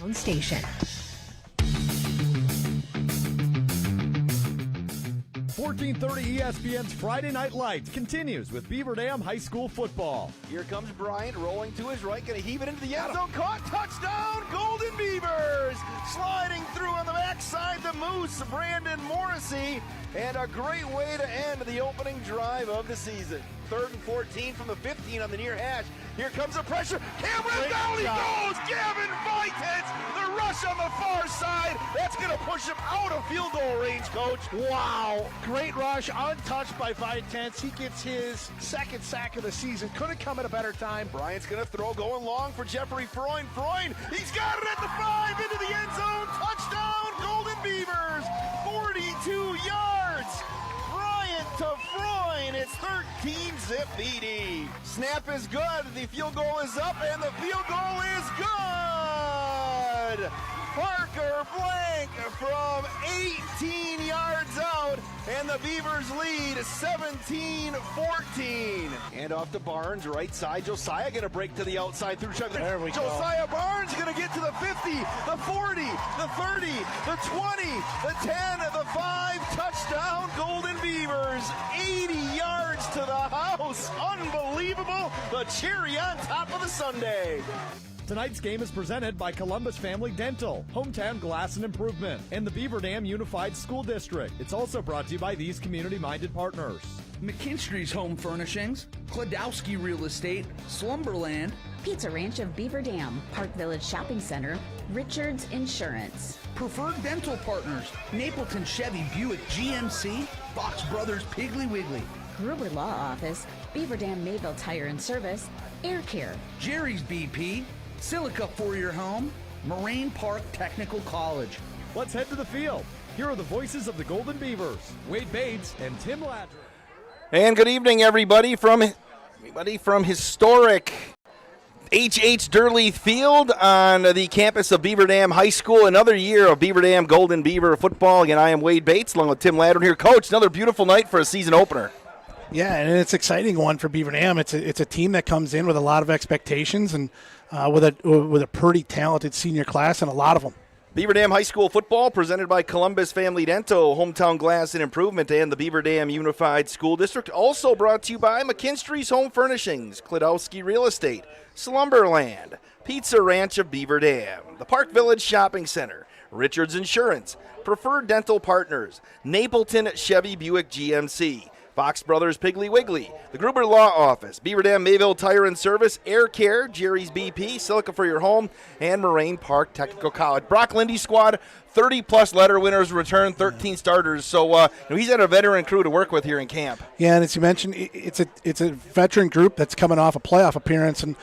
hometown station. 1430 ESPN's Friday Night Lights continues with Beaver Dam High School football. Here comes Bryant rolling to his right, going to heave it into the end zone. Caught, touchdown, Golden Beavers! Sliding through on the backside, the Moose, Brandon Morrissey, and a great way to end the opening drive of the season. 3rd and 14 from the 15 on the near hash. Here comes the pressure. Cameron, down he goes! Gavin Vitens! The rush on the far side. That's going to push him out of field goal range, Coach. Wow. Great rush, untouched by Vitens. He gets his second sack of the season. Couldn't come at a better time. Bryant's going to throw going long for Jeffrey Freund. Freund, he's got it at the 5 into the end zone. Touchdown, Golden Beavers. 42 yards. Bryant to Freund. It's 13-zip BD. Snap is good. The field goal is up, and the field goal is good. Parker Blank from 18 yards out, and the Beavers lead 17-14. And off to Barnes, right side. Josiah going to break to the outside through Chuck. There we go. Josiah Barnes going to get to the 50, the 40, the 30, the 20, the 10, the 5. Touchdown, Golden Beavers. 80 yards to the house. Unbelievable. The cherry on top of the sundae. Tonight's game is presented by Columbus Family Dental, Hometown Glass and Improvement, and the Beaver Dam Unified School District. It's also brought to you by these community-minded partners. McKinstry's Home Furnishings, Kladowski Real Estate, Slumberland, Pizza Ranch of Beaver Dam, Park Village Shopping Center, Richards Insurance, Preferred Dental Partners, Napleton Chevy Buick GMC, Fox Brothers Piggly Wiggly, Gruber Law Office, Beaver Dam Mayville Tire and Service, Air Care, Jerry's BP, Silica for your home, Moraine Park Technical College. Let's head to the field. Here are the voices of the Golden Beavers, Wade Bates and Tim Ladry. And good evening, everybody from historic H.H. Durley Field on the campus of Beaver Dam High School. Another year of Beaver Dam Golden Beaver football. Again, I am Wade Bates along with Tim Ladry here. Coach, another beautiful night for a season opener. Yeah, and it's an exciting one for Beaver Dam. It's a team that comes in with a lot of expectations and with a pretty talented senior class, and a lot of them. Beaver Dam High School football presented by Columbus Family Dental, Hometown Glass and Improvement, and the Beaver Dam Unified School District. Also brought to you by McKinstry's Home Furnishings, Kladowski Real Estate, Slumberland, Pizza Ranch of Beaver Dam, the Park Village Shopping Center, Richards Insurance, Preferred Dental Partners, Napleton Chevy Buick GMC, Fox Brothers Piggly Wiggly, the Gruber Law Office, Beaver Dam Mayville Tire and Service, Air Care, Jerry's BP, Silica for your home, and Moraine Park Technical College. Brock Lindy's squad, 30-plus letter winners return, 13 starters. So he's had a veteran crew to work with here in camp. Yeah, and as you mentioned, it's a veteran group that's coming off a playoff appearance, and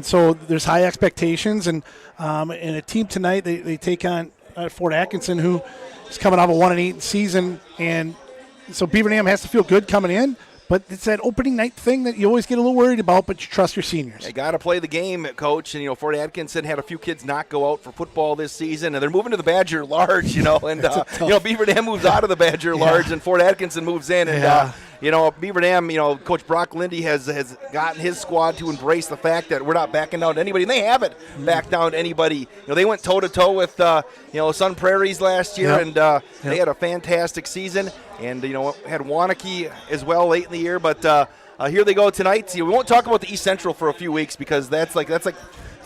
so there's high expectations. And a team tonight, they take on Fort Atkinson, who is coming off a 1-8 season, and so Beaver Dam has to feel good coming in, but it's that opening night thing that you always get a little worried about, but you trust your seniors. You got to play the game, Coach. And, Fort Atkinson had a few kids not go out for football this season, and they're moving to the Badger Large, and, Beaver Dam moves out of the Badger Large, and Fort Atkinson moves in. And, Beaver Dam, Coach Brock Lindy has gotten his squad to embrace the fact that we're not backing down to anybody, and they haven't backed down to anybody. They went toe-to-toe with, Sun Prairies last year, and they had a fantastic season. And, had Wanakee as well late in the year. But here they go tonight. We won't talk about the East Central for a few weeks because that's like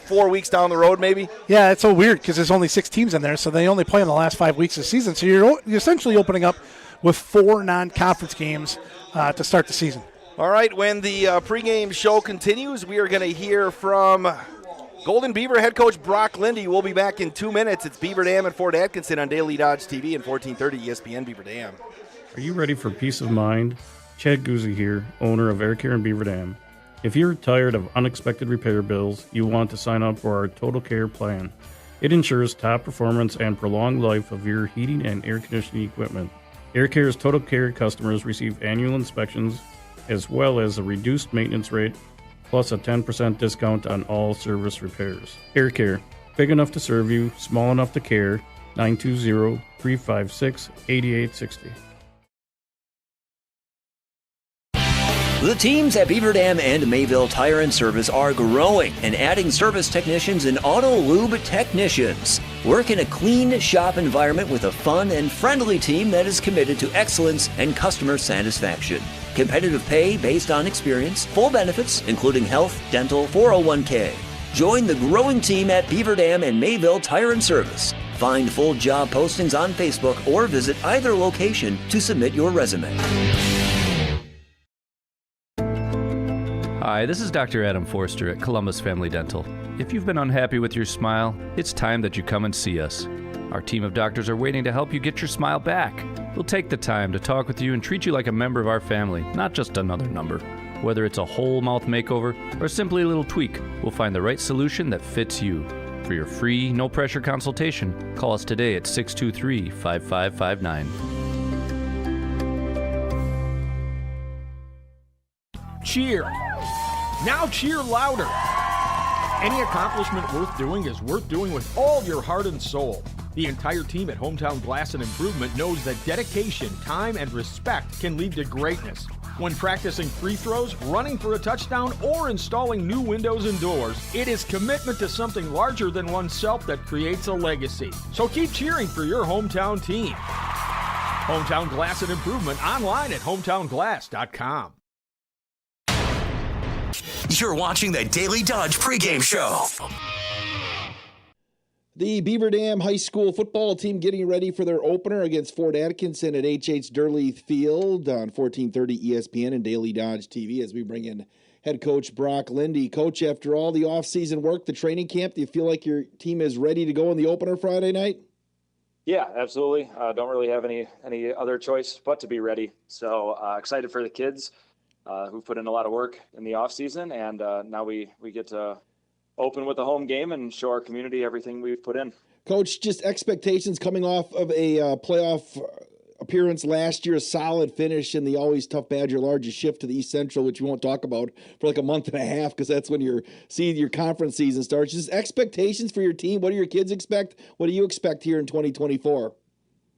4 weeks down the road maybe. Yeah, it's so weird because there's only 6 teams in there, so they only play in the last 5 weeks of the season. So you're essentially opening up with 4 non-conference games to start the season. All right, when the pregame show continues, we are going to hear from Golden Beaver head coach Brock Lindy. We'll be back in 2 minutes. It's Beaver Dam and Fort Atkinson on Daily Dodge TV and 1430 ESPN Beaver Dam. Are you ready for peace of mind? Chad Guzzi here, owner of Air Care in Beaver Dam. If you're tired of unexpected repair bills, you want to sign up for our Total Care plan. It ensures top performance and prolonged life of your heating and air conditioning equipment. Air Care's Total Care customers receive annual inspections as well as a reduced maintenance rate plus a 10% discount on all service repairs. Air Care, big enough to serve you, small enough to care. 920-356-8860. The teams at Beaver Dam and Mayville Tire and Service are growing and adding service technicians and auto lube technicians. Work in a clean shop environment with a fun and friendly team that is committed to excellence and customer satisfaction. Competitive pay based on experience, full benefits, including health, dental, 401k. Join the growing team at Beaver Dam and Mayville Tire and Service. Find full job postings on Facebook or visit either location to submit your resume. Hi, this is Dr. Adam Forster at Columbus Family Dental. If you've been unhappy with your smile, it's time that you come and see us. Our team of doctors are waiting to help you get your smile back. We'll take the time to talk with you and treat you like a member of our family, not just another number. Whether it's a whole mouth makeover or simply a little tweak, we'll find the right solution that fits you. For your free, no-pressure consultation, call us today at 623-5559. Cheer. Now cheer louder. Any accomplishment worth doing is worth doing with all your heart and soul. The entire team at Hometown Glass and Improvement knows that dedication, time, and respect can lead to greatness. When practicing free throws, running for a touchdown, or installing new windows and doors, it is commitment to something larger than oneself that creates a legacy. So keep cheering for your hometown team. Hometown Glass and Improvement online at hometownglass.com. You're watching the Daily Dodge pregame show. The Beaver Dam High School football team getting ready for their opener against Fort Atkinson at H.H. Durley Field on 1430 ESPN and Daily Dodge TV as we bring in head coach Brock Lindy. Coach, after all the offseason work, the training camp, do you feel like your team is ready to go in the opener Friday night? Yeah, absolutely. Don't really have any other choice but to be ready. So excited for the kids who put in a lot of work in the offseason, and now we get to open with a home game and show our community everything we've put in. Coach, just expectations coming off of a playoff appearance last year, a solid finish in the always tough Badger largest shift to the East Central, which we won't talk about for like a month and a half because that's when your conference season starts. Just expectations for your team. What do your kids expect? What do you expect here in 2024?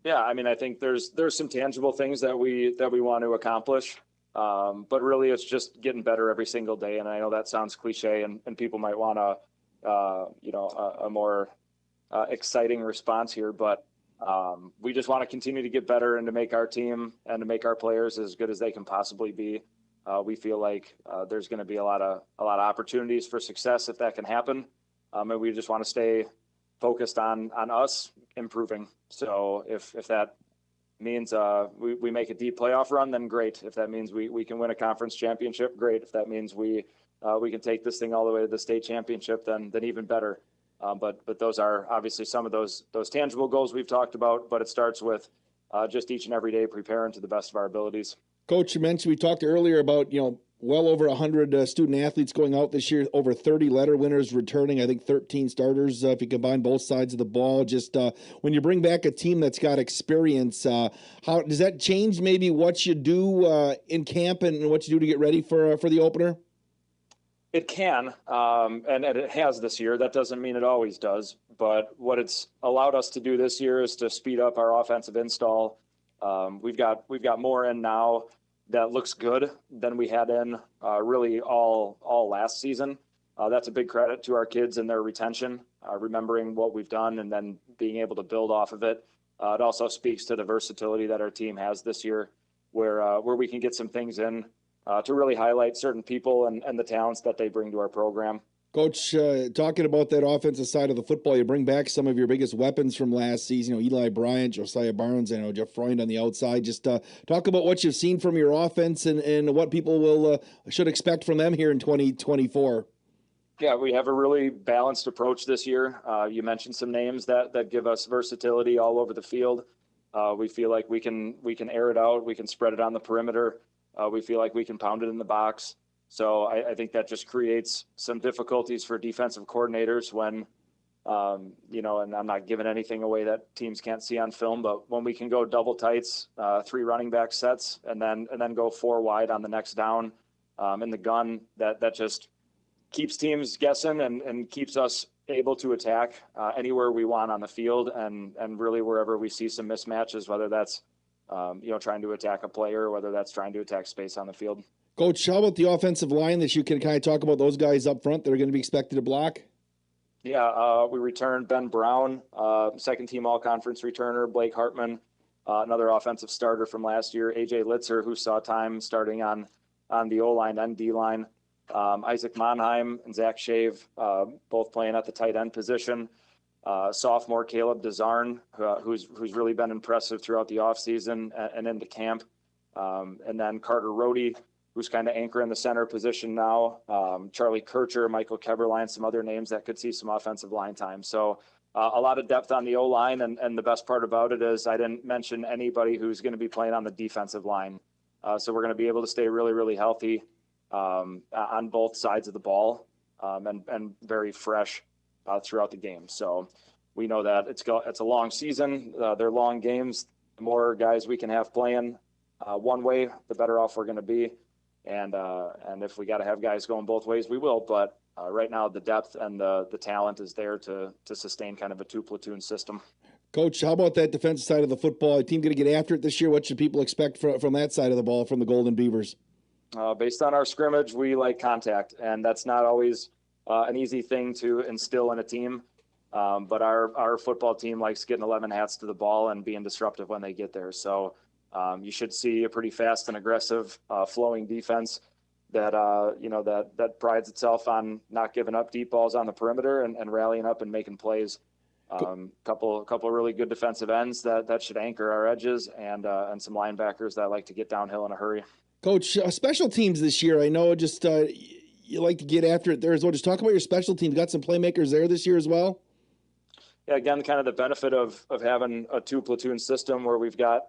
Yeah, I mean, I think there's some tangible things that we want to accomplish. But really it's just getting better every single day. And I know that sounds cliche and people might want a more exciting response here, but we just want to continue to get better and to make our team and to make our players as good as they can possibly be. We feel like there's going to be a lot of opportunities for success if that can happen. And we just want to stay focused on us improving. So if that means we make a deep playoff run, then great. If that means we can win a conference championship, great. If that means we can take this thing all the way to the state championship, then even better. But those are obviously some of those tangible goals we've talked about, but it starts with just each and every day preparing to the best of our abilities. Coach, you mentioned, we talked earlier about, well over 100 student athletes going out this year, over 30 letter winners returning, I think 13 starters if you combine both sides of the ball. Just when you bring back a team that's got experience, how does that change maybe what you do in camp and what you do to get ready for the opener? It can, and it has this year. That doesn't mean it always does, but what it's allowed us to do this year is to speed up our offensive install. We've got more in now that looks good than we had in really all last season. That's a big credit to our kids and their retention, remembering what we've done and then being able to build off of it. It also speaks to the versatility that our team has this year, where we can get some things in to really highlight certain people and the talents that they bring to our program. Coach, talking about that offensive side of the football, you bring back some of your biggest weapons from last season, Eli Bryant, Josiah Barnes, and Jeff Freund on the outside. Just talk about what you've seen from your offense and what people should expect from them here in 2024. Yeah, we have a really balanced approach this year. You mentioned some names that give us versatility all over the field. We feel like we can air it out. We can spread it on the perimeter. We feel like we can pound it in the box. So I think that just creates some difficulties for defensive coordinators when, and I'm not giving anything away that teams can't see on film, but when we can go double tights, 3 running back sets, and then go 4 wide on the next down in the gun, that just keeps teams guessing and keeps us able to attack anywhere we want on the field and really wherever we see some mismatches, whether that's trying to attack a player or whether that's trying to attack space on the field. Coach, how about the offensive line that you can kind of talk about those guys up front that are going to be expected to block? Yeah, we returned Ben Brown, second team all-conference returner, Blake Hartman, another offensive starter from last year, AJ Litzer, who saw time starting on the O-line and D-line, Isaac Monheim and Zach Shave, both playing at the tight end position, sophomore Caleb DeZarn, who's really been impressive throughout the offseason and into camp, and then Carter Rohde, who's kind of anchoring the center position now, Charlie Kircher, Michael Keberline, some other names that could see some offensive line time. So a lot of depth on the O-line, and the best part about it is I didn't mention anybody who's going to be playing on the defensive line. So we're going to be able to stay really, really healthy on both sides of the ball and very fresh throughout the game. So we know that it's a long season. They're long games. The more guys we can have playing one way, the better off we're going to be. And if we got to have guys going both ways, we will. But right now, the depth and the talent is there to sustain kind of a two-platoon system. Coach, how about that defensive side of the football? A team going to get after it this year? What should people expect from that side of the ball from the Golden Beavers? Based on our scrimmage, we like contact, and that's not always an easy thing to instill in a team. But our football team likes getting 11 hats to the ball and being disruptive when they get there. So you should see a pretty fast and aggressive flowing defense that that prides itself on not giving up deep balls on the perimeter and rallying up and making plays. Couple of really good defensive ends that should anchor our edges and some linebackers that like to get downhill in a hurry. Coach, special teams this year, I know just you like to get after it there as well. Just talk about your special teams. Got some playmakers there this year as well? Yeah, again, kind of the benefit of having a two-platoon system where we've got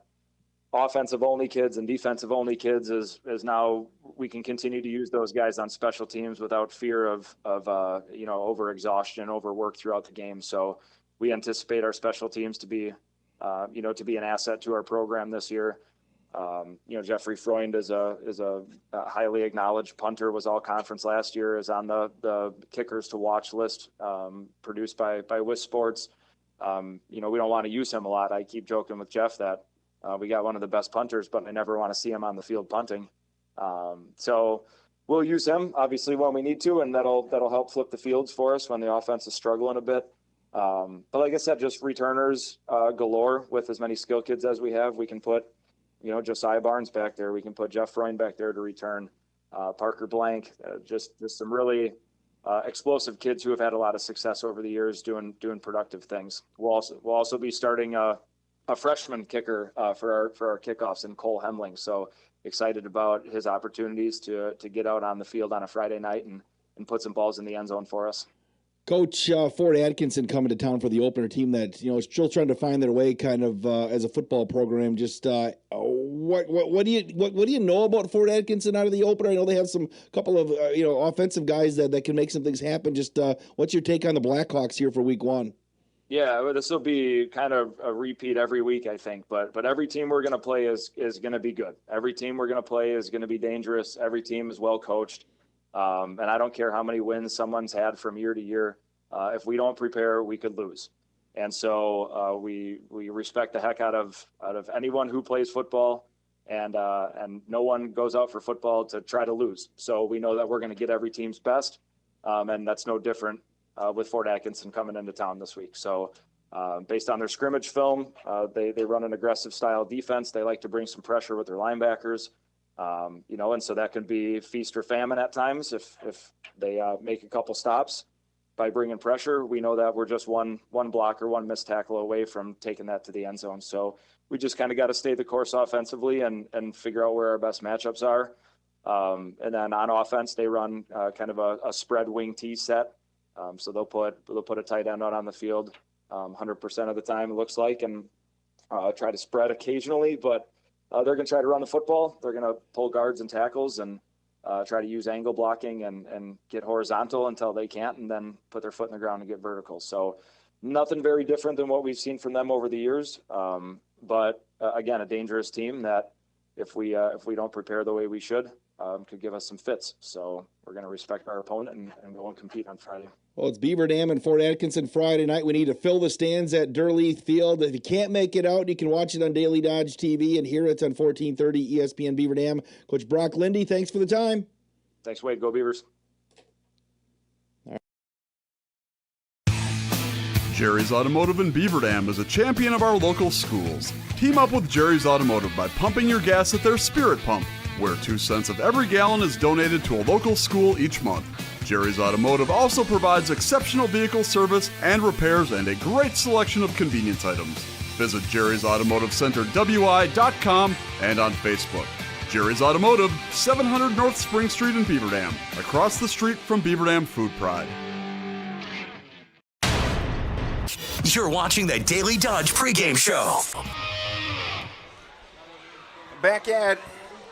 offensive-only kids and defensive-only kids is now we can continue to use those guys on special teams without fear of over-exhaustion, overwork throughout the game. So we anticipate our special teams to be an asset to our program this year. Jeffrey Freund is a highly acknowledged punter, was all conference last year, is on the kickers to watch list produced by WIS Sports. We don't want to use him a lot. I keep joking with Jeff that we got one of the best punters, but I never want to see him on the field punting. So we'll use him obviously when we need to, and that'll help flip the fields for us when the offense is struggling a bit. But like I said, just returners galore with as many skill kids as we have. We can put Josiah Barnes back there. We can put Jeff Freund back there to return. Parker Blank, just some really explosive kids who have had a lot of success over the years doing productive things. We'll also be starting a freshman kicker for our kickoffs in Cole Hemling. So excited about his opportunities to get out on the field on a Friday night and put some balls in the end zone for us. Coach, Fort Atkinson coming to town for the opener, team that is still trying to find their way, kind of as a football program. Just what do you know about Fort Atkinson out of the opener? I know they have some couple of offensive guys that can make some things happen. Just what's your take on the Blackhawks here for Week 1? Yeah, this will be kind of a repeat every week, I think. But every team we're going to play is going to be good. Every team we're going to play is going to be dangerous. Every team is well coached. And I don't care how many wins someone's had from year to year. If we don't prepare, we could lose. And so we respect the heck out of anyone who plays football, and no one goes out for football to try to lose. So we know that we're going to get every team's best, and that's no different with Fort Atkinson coming into town this week. So based on their scrimmage film, they run an aggressive style defense. They like to bring some pressure with their linebackers. And so that can be feast or famine at times if they make a couple stops by bringing pressure. We know that we're just one block or one missed tackle away from taking that to the end zone. So we just kind of got to stay the course offensively and figure out where our best matchups are. And then on offense, they run kind of a spread wing T set. So they'll put a tight end out on the field 100% of the time, it looks like, and try to spread occasionally, but they're going to try to run the football. They're going to pull guards and tackles and try to use angle blocking and get horizontal until they can't, and then put their foot in the ground and get vertical. So nothing very different than what we've seen from them over the years. But again, a dangerous team that if we don't prepare the way we should, could give us some fits. So we're going to respect our opponent and go and compete on Friday. Well, it's Beaver Dam and Fort Atkinson Friday night. We need to fill the stands at Durleith Field. If you can't make it out, you can watch it on Daily Dodge TV and hear it on 1430 ESPN Beaver Dam. Coach Brock Lindy, thanks for the time. Thanks, Wade. Go Beavers. Jerry's Automotive in Beaver Dam is a champion of our local schools. Team up with Jerry's Automotive by pumping your gas at their Spirit Pump, where 2 cents of every gallon is donated to a local school each month. Jerry's Automotive also provides exceptional vehicle service and repairs and a great selection of convenience items. Visit Jerry's Automotive Center WI.com and on Facebook. Jerry's Automotive, 700 North Spring Street in Beaver Dam, across the street from Beaver Dam Food Pride. You're watching the Daily Dodge pregame show. Back at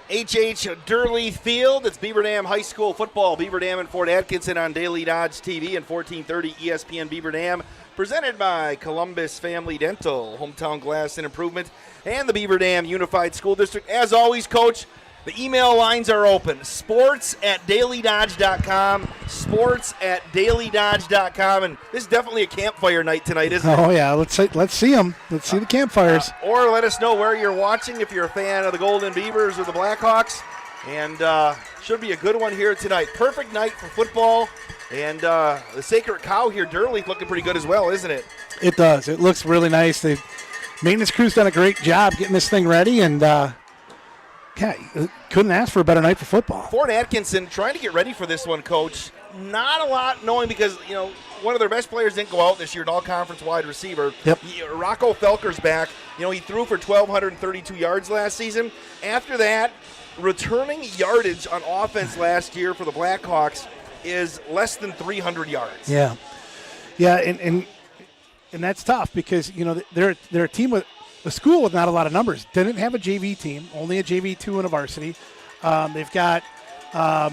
H.H. Durleith Field, it's Beaver Dam High School football. Beaver Dam and Fort Atkinson on Daily Dodge TV and 1430 ESPN Beaver Dam. Presented by Columbus Family Dental, Hometown Glass and Improvement, and the Beaver Dam Unified School District. As always, Coach, the email lines are open. sports@dailydodge.com. sports@dailydodge.com. And this is definitely a campfire night tonight, isn't it? Oh, yeah. Let's see them. Let's see the campfires. Or let us know where you're watching if you're a fan of the Golden Beavers or the Blackhawks. And should be a good one here tonight. Perfect night for football. And the Sacred Cow here, Durleith, looking pretty good as well, isn't it? It does. It looks really nice. The maintenance crew's done a great job getting this thing ready, and couldn't ask for a better night for football. Fort Atkinson trying to get ready for this one, Coach. Not a lot knowing because, one of their best players didn't go out this year, an all-conference wide receiver. Yep. Rocco Felker's back. He threw for 1,232 yards last season. After that, returning yardage on offense last year for the Blackhawks is less than 300 yards. Yeah, and that's tough because they're a team with a school with not a lot of numbers. Didn't have a JV team, only a JV2 and a varsity. They've got a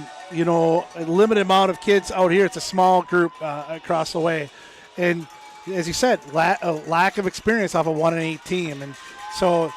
limited amount of kids out here. It's a small group across the way, and as you said, a lack of experience off a 1-8 team, and so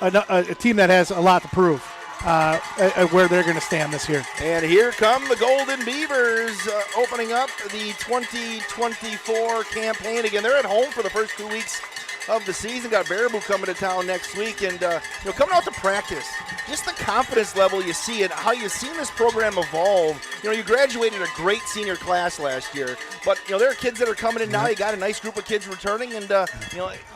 a team that has a lot to prove. Where they're going to stand this year. And here come the Golden Beavers opening up the 2024 campaign. Again, they're at home for the first 2 weeks of the season. Got Baraboo coming to town next week. And, coming out to practice, just the confidence level you see and how you've seen this program evolve. You graduated a great senior class last year. But, there are kids that are coming in now. You got a nice group of kids returning. And,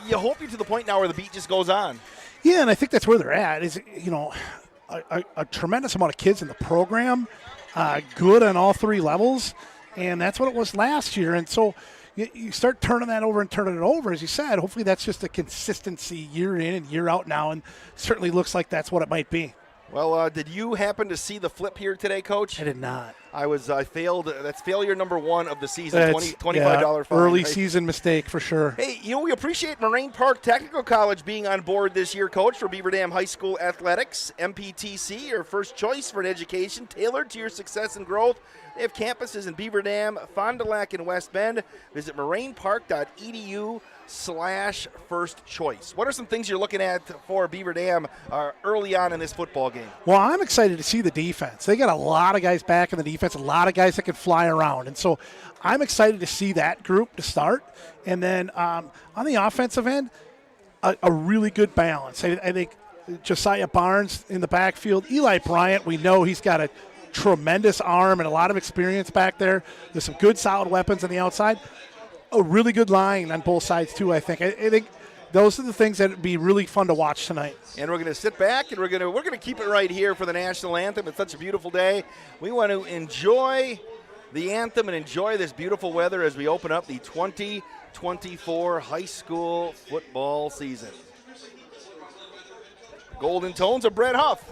you hope you're to the point now where the beat just goes on. Yeah, and I think that's where they're at is, a tremendous amount of kids in the program, good on all three levels, and that's what it was last year. And so you start turning that over and turning it over, as you said. Hopefully that's just a consistency year in and year out now, and certainly looks like that's what it might be. Well, did you happen to see the flip here today, Coach? I did not. I failed. That's failure number one of the season, $25 fine. Early season mistake for sure. Hey, we appreciate Moraine Park Technical College being on board this year, Coach, for Beaver Dam High School Athletics. MPTC, your first choice for an education tailored to your success and growth. They have campuses in Beaver Dam, Fond du Lac, and West Bend. Visit morainepark.edu/first choice. What are some things you're looking at for Beaver Dam early on in this football game? Well, I'm excited to see the defense. They got a lot of guys back in the defense, a lot of guys that can fly around. And so I'm excited to see that group to start. And then on the offensive end, a really good balance. I think Josiah Barnes in the backfield. Eli Bryant, we know he's got a tremendous arm and a lot of experience back there. There's some good solid weapons on the outside. A really good line on both sides too, I think. I think those are the things that would be really fun to watch tonight. And we're going to sit back and we're going to keep it right here for the national anthem. It's such a beautiful day. We want to enjoy the anthem and enjoy this beautiful weather as we open up the 2024 high school football season. Golden tones of Brett Huff.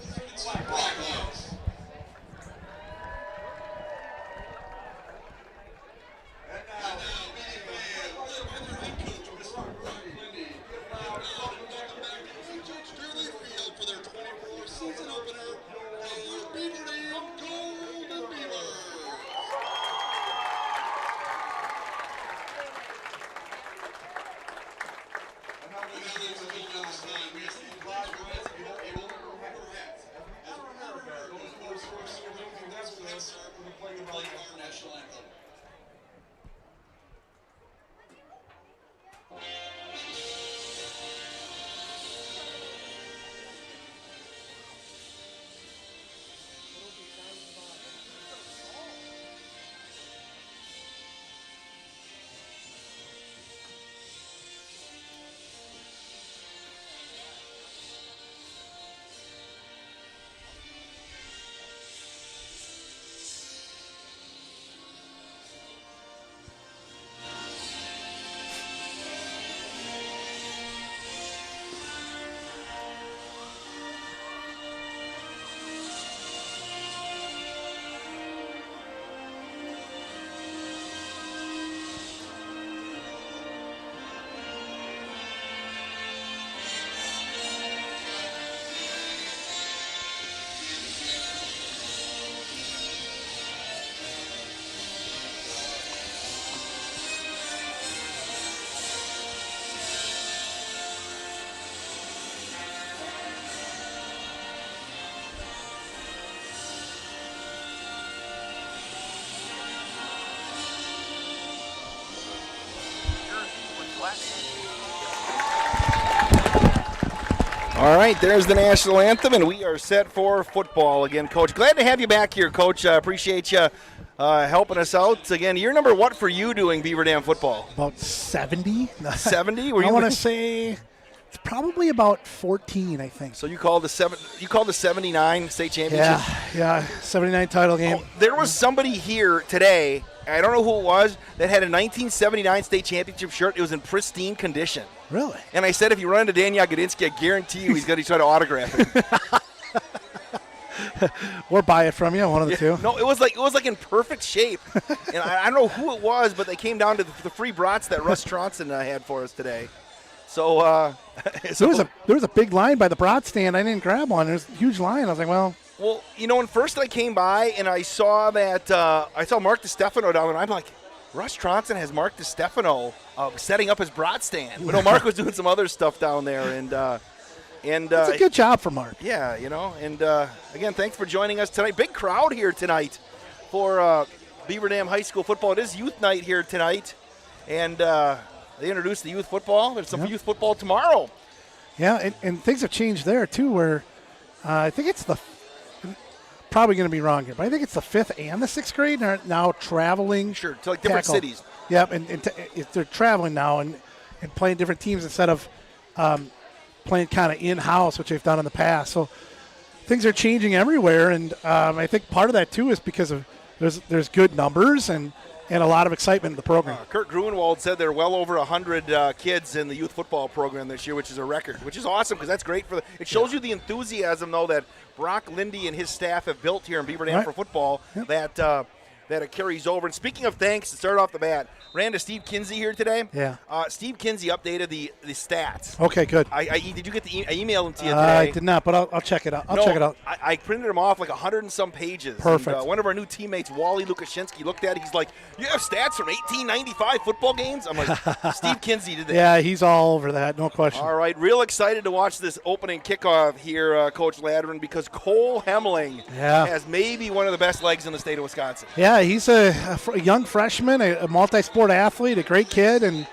All right, there's the national anthem, and we are set for football again, Coach. Glad to have you back here, Coach. Appreciate you helping us out. Again, year number what for you doing Beaver Dam football? About 70. 70? I want to say it's probably about 14, I think. So you called the 79 state championship? Yeah, 79 title game. Oh, there was somebody here today, I don't know who it was, that had a 1979 state championship shirt. It was in pristine condition. Really? And I said, if you run into Dan Yagodinsky, I guarantee you he's going to try to autograph it. Or buy it from you, one of the two. No, it was like in perfect shape. And I don't know who it was, but they came down to the free brats that Russ Tronson had for us today. So, there was a big line by the brat stand. I didn't grab one. There's a huge line. I was like, well, when first I came by and I saw that I saw Mark DiStefano down there, I'm like, Russ Tronson has Mark DiStefano setting up his brat stand. But no, Mark was doing some other stuff down there, and it's a good job for Mark. Yeah, and again, thanks for joining us tonight. Big crowd here tonight for Beaver Dam High School football. It is youth night here tonight, and they introduced the youth football. There's some youth football tomorrow. Yeah, and things have changed there too, where I think it's probably going to be wrong here, but I think it's the 5th and the 6th grade are now traveling. Sure, to like different cities. Yep, and they're traveling now and playing different teams instead of playing kind of in-house, which they've done in the past. So things are changing everywhere, and I think part of that too is because of there's good numbers and a lot of excitement in the program. Kurt Gruenwald said there are well over 100 kids in the youth football program this year, which is a record, which is awesome because that's great it shows you the enthusiasm, though, that Brock Lindy and his staff have built here in Beaver Dam for football that it carries over. And speaking of thanks, to start off the bat, ran to Steve Kinsey here today. Yeah. Steve Kinsey updated the stats. Okay, good. Did you get I emailed him to you today. I did not, but I'll check it out. Check it out. I printed them off like 100 and some pages. Perfect. And, one of our new teammates, Wally Lukashinsky, looked at it. He's like, you have stats from 1895 football games? I'm like, Steve Kinsey did that. Yeah, he's all over that, no question. All right, real excited to watch this opening kickoff here, Coach Ladron, because Cole Hemling has maybe one of the best legs in the state of Wisconsin. Yeah, he's a young freshman, a multi-sport athlete, a great kid, and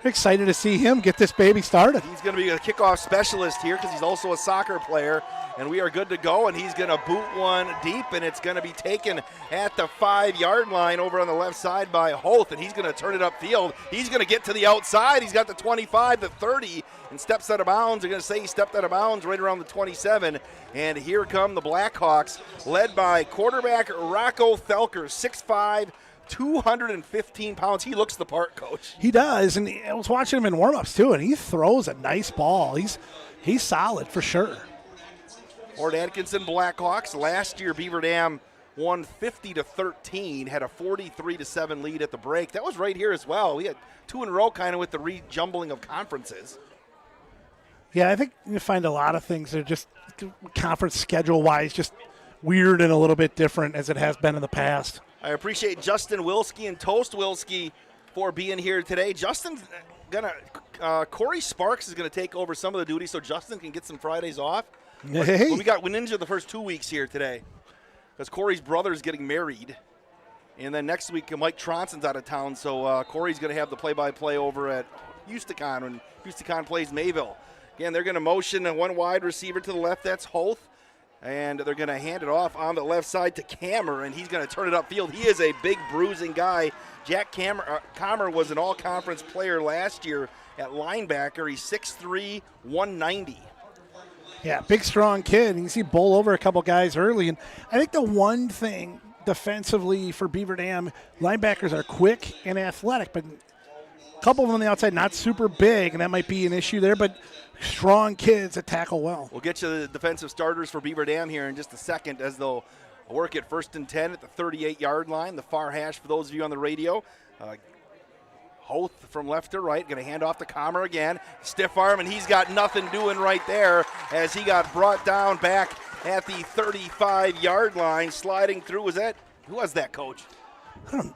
excited to see him get this baby started. He's going to be a kickoff specialist here because he's also a soccer player, and we are good to go, and he's going to boot one deep, and it's going to be taken at the 5-yard line over on the left side by Hoth, and he's going to turn it upfield. He's going to get to the outside. He's got the 25, the 30, and steps out of bounds. They're going to say he stepped out of bounds right around the 27, and here come the Blackhawks, led by quarterback Rocco Thelker, 6'5", 215 pounds. He looks the part, Coach. He does, and I was watching him in warm-ups too, and he throws a nice ball. He's solid for sure. Fort Atkinson Blackhawks. Last year, Beaver Dam won 50-13, had a 43-7 lead at the break. That was right here as well. We had 2 in a row kind of with the rejumbling of conferences. Yeah, I think you find a lot of things that are just conference schedule-wise just weird and a little bit different as it has been in the past. I appreciate Justin Wilski and Toast Wilski for being here today. Justin's Corey Sparks is gonna take over some of the duties so Justin can get some Fridays off. Hey. We ninja the first 2 weeks here today because Corey's brother is getting married, and then next week Mike Tronson's out of town, so Corey's gonna have the play-by-play over at Houston when Houston plays Mayville. Again, they're gonna motion one wide receiver to the left. That's Hoth. And they're going to hand it off on the left side to Kammer, and he's going to turn it upfield. He is a big, bruising guy. Jack Kammer was an all-conference player last year at linebacker. He's 6'3", 190. Yeah, big, strong kid. You can see bowl over a couple guys early. And I think the one thing defensively for Beaver Dam, linebackers are quick and athletic, but a couple of them on the outside not super big, and that might be an issue there, but strong kids that tackle well. We'll get you the defensive starters for Beaver Dam here in just a second as they'll work at 1st and 10 at the 38-yard line, the far hash for those of you on the radio. Hoth from left to right, going to hand off to Kammer again. Stiff arm, and he's got nothing doing right there as he got brought down back at the 35-yard line, sliding through. Who was that, Coach? I don't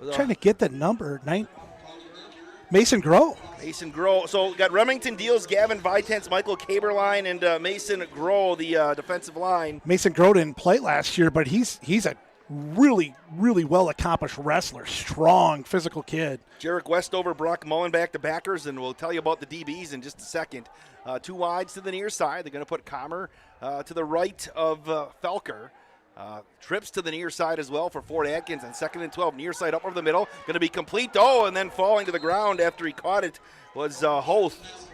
know. Trying to get the number. Mason Groh. Mason Groh. So got Remington Deals, Gavin Vitens, Michael Kaberline, and Mason Groh, the defensive line. Mason Groh didn't play last year, but he's a really, really well-accomplished wrestler, strong, physical kid. Jarek Westover, Brock Mullenbach, the backers, and we'll tell you about the DBs in just a second. Two wides to the near side. They're going to put Comer to the right of Felker. Trips to the near side as well for Fort Atkins, and 2nd and 12, near side up over the middle. Going to be complete, and then falling to the ground after he caught it was Hoth.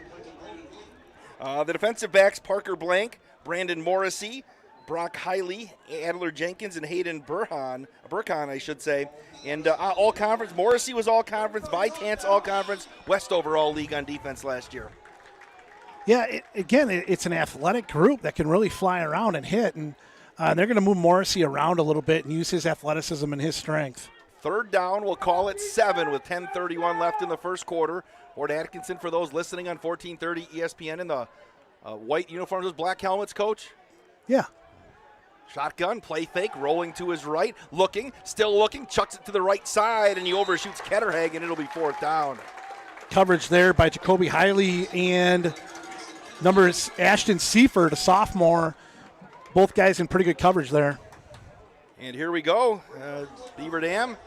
The defensive backs, Parker Blank, Brandon Morrissey, Brock Hiley, Adler Jenkins, and Hayden Burkhan, I should say. And all conference. Morrissey was all conference. Vitance all conference. Westover all league on defense last year. Yeah, it's an athletic group that can really fly around and hit. And they're going to move Morrissey around a little bit and use his athleticism and his strength. 3rd down, we'll call it 7 with 10:31 left in the first quarter. Fort Atkinson, for those listening on 1430 ESPN in the white uniforms with black helmets, Coach? Yeah. Shotgun, play fake, rolling to his right, still looking, chucks it to the right side, and he overshoots Ketterhag, and it'll be 4th down. Coverage there by Jacoby Hiley and numbers Ashton Seifert, a sophomore. Both guys in pretty good coverage there. And here we go. Beaver Dam.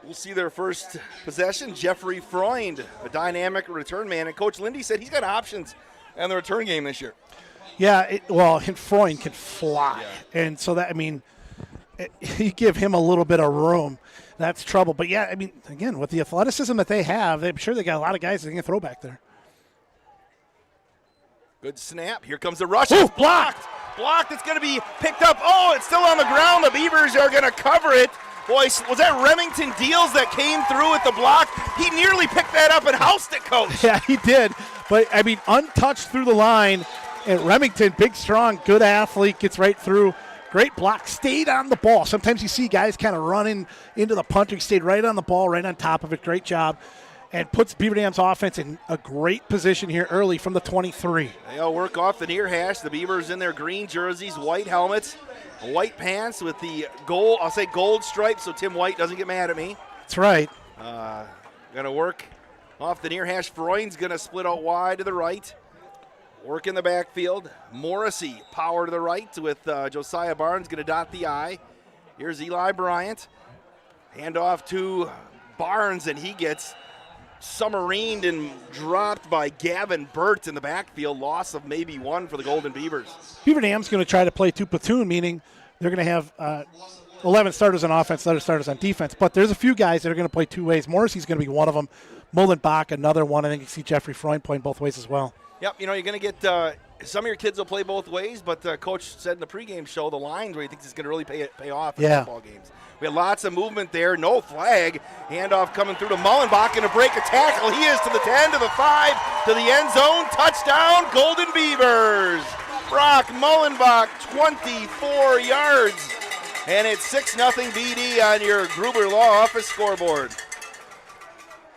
We'll see their first possession. Jeffrey Freund, a dynamic return man. And Coach Lindy said he's got options in the return game this year. Yeah, Freund can fly. Yeah. And so you give him a little bit of room. That's trouble. But, yeah, again, with the athleticism that they have, I'm sure they got a lot of guys that can throw back there. Good snap. Here comes the rush. It's blocked. Blocked. It's going to be picked up. Oh, it's still on the ground. The Beavers are going to cover it. Boy, was that Remington Deals that came through with the block? He nearly picked that up and housed it, Coach. Yeah, he did. But, untouched through the line. And Remington, big, strong, good athlete, gets right through. Great block. Stayed on the ball. Sometimes you see guys kind of running into the punter. He stayed right on the ball, right on top of it. Great job. And puts Beaver Dam's offense in a great position here early from the 23. They all work off the near hash. The Beavers in their green jerseys, white helmets, white pants with the gold stripes so Tim White doesn't get mad at me. That's right. Going to work off the near hash. Freund's going to split out wide to the right. Work in the backfield. Morrissey, power to the right with Josiah Barnes going to dot the I. Here's Eli Bryant. Handoff to Barnes, and he gets submarined and dropped by Gavin Burt in the backfield. Loss of maybe 1 for the Golden Beavers. Beaver Dam's going to try to play 2 platoon, meaning they're going to have 11 starters on offense, other starters on defense. But there's a few guys that are going to play 2 ways. Morrissey's going to be one of them. Mullenbach, another one. I think you see Jeffrey Freund playing both ways as well. Yep, you're going to get some of your kids will play both ways, but Coach said in the pregame show the lines where he thinks it's going to really pay off in football games. We had lots of movement there, no flag. Handoff coming through to Mullenbach and a break a tackle. He is to the 10, to the 5, to the end zone. Touchdown, Golden Beavers. Brock Mullenbach, 24 yards. And it's 6-0 BD on your Gruber Law Office scoreboard.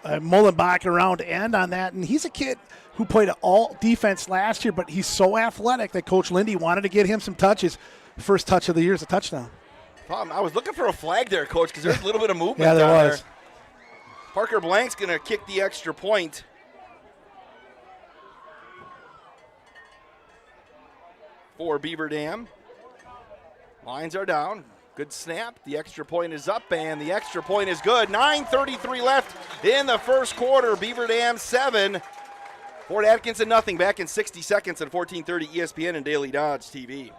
Mullenbach around end on that, and he's a kid who played all defense last year, but he's so athletic that Coach Lindy wanted to get him some touches. First touch of the year is a touchdown. I was looking for a flag there, Coach, because there's a little bit of movement yeah, there down was. there. Parker Blank's going to kick the extra point. For Beaver Dam. Lines are down. Good snap. The extra point is up, and the extra point is good. 9:33 left in the first quarter. Beaver Dam 7. Fort Atkinson nothing. Back in 60 seconds at 1430 ESPN and Daily Dodge TV.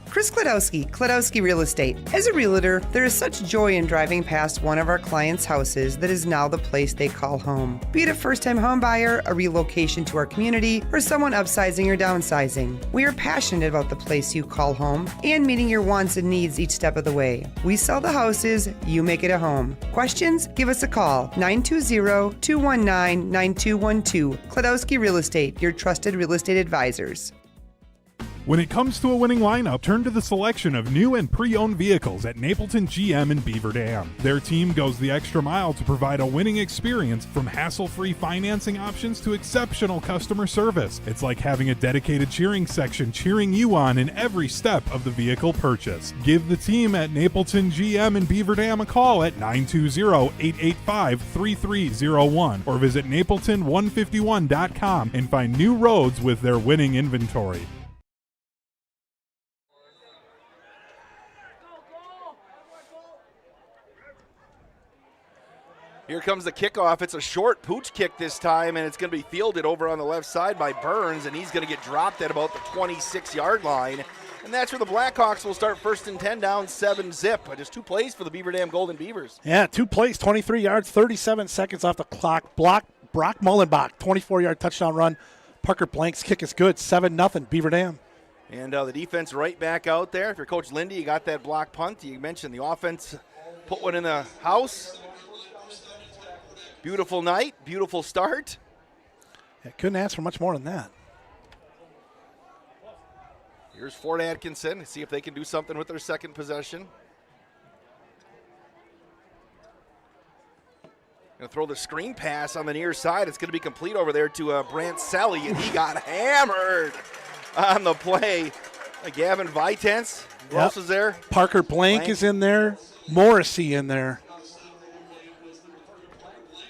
Chris Klodowski Real Estate. As a realtor, there is such joy in driving past one of our clients' houses that is now the place they call home. Be it a first-time home buyer, a relocation to our community, or someone upsizing or downsizing. We are passionate about the place you call home and meeting your wants and needs each step of the way. We sell the houses, you make it a home. Questions? Give us a call, 920-219-9212. Klodowski Real Estate, your trusted real estate advisors. When it comes to a winning lineup, turn to the selection of new and pre-owned vehicles at Napleton GM in Beaver Dam. Their team goes the extra mile to provide a winning experience, from hassle-free financing options to exceptional customer service. It's like having a dedicated cheering section cheering you on in every step of the vehicle purchase. Give the team at Napleton GM in Beaver Dam a call at 920-885-3301 or visit napleton151.com and find new roads with their winning inventory. Here comes the kickoff. It's a short pooch kick this time, and it's going to be fielded over on the left side by Burns, and he's going to get dropped at about the 26-yard line. And that's where the Blackhawks will start 1st and 10 down 7-zip. Just 2 plays for the Beaver Dam Golden Beavers. Yeah, 2 plays, 23 yards, 37 seconds off the clock. Brock Mullenbach, 24-yard touchdown run. Parker Blank's kick is good, 7-0 Beaver Dam. And the defense right back out there. If you're Coach Lindy, you got that block punt. You mentioned the offense put one in the house. Beautiful night, beautiful start. Yeah, couldn't ask for much more than that. Here's Fort Atkinson. See if they can do something with their second possession. Going to throw the screen pass on the near side. It's going to be complete over there to Brant Selly, and he got hammered on the play. Gavin Vitens. Who else is there? Parker Blank is in there. Morrissey in there.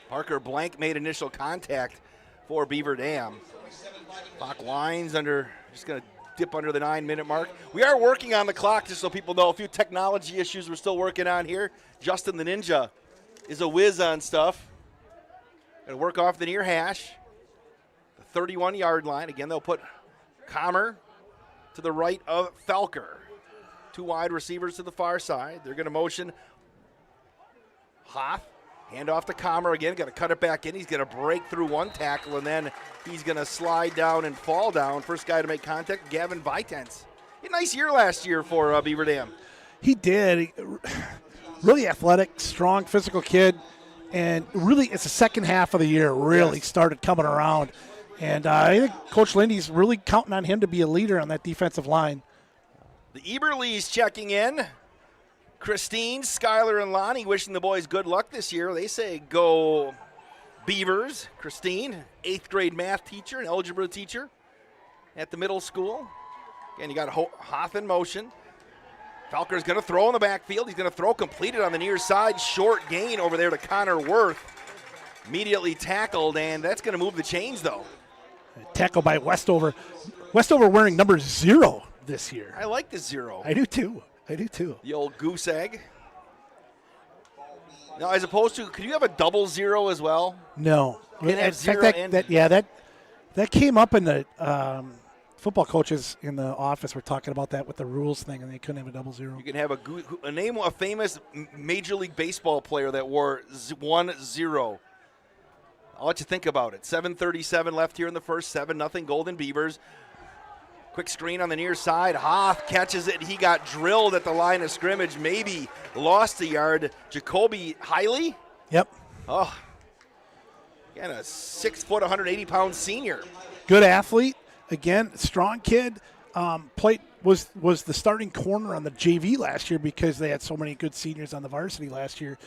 Parker Blank made initial contact for Beaver Dam. Clock lines under, just going to dip under the 9-minute mark. We are working on the clock, just so people know. A few technology issues we're still working on here. Justin the Ninja is a whiz on stuff. Going to work off the near hash. The 31-yard line. Again, they'll put Comer to the right of Felker. 2 wide receivers to the far side. They're going to motion Hoff. Hand off to Comer again. Got to cut it back in. He's going to break through 1 tackle, and then he's going to slide down and fall down. First guy to make contact, Gavin Vitens. A nice year last year for Beaver Dam. He did. Really athletic, strong, physical kid. And really, it's the second half of the year really started coming around. And I think Coach Lindy's really counting on him to be a leader on that defensive line. The Eberleys checking in. Christine, Skylar, and Lonnie wishing the boys good luck this year. They say go Beavers. Christine, 8th grade math teacher and algebra teacher at the middle school. Again, you got Hoff in motion. Falker's going to throw in the backfield. He's going to throw completed on the near side. Short gain over there to Connor Worth. Immediately tackled, and that's going to move the chains, though. Tackle by Westover. Westover wearing number 0 this year. I like the 0. I do too. The old goose egg. Now, as opposed to, could you have a double 0 as well? No. In fact, that came up in the football coaches in the office were talking about that with the rules thing, and they couldn't have a double 0. You can have name a famous Major League Baseball player that wore 1-0. I'll let you think about it. 7:37 left here in the first. 7-0 Golden Beavers. Quick screen on the near side. Hoff catches it. He got drilled at the line of scrimmage. Maybe lost a yard. Jacoby Hiley. Yep. Oh, again, a 6 foot, 180-pound senior. Good athlete. Again, strong kid. Was the starting corner on the JV last year because they had so many good seniors on the varsity last year.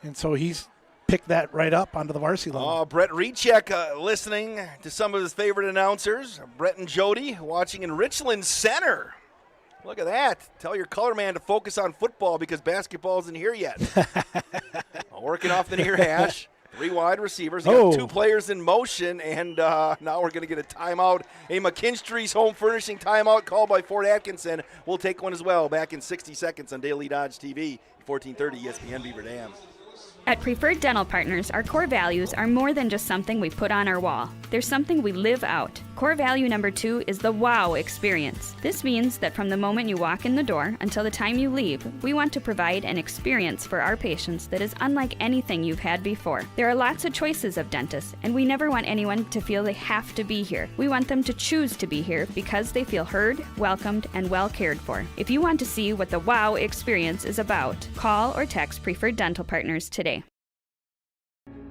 And so he's picked that right up onto the varsity level. Oh, Brett Recheck listening to some of his favorite announcers. Brett and Jody watching in Richland Center. Look at that. Tell your color man to focus on football because basketball isn't here yet. Working off the near hash. 3 wide receivers. Got 2 players in motion, and now we're going to get a timeout. A McKinstry's Home Furnishing timeout called by Fort Atkinson. We'll take one as well back in 60 seconds on Daily Dodge TV, 1430 ESPN Beaver Dam. At Preferred Dental Partners, our core values are more than just something we put on our wall. They're something we live out. Core value number 2 is the wow experience. This means that from the moment you walk in the door until the time you leave, we want to provide an experience for our patients that is unlike anything you've had before. There are lots of choices of dentists, and we never want anyone to feel they have to be here. We want them to choose to be here because they feel heard, welcomed, and well cared for. If you want to see what the wow experience is about, call or text Preferred Dental Partners today.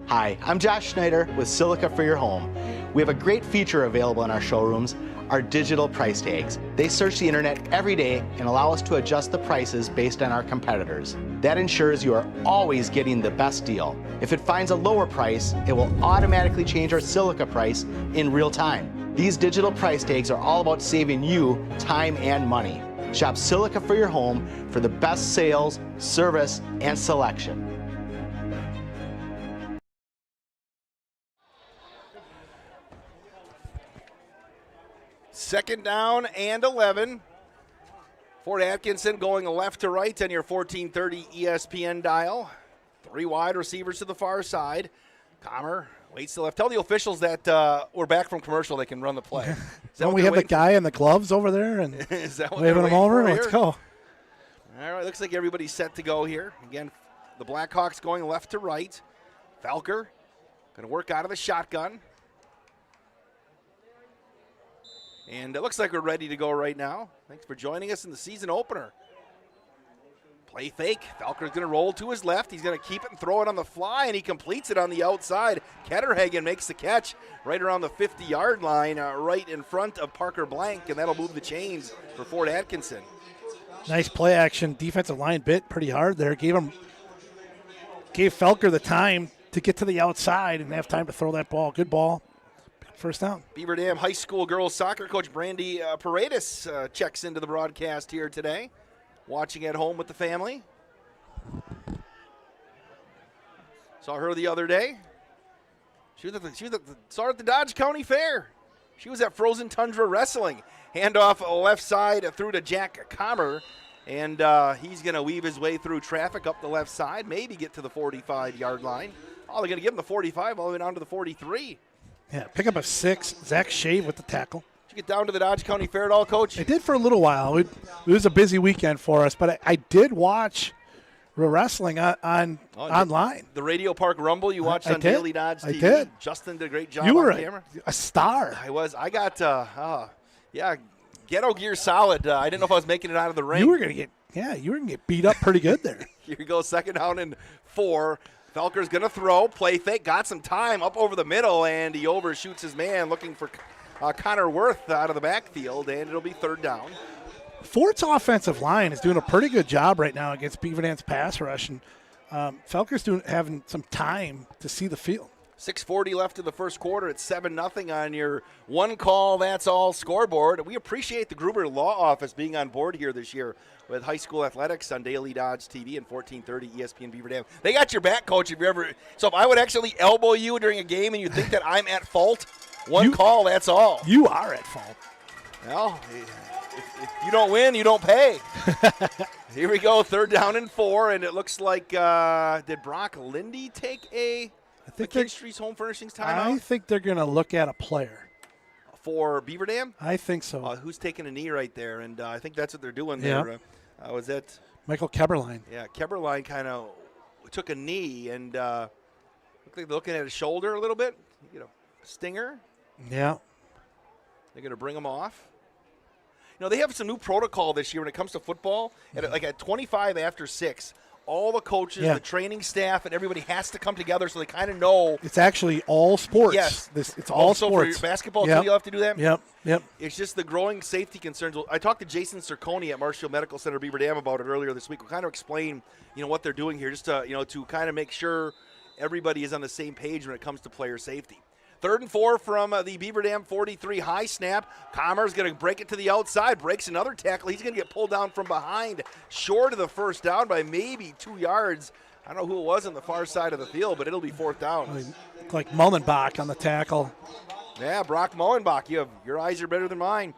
Hi, I'm Josh Schneider with Silica for Your Home. We have a great feature available in our showrooms, our digital price tags. They search the internet every day and allow us to adjust the prices based on our competitors. That ensures you are always getting the best deal. If it finds a lower price, it will automatically change our Silica price in real time. These digital price tags are all about saving you time and money. Shop Silica for Your Home for the best sales, service, and selection. Second down and 11. Fort Atkinson going left to right on your 1430 ESPN dial. 3 wide receivers to the far side. Comer waits to the left. Tell the officials that we're back from commercial. They can run the play. Don't we have the guy in the gloves over there and is that what waving him over? Let's Let's go. All right, looks like everybody's set to go here. Again, the Blackhawks going left to right. Falker going to work out of the shotgun. And it looks like we're ready to go right now. Thanks for joining us in the season opener. Play fake. Falker's going to roll to his left. He's going to keep it and throw it on the fly, and he completes it on the outside. Ketterhagen makes the catch right around the 50-yard line, right in front of Parker Blank, and that'll move the chains for Fort Atkinson. Nice play action. Defensive line bit pretty hard there. Gave Falker the time to get to the outside and have time to throw that ball. Good ball. First down. Beaver Dam High School girls soccer coach Brandy Paredes checks into the broadcast here today. Watching at home with the family. Saw her the other day. Saw her at the Dodge County Fair. She was at Frozen Tundra Wrestling. Handoff left side through to Jack Comer. And he's going to weave his way through traffic up the left side, maybe get to the 45-yard line. Oh, they're going to give him the 45 all the way down to the 43. Yeah, pick up a 6. Zach Shave with the tackle. Did you get down to the Dodge County Fair at all, Coach? I did for a little while. It was a busy weekend for us, but I did watch wrestling online. The Radio Park Rumble you watched on Daily Dodge TV. I did. Justin did a great job you were on camera. A star. I was. I got, Ghetto Gear solid. I didn't know if I was making it out of the ring. You were going to get beat up pretty good there. Here we go, 2nd down and 4. Falker's going to throw, play fake, got some time up over the middle, and he overshoots his man looking for Connor Worth out of the backfield, and it'll be 3rd down. Fort's offensive line is doing a pretty good job right now against Beaver Dam's pass rush, and Falker's having some time to see the field. 6:40 left in the first quarter. It's 7-0 on your one call, that's all scoreboard. We appreciate the Gruber Law Office being on board here this year with high school athletics on Daily Dodge TV and 1430 ESPN Beaver Dam. They got your back, Coach. So if I would actually elbow you during a game and you think that I'm at fault, one call, that's all. You are at fault. Well, if you don't win, you don't pay. Here we go, 3rd down and 4, and it looks like did Brock Lindy take a McKinstry's Home Furnishings timeout? I think they're going to look at a player. For Beaver Dam? I think so. Who's taking a knee right there? And I think that's what they're doing there. Was that Michael Keberline? Yeah, Keberline kind of took a knee and looked like they're looking at his shoulder a little bit. You know, stinger. Yeah. They're going to bring him off. You know, they have some new protocol this year when it comes to football. At 25 after 6, all the coaches, the training staff, and everybody has to come together so they kind of know. It's actually all sports. Yes. It's all sports. For your basketball, too, you'll have to do that? Yep. It's just the growing safety concerns. I talked to Jason Cerconi at Marshfield Medical Center Beaver Dam about it earlier this week. We'll kind of explain, what they're doing here just to kind of make sure everybody is on the same page when it comes to player safety. 3rd and 4 from the Beaver Dam 43, high snap. Comer's going to break it to the outside, breaks another tackle. He's going to get pulled down from behind, short of the 1st down by maybe 2 yards. I don't know who it was on the far side of the field, but it'll be 4th down. Like Mullenbach on the tackle. Yeah, Brock Mullenbach. Your eyes are better than mine.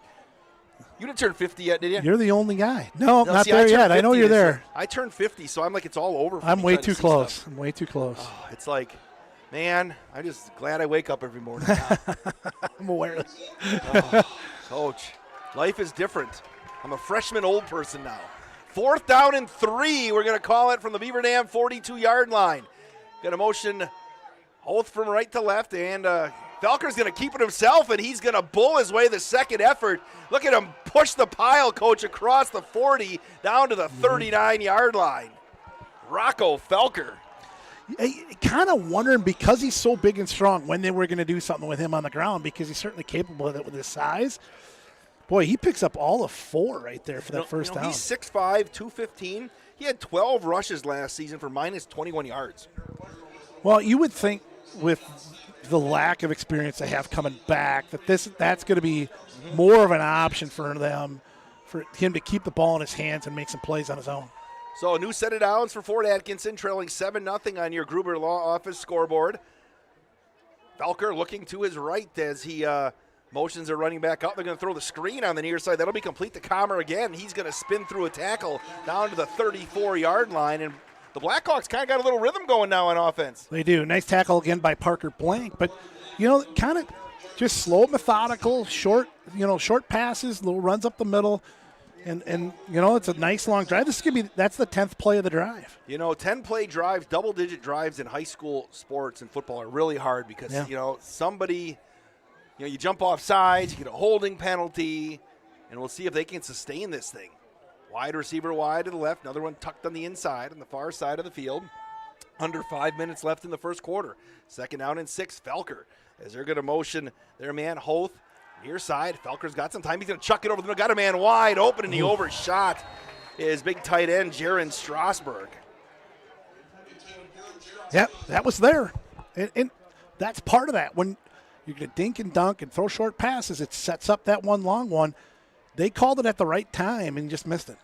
You didn't turn 50 yet, did you? You're the only guy. No, not there yet. I know you're there. I turned 50, so I'm like it's all over for me. I'm way too close. I'm way too close. Oh, it's like, man, I'm just glad I wake up every morning. I'm aware of it. Coach, life is different. I'm a freshman old person now. 4th down and 3. We're going to call it from the Beaver Dam 42-yard line. Going to motion both from right to left, and Falker's going to keep it himself, and he's going to bull his way the second effort. Look at him push the pile, Coach, across the 40 down to the 39-yard line. Rocco Falker. Kind of wondering, because he's so big and strong, when they were going to do something with him on the ground, because he's certainly capable of it with his size. Boy, he picks up all of 4 right there for that first down. He's 6'5", 215. He had 12 rushes last season for minus 21 yards. Well, you would think with the lack of experience they have coming back that that's going to be more of an option for them, for him to keep the ball in his hands and make some plays on his own. So a new set of downs for Fort Atkinson, trailing 7-0 on your Gruber Law Office scoreboard. Falker looking to his right as he motions are running back up. They're going to throw the screen on the near side. That'll be complete to Comer again. He's going to spin through a tackle down to the 34-yard line. And the Blackhawks kind of got a little rhythm going now on offense. They do. Nice tackle again by Parker Blank, but kind of just slow, methodical, short passes, little runs up the middle, and it's a nice long drive. That's the 10th play of the drive. 10-play drives, double-digit drives in high school sports and football are really hard because somebody, you jump off sides, you get a holding penalty, and we'll see if they can sustain this thing. Wide receiver wide to the left, another one tucked on the inside on the far side of the field. Under 5 minutes left in the first quarter. 2nd down and 6, Felker. As they're going to motion their man, Hoth, near side. Felker's got some time. He's going to chuck it over the middle. Got a man wide open, and he overshot his big tight end, Jaron Strasburg. Yep, that was there. And that's part of that. When you're going to dink and dunk and throw short passes, it sets up that one long one. They called it at the right time and just missed it.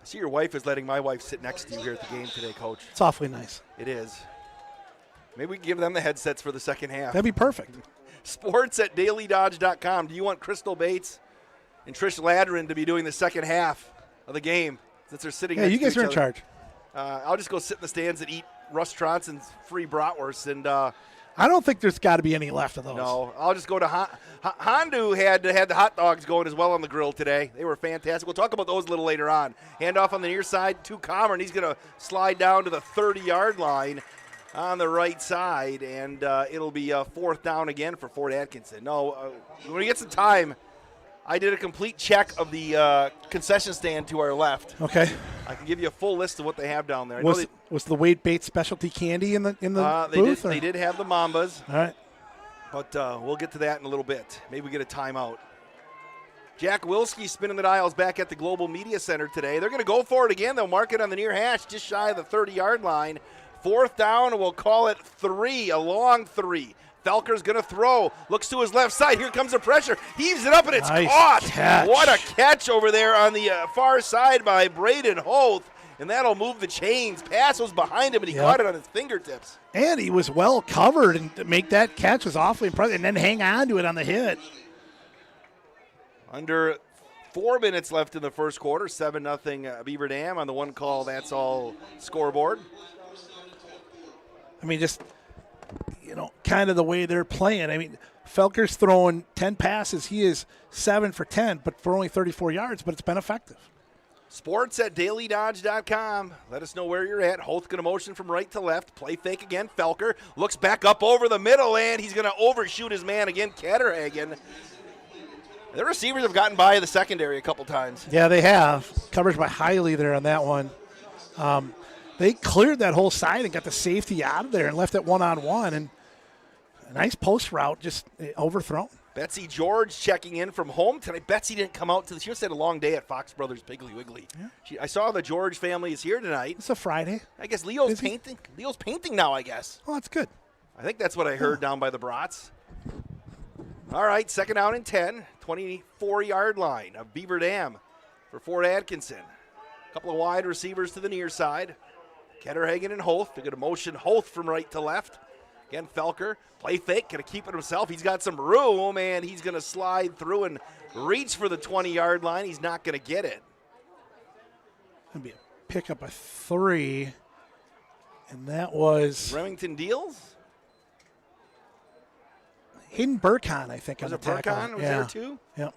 I see your wife is letting my wife sit next to you here at the game today, Coach. It's awfully nice. It is. Maybe we can give them the headsets for the second half. That'd be perfect. Sports at dailydodge.com. Do you want Crystal Bates and Trish Ladrin to be doing the second half of the game since they're sitting next to each other? You guys are in charge. I'll just go sit in the stands and eat Russ Tronson's free bratwurst. And I don't think there's got to be any left of those. No, I'll just go to Hondu had the hot dogs going as well on the grill today. They were fantastic. We'll talk about those a little later on. Handoff on the near side to Comer, and he's going to slide down to the 30-yard line on the right side, and it'll be 4th down again for Fort Atkinson. No, when we get some time, I did a complete check of the concession stand to our left. Okay. I can give you a full list of what they have down there. Was the Wade Bates specialty candy in the booth? They did have the Mambas. All right. But we'll get to that in a little bit. Maybe we get a timeout. Jack Wilski spinning the dials back at the Global Media Center today. They're going to go for it again. They'll mark it on the near hash just shy of the 30-yard line. 4th down, and we'll call it 3, a long 3. Felker's going to throw. Looks to his left side. Here comes the pressure. Heaves it up, and it's caught. Catch. What a catch over there on the far side by Braden Hoth. And that'll move the chains. Pass was behind him, and he caught it on his fingertips. And he was well covered, and to make that catch was awfully impressive, and then hang on to it on the hit. Under 4 minutes left in the first quarter, 7-0 Beaver Dam on the one call. That's all scoreboard. I mean, just, kind of the way they're playing. I mean, Felker's throwing 10 passes. He is 7 for 10, but for only 34 yards, but it's been effective. Sports at dailydodge.com. Let us know where you're at. Hoth going to motion from right to left. Play fake again. Felker looks back up over the middle, and he's going to overshoot his man again, Ketterhagen. The receivers have gotten by the secondary a couple times. Yeah, they have. Coverage by Hiley there on that one. They cleared that whole side and got the safety out of there and left it one-on-one. And a nice post route, just overthrown. Betsy George checking in from home tonight. Betsy didn't come out she just had a long day at Fox Brothers Piggly Wiggly. Yeah. I saw the George family is here tonight. It's a Friday. I guess Leo's painting. Leo's painting now, I guess. Oh, that's good. I think that's what I heard down by the brats. All right, 2nd down and 10. 24-yard line of Beaver Dam for Fort Atkinson. A couple of wide receivers to the near side. Ketterhagen and Hoth. They're going to motion Hoth from right to left. Again, Felker, play fake, going to keep it himself. He's got some room, and he's going to slide through and reach for the 20-yard line. He's not going to get it. Going to be a pickup of 3, and that was Remington Deals? Hayden Burkhan, I think. Was it Burkhan? Was there too? Yep.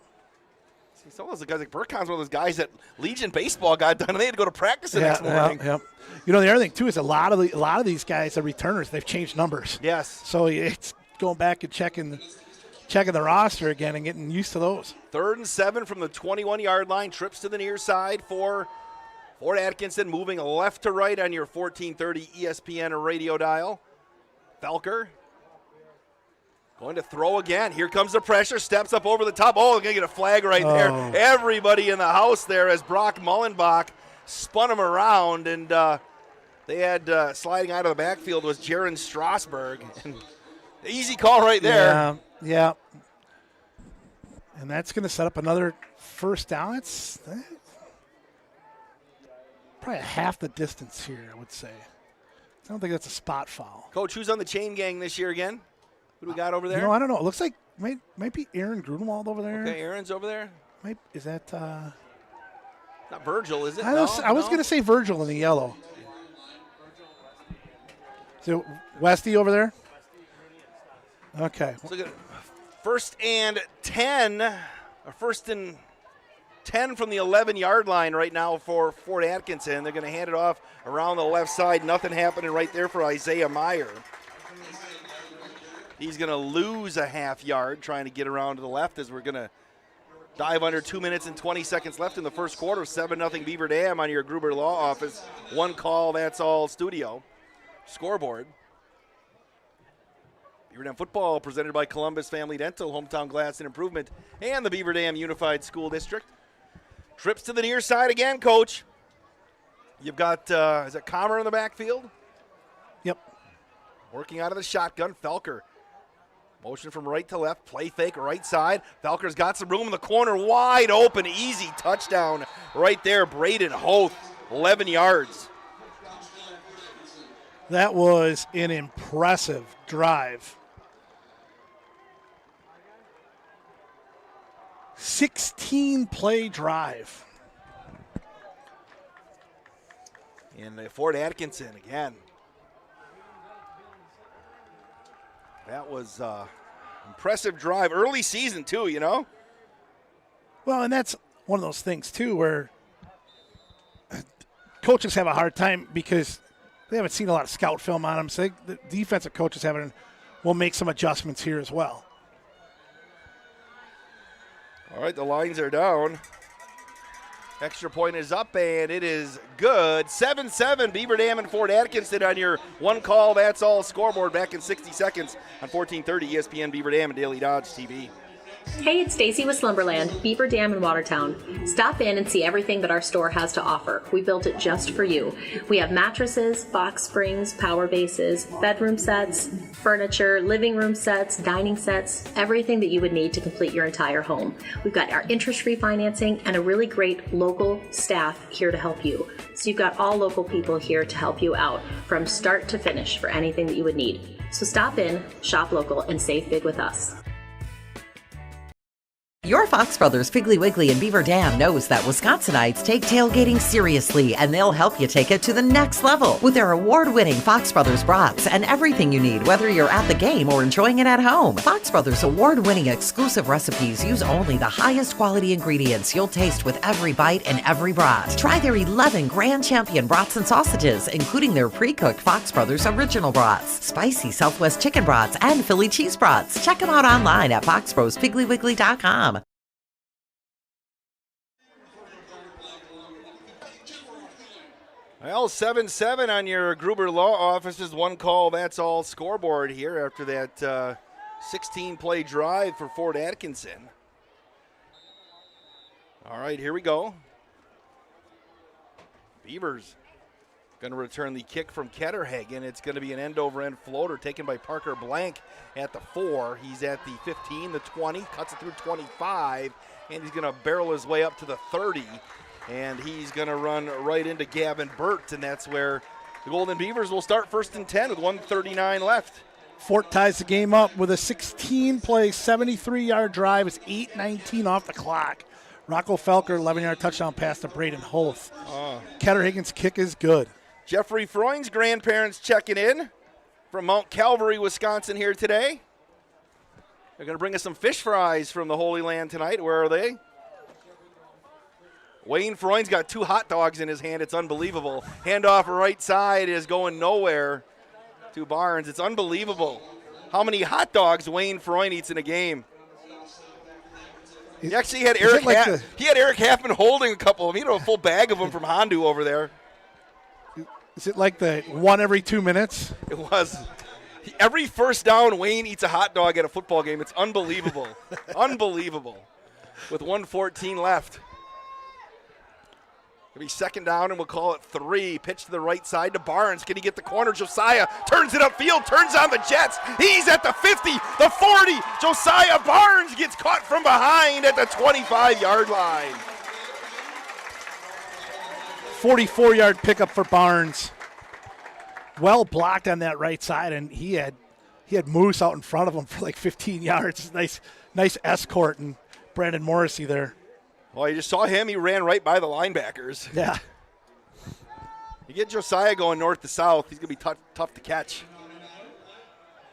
See, some of those guys, like Burkhan's one of those guys that Legion baseball got done, and they had to go to practice the next morning. Yep. The other thing, too, is a lot of these guys are returners. They've changed numbers. Yes. So it's going back and checking the roster again and getting used to those. 3rd and 7 from the 21-yard line. Trips to the near side for Fort Atkinson, moving left to right on your 1430 ESPN radio dial. Felker going to throw again. Here comes the pressure. Steps up over the top. Oh, they're going to get a flag right there. Everybody in the house there as Brock Mullenbach spun him around, and they had sliding out of the backfield was Jaron Strasburg. And easy call right there. Yeah. And that's going to set up another 1st down. It's probably half the distance here, I would say. I don't think that's a spot foul. Coach, who's on the chain gang this year again? Who do we got over there? I don't know. It looks like might be Aaron Grunewald over there. Okay, Aaron's over there. Is that not Virgil, is it? I was going to say Virgil in the yellow. So Westy over there? Okay. So first and 10, or first and 10 from the 11-yard line right now for Fort Atkinson. They're going to hand it off around the left side. Nothing happening right there for Isaiah Meyer. He's going to lose a half yard trying to get around to the left as we're going to dive under 2 minutes and 20 seconds left in the first quarter. 7-0 Beaver Dam on your Gruber Law Office. One call, that's all studio. Scoreboard. Beaver Dam football presented by Columbus Family Dental, Hometown Glass and Improvement, and the Beaver Dam Unified School District. Trips to the near side again, Coach. You've got, is it Comer in the backfield? Yep. Working out of the shotgun, Felker. Motion from right to left, play fake, right side. Felker's got some room in the corner, wide open, easy touchdown right there. Braden Hoth, 11 yards. That was an impressive drive. 16-play drive. And Fort Atkinson again. That was impressive drive. Early season, too, you know? Well, and that's one of those things, too, where coaches have a hard time because they haven't seen a lot of scout film on them. So the defensive coaches will make some adjustments here as well. All right, the lines are down. Extra point is up, and it is good. 7-7, Beaver Dam and Fort Atkinson on your one call, that's all scoreboard back in 60 seconds on 1430 ESPN Beaver Dam and Daily Dodge TV. Hey, it's Stacy with Slumberland, Beaver Dam in Watertown. Stop in and see everything that our store has to offer. We built it just for you. We have mattresses, box springs, power bases, bedroom sets, furniture, living room sets, dining sets, everything that you would need to complete your entire home. We've got our interest-free financing and a really great local staff here to help you. So you've got all local people here to help you out from start to finish for anything that you would need. So stop in, shop local, and save big with us. Your Fox Brothers Piggly Wiggly and Beaver Dam knows that Wisconsinites take tailgating seriously, and they'll help you take it to the next level with their award-winning Fox Brothers brats and everything you need, whether you're at the game or enjoying it at home. Fox Brothers award-winning exclusive recipes use only the highest quality ingredients you'll taste with every bite and every brat. Try their 11 Grand Champion brats and sausages, including their pre-cooked Fox Brothers original brats, spicy Southwest chicken brats, and Philly cheese brats. Check them out online at foxbrospigglywiggly.com. Well, 7-7 on your Gruber Law Office's one call, that's all scoreboard here after that 16-play drive for Fort Atkinson. All right, here we go. Beavers going to return the kick from Ketterhagen. It's going to be an end-over-end floater taken by Parker Blank at the 4. He's at the 15, the 20, cuts it through 25, and he's going to barrel his way up to the 30. And he's going to run right into Gavin Burt, and that's where the Golden Beavers will start first and 10 with 1:39 left. Fort ties the game up with a 16-play, 73-yard drive. It's 8:19 off the clock. Rocco Felker, 11-yard touchdown pass to Braden Hoth. Ketterhagen's kick is good. Jeffrey Freund's grandparents checking in from Mount Calvary, Wisconsin here today. They're going to bring us some fish fries from the Holy Land tonight. Where are they? Wayne Freund's got 2 hot dogs in his hand. It's unbelievable. Handoff right side is going nowhere to Barnes. It's unbelievable how many hot dogs Wayne Freund eats in a game. He actually had Eric Halfman holding a couple of them. He had a full bag of them from Hondu over there. Is it like the one every 2 minutes? It was. Every first down, Wayne eats a hot dog at a football game. It's unbelievable. Unbelievable. With 1:14 left. It'll be second down, and we'll call it 3. Pitch to the right side to Barnes. Can he get the corner? Josiah turns it upfield, turns on the Jets. He's at the 50, the 40. Josiah Barnes gets caught from behind at the 25-yard line. 44-yard pickup for Barnes. Well blocked on that right side, and he had Moose out in front of him for like 15 yards. Nice escort, and Brandon Morrissey there. Well, you just saw him. He ran right by the linebackers. Yeah. You get Josiah going north to south, he's going to be tough to catch.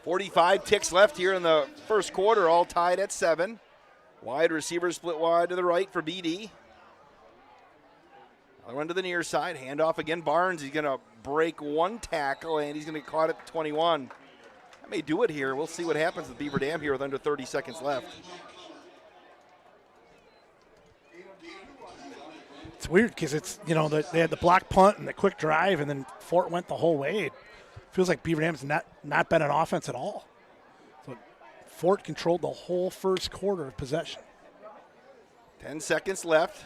45 ticks left here in the first quarter, all tied at 7. Wide receiver split wide to the right for BD. Another one to the near side. Handoff again. Barnes, he's going to break one tackle, and he's going to get caught at 21. That may do it here. We'll see what happens with Beaver Dam here with under 30 seconds left. It's weird because it's, they had the block punt and the quick drive, and then Fort went the whole way. It feels like Beaver Dam's not been an offense at all. So Fort controlled the whole first quarter of possession. 10 seconds left.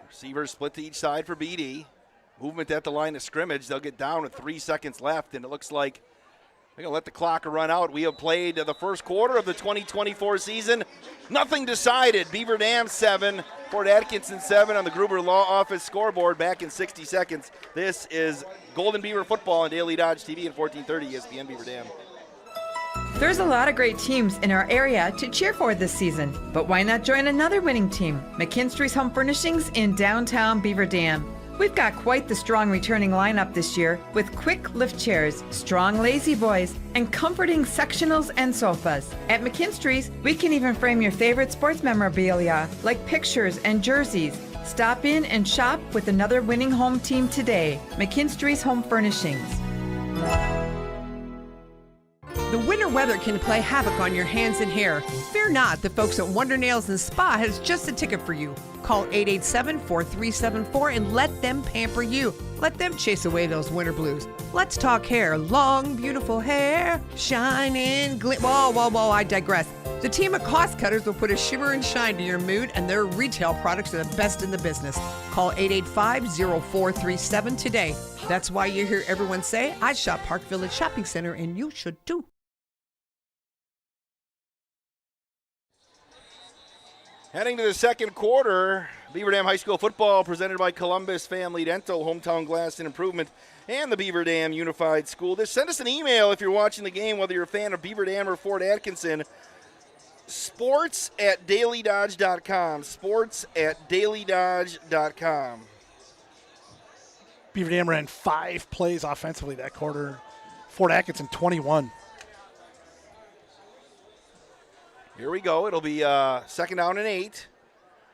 Receivers split to each side for BD. Movement at the line of scrimmage. They'll get down with 3 seconds left, and it looks like they're going to let the clock run out. We have played the first quarter of the 2024 season. Nothing decided. Beaver Dam 7, Fort Atkinson 7 on the Gruber Law Office scoreboard back in 60 seconds. This is Golden Beaver football on Daily Dodge TV at 1430 ESPN Beaver Dam. There's a lot of great teams in our area to cheer for this season, but why not join another winning team? McKinstry's Home Furnishings in downtown Beaver Dam. We've got quite the strong returning lineup this year with quick lift chairs, strong lazy boys, and comforting sectionals and sofas. At McKinstry's, we can even frame your favorite sports memorabilia like pictures and jerseys. Stop in and shop with another winning home team today. McKinstry's Home Furnishings. The winter weather can play havoc on your hands and hair. Fear not, the folks at Wonder Nails and Spa has just a ticket for you. Call 887-4374 and let them pamper you. Let them chase away those winter blues. Let's talk hair. Long, beautiful hair, shining, whoa, I digress. The team of Cost Cutters will put a shimmer and shine to your mood, and their retail products are the best in the business. Call 885-0437 today. That's why you hear everyone say, I shop Park Village Shopping Center, and you should too. Heading to the second quarter, Beaver Dam High School football presented by Columbus Family Dental, Hometown Glass and Improvement, and the Beaver Dam Unified School. Just send us an email if you're watching the game, whether you're a fan of Beaver Dam or Fort Atkinson. Sports@dailydodge.com. Sports@dailydodge.com. Beaver Dam ran 5 plays offensively that quarter. Fort Atkinson 21. Here we go. It'll be second down and 8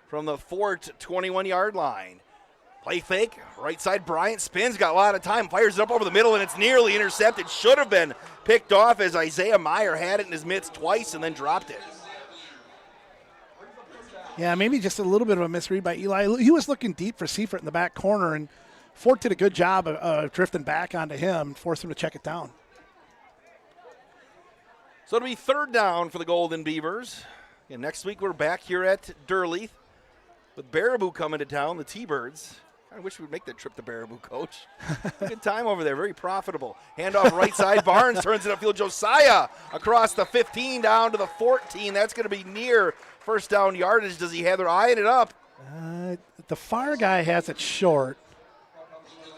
from the Fort 21-yard line. Play fake. Right side, Bryant spins. Got a lot of time. Fires it up over the middle, and it's nearly intercepted. Should have been picked off as Isaiah Meyer had it in his mitts twice and then dropped it. Yeah, maybe just a little bit of a misread by Eli. He was looking deep for Seifert in the back corner, and Fort did a good job of drifting back onto him and forced him to check it down. So it'll be third down for the Golden Beavers. And next week we're back here at Durley with Baraboo coming to town, the T-Birds. I wish we'd make that trip to Baraboo, Coach. Good time over there, very profitable. Handoff right side, Barnes turns it upfield. Josiah across the 15 down to the 14. That's going to be near first down yardage. Does he have their eyeing it up? The far guy has it short.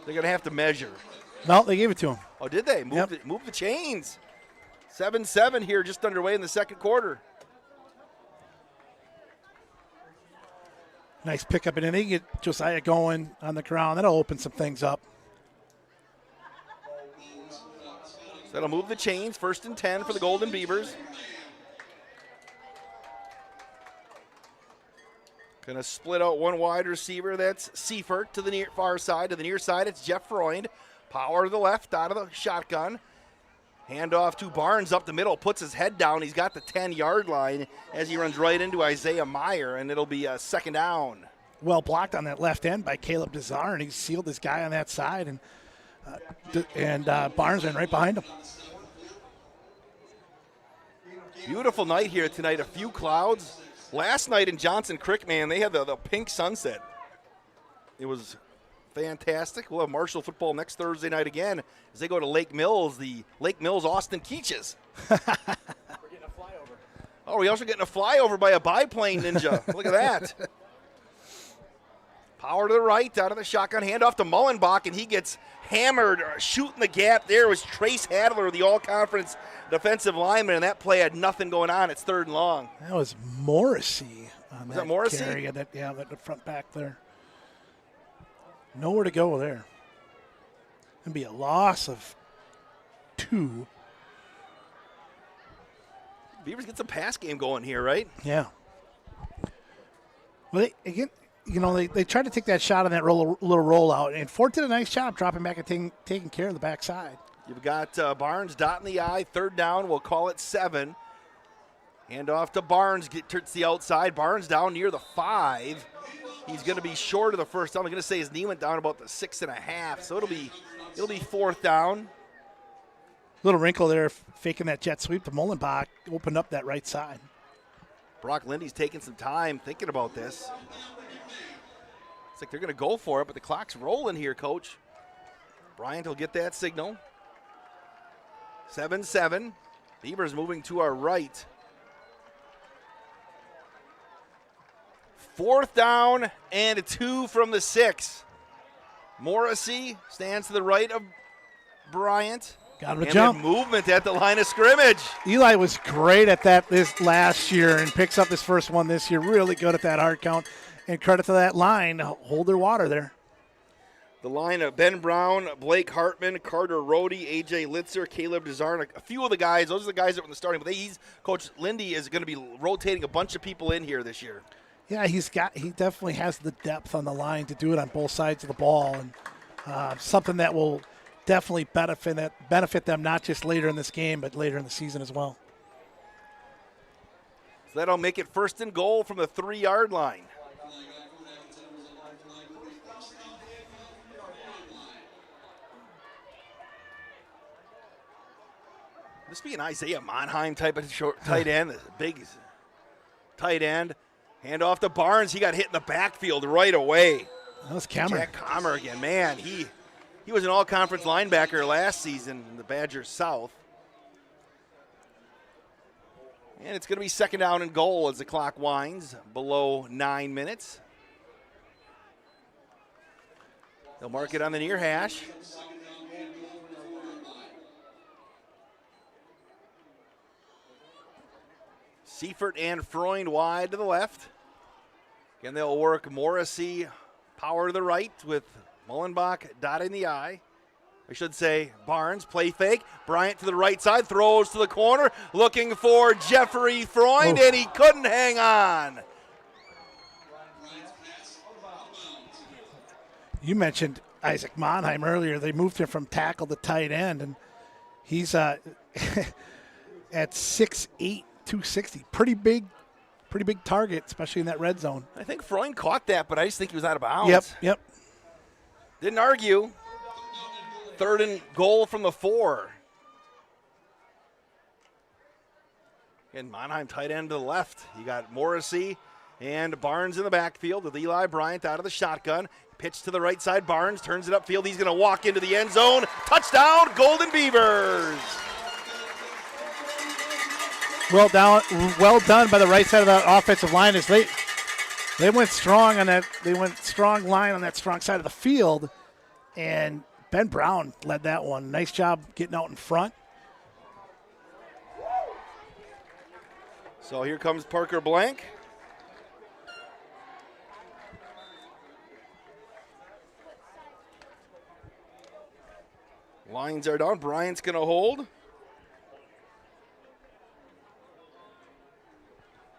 They're going to have to measure. No, they gave it to him. Oh, did they? Move the chains. 7-7 here, just underway in the second quarter. Nice pickup, and then they get Josiah going on the ground. That'll open some things up. So that'll move the chains. First and 10 for the Golden Beavers. Going to split out one wide receiver. That's Seifert to the far side. To the near side, it's Jeff Freund. Power to the left out of the shotgun. Handoff to Barnes up the middle, puts his head down. He's got the 10-yard line as he runs right into Isaiah Meyer, and it'll be a second down. Well blocked on that left end by Caleb Desar, and he sealed his guy on that side, and Barnes ran right behind him. Beautiful night here tonight, a few clouds. Last night in Johnson Creek, man, they had the pink sunset. It was fantastic. We'll have Marshall football next Thursday night again as they go to Lake Mills, the Lake Mills Austin Keaches. We're getting a flyover. Oh, we're also getting a flyover by a biplane ninja. Look at that. Power to the right, out of the shotgun, handoff to Mullenbach, and he gets hammered. Shooting the gap there was Trace Hadler, the all-conference defensive lineman, and that play had nothing going on. It's third and long. That was Morrissey on that Morrissey? carry. That front back there. Nowhere to go there. It'd be a loss of 2. Beavers get some pass game going here, right? Yeah. Well, they tried to take that shot on that little rollout, and Fort did a nice job dropping back and taking care of the backside. You've got Barnes dotting the I. 3rd down. We'll call it 7. Hand off to Barnes. Gets the outside. Barnes down near the 5. He's going to be short of the first down. I'm going to say his knee went down about the 6.5, so it'll be 4th down. Little wrinkle there, faking that jet sweep to Mullenbach, opened up that right side. Brock Lindy's taking some time thinking about this. It's like they're going to go for it, but the clock's rolling here, Coach. Bryant will get that signal. 7-7. Beavers moving to our right. 4th down and a 2 from the 6. Morrissey stands to the right of Bryant. Got him to jump. Movement at the line of scrimmage. Eli was great at that this last year and picks up his first one this year. Really good at that hard count. And credit to that line to hold their water there. The line of Ben Brown, Blake Hartman, Carter Rohde, A.J. Litzer, Caleb Desarn, a few of the guys. Those are the guys that were in the starting. But Coach Lindy is going to be rotating a bunch of people in here this year. Yeah, he definitely has the depth on the line to do it on both sides of the ball. And something that will definitely benefit them not just later in this game, but later in the season as well. So that'll make it 1st and goal from the 3-yard line. This be an Isaiah Monheim type of short tight end, big tight end. Hand off to Barnes. He got hit in the backfield right away. That was Kammer. Jack Kammer again. Man, he was an all-conference linebacker last season in the Badgers South. And it's going to be 2nd down and goal as the clock winds below 9 minutes. They'll mark it on the near hash. Seifert and Freund wide to the left. Again, they'll work Morrissey power to the right with Mullenbach dotting the I. I should say Barnes, play fake. Bryant to the right side, throws to the corner, looking for Jeffrey Freund, and he couldn't hang on. You mentioned Isaac Monheim earlier. They moved him from tackle to tight end, and he's at 6'8", 260. Pretty big target, especially in that red zone. I think Freund caught that, but I just think he was out of bounds. Yep. Didn't argue. 3rd and goal from the 4. And Monheim tight end to the left. You got Morrissey and Barnes in the backfield with Eli Bryant out of the shotgun. Pitch to the right side. Barnes turns it upfield. He's going to walk into the end zone. Touchdown, Golden Beavers. Well done by the right side of the offensive line as they went strong on that. They went strong line on that strong side of the field, and Ben Brown led that one. Nice job getting out in front. So here comes Parker Blank. Lines are down. Bryant's going to hold.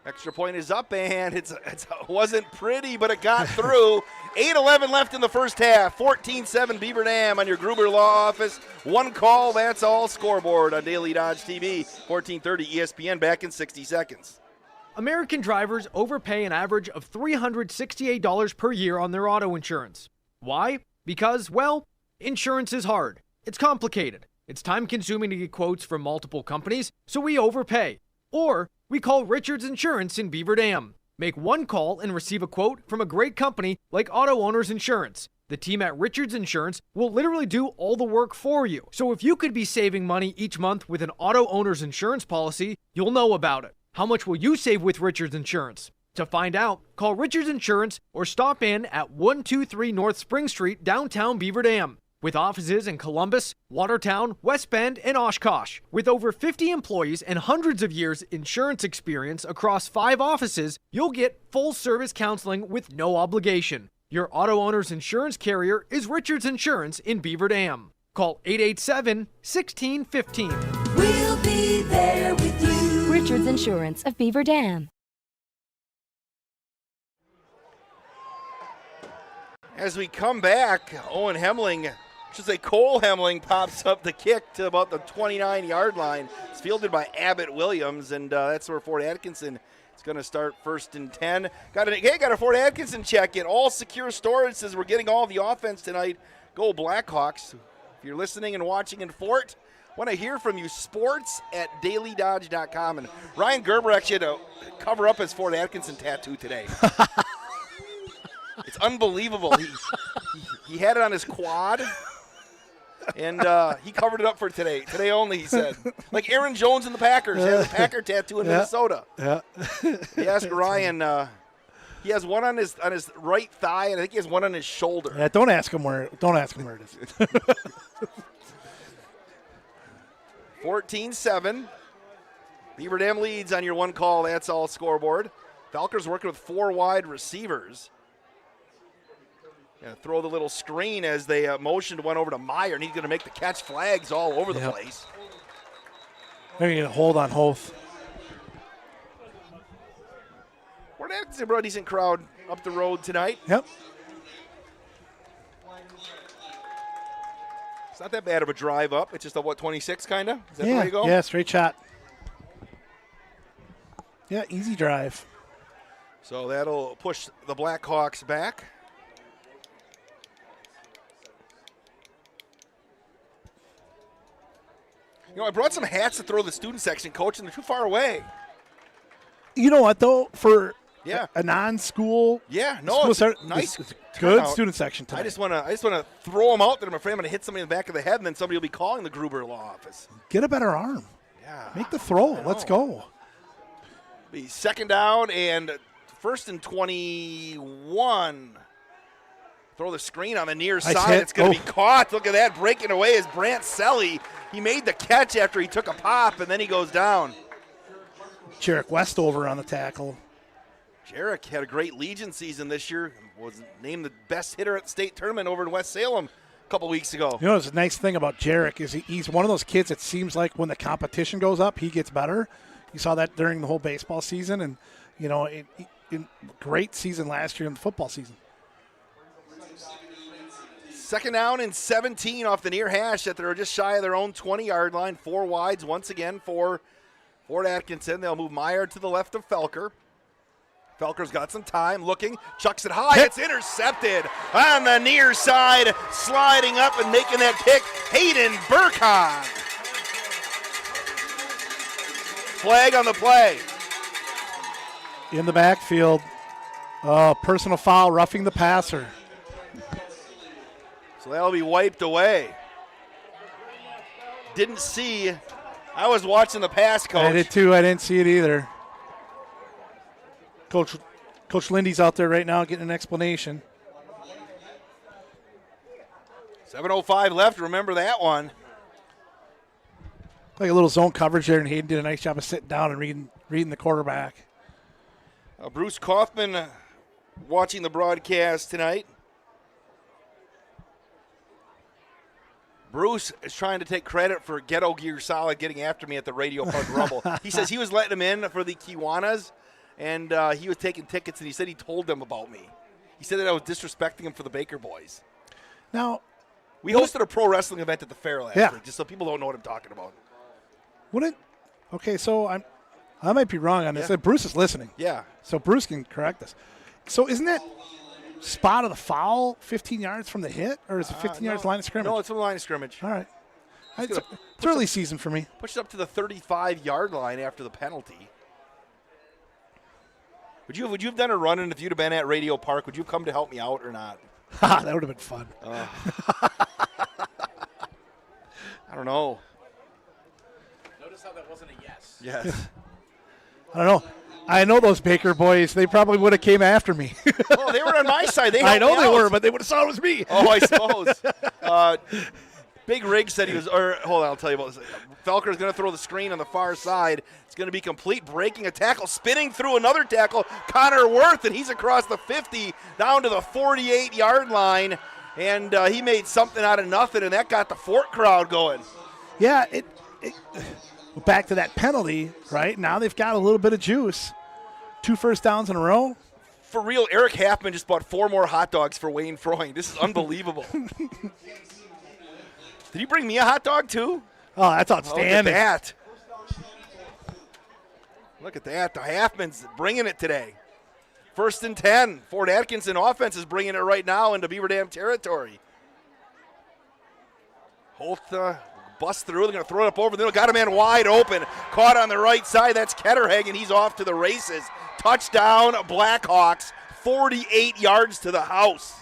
Extra point is up, and it wasn't pretty, but it got through. 8:11 left in the first half. 14-7 Beaver Dam on your Gruber Law Office. One call, that's all. Scoreboard on Daily Dodge TV. 1430 ESPN, back in 60 seconds. American drivers overpay an average of $368 per year on their auto insurance. Why? Because, well, insurance is hard. It's complicated. It's time-consuming to get quotes from multiple companies, so we overpay. Or we call Richards Insurance in Beaver Dam. Make one call and receive a quote from a great company like Auto Owners Insurance. The team at Richards Insurance will literally do all the work for you. So if you could be saving money each month with an Auto Owners Insurance policy, you'll know about it. How much will you save with Richards Insurance? To find out, call Richards Insurance or stop in at 123 North Spring Street, downtown Beaver Dam. With offices in Columbus, Watertown, West Bend, and Oshkosh. With over 50 employees and hundreds of years insurance experience across 5 offices, you'll get full-service counseling with no obligation. Your auto owner's insurance carrier is Richards Insurance in Beaver Dam. Call 887-1615. We'll be there with you. Richards Insurance of Beaver Dam. As we come back, Cole Hemling pops up the kick to about the 29-yard line. It's fielded by Abbott Williams, and that's where Fort Atkinson is going to start 1st and 10. Got a Fort Atkinson check in. All secure storage says we're getting all the offense tonight. Go Blackhawks. If you're listening and watching in Fort, want to hear from you, sports@dailydodge.com. And Ryan Gerber actually had to cover up his Fort Atkinson tattoo today. It's unbelievable. He had it on his quad, and he covered it up for today. Today only, he said. Like Aaron Jones and the Packers has a Packer tattoo in Minnesota. Yeah. He asked Ryan. He has one on his right thigh, and I think he has one on his shoulder. Yeah, don't ask him where it is. 14-7. Beaver Dam leads on your one call. That's all scoreboard. Falkers working with 4 wide receivers. Gonna throw the little screen as they motioned one over to Meyer, and he's going to make the catch. Flags all over the place. They're going to hold on Hoth. Fort Atkinson brought a decent crowd up the road tonight. Yep. It's not that bad of a drive up. It's just a, 26 kind of? Is that the way you go? Yeah, straight shot. Yeah, easy drive. So that'll push the Blackhawks back. I brought some hats to throw the student section, Coach, and they're too far away. You know what, though? For Yeah. A non-school. Yeah, no, it's nice. It's good student section tonight. I just want to throw them out there. I'm afraid I'm going to hit somebody in the back of the head, and then somebody will be calling the Gruber Law Office. Get a better arm. Yeah. Make the throw. Let's go. Be second down and 1st and 21. Throw the screen on the near side. It's going to be caught. Look at that. Breaking away is Brant Selly. He made the catch after he took a pop, and then he goes down. Jarek Westover on the tackle. Jarek had a great Legion season this year. Was named the best hitter at the state tournament over in West Salem a couple weeks ago. You know, the nice thing about Jarek is he's one of those kids that seems like when the competition goes up, he gets better. You saw that during the whole baseball season, and, you know, great season last year in the football season. Second down and 17 off the near hash that they're just shy of their own 20-yard line. 4 wides once again for Fort Atkinson. They'll move Meyer to the left of Felker. Felker's got some time, looking, chucks it high. It's intercepted on the near side, sliding up and making that pick, Hayden Burkhan. Flag on the play. In the backfield, personal foul, roughing the passer. So that'll be wiped away. Didn't see. I was watching the pass, Coach. I did too. I didn't see it either. Coach Lindy's out there right now getting an explanation. 7:05 left. Remember that one. Like a little zone coverage there, and Hayden did a nice job of sitting down and reading the quarterback. Bruce Kaufman watching the broadcast tonight. Bruce is trying to take credit for Ghetto Gear Solid getting after me at the Radio Park Rumble. He says he was letting him in for the Kiwanis, and he was taking tickets, and he said he told them about me. He said that I was disrespecting him for the Baker Boys. Now, we hosted a pro wrestling event at the fair last week, just so people don't know what I'm talking about. Okay, so I might be wrong on this. Yeah. Bruce is listening. Yeah. So Bruce can correct us. So isn't that spot of the foul 15 yards from the hit, or is it 15 yards line of scrimmage? No, it's from the line of scrimmage. All right. It's early season for me. Pushed up to the 35-yard line after the penalty. Would you have done a run-in if you'd have been at Radio Park? Would you have come to help me out or not? That would have been fun. I don't know. Notice how that wasn't a yes. Yes. I don't know. I know those Baker boys. They probably would have came after me. Oh, they were on my side. I know they were, but they would have thought it was me. Oh, I suppose. Big Rig said he was – hold on, I'll tell you about this. Felker's going to throw the screen on the far side. It's going to be complete, breaking a tackle, spinning through another tackle, Connor Worth, and he's across the 50 down to the 48-yard line. And he made something out of nothing, and that got the Fort crowd going. Yeah, back to that penalty, right? Now they've got a little bit of juice. 2 first downs in a row. For real, Eric Halfman just bought 4 more hot dogs for Wayne Freund. This is unbelievable. Did you bring me a hot dog, too? Oh, that's outstanding. Look at that. The Halfman's bringing it today. 1st and 10. Fort Atkinson offense is bringing it right now into Beaver Dam territory. Holt busts through. They're going to throw it up over the middle. Got a man wide open. Caught on the right side. That's Ketterhagen. He's off to the races. Touchdown, Blackhawks. 48 yards to the house.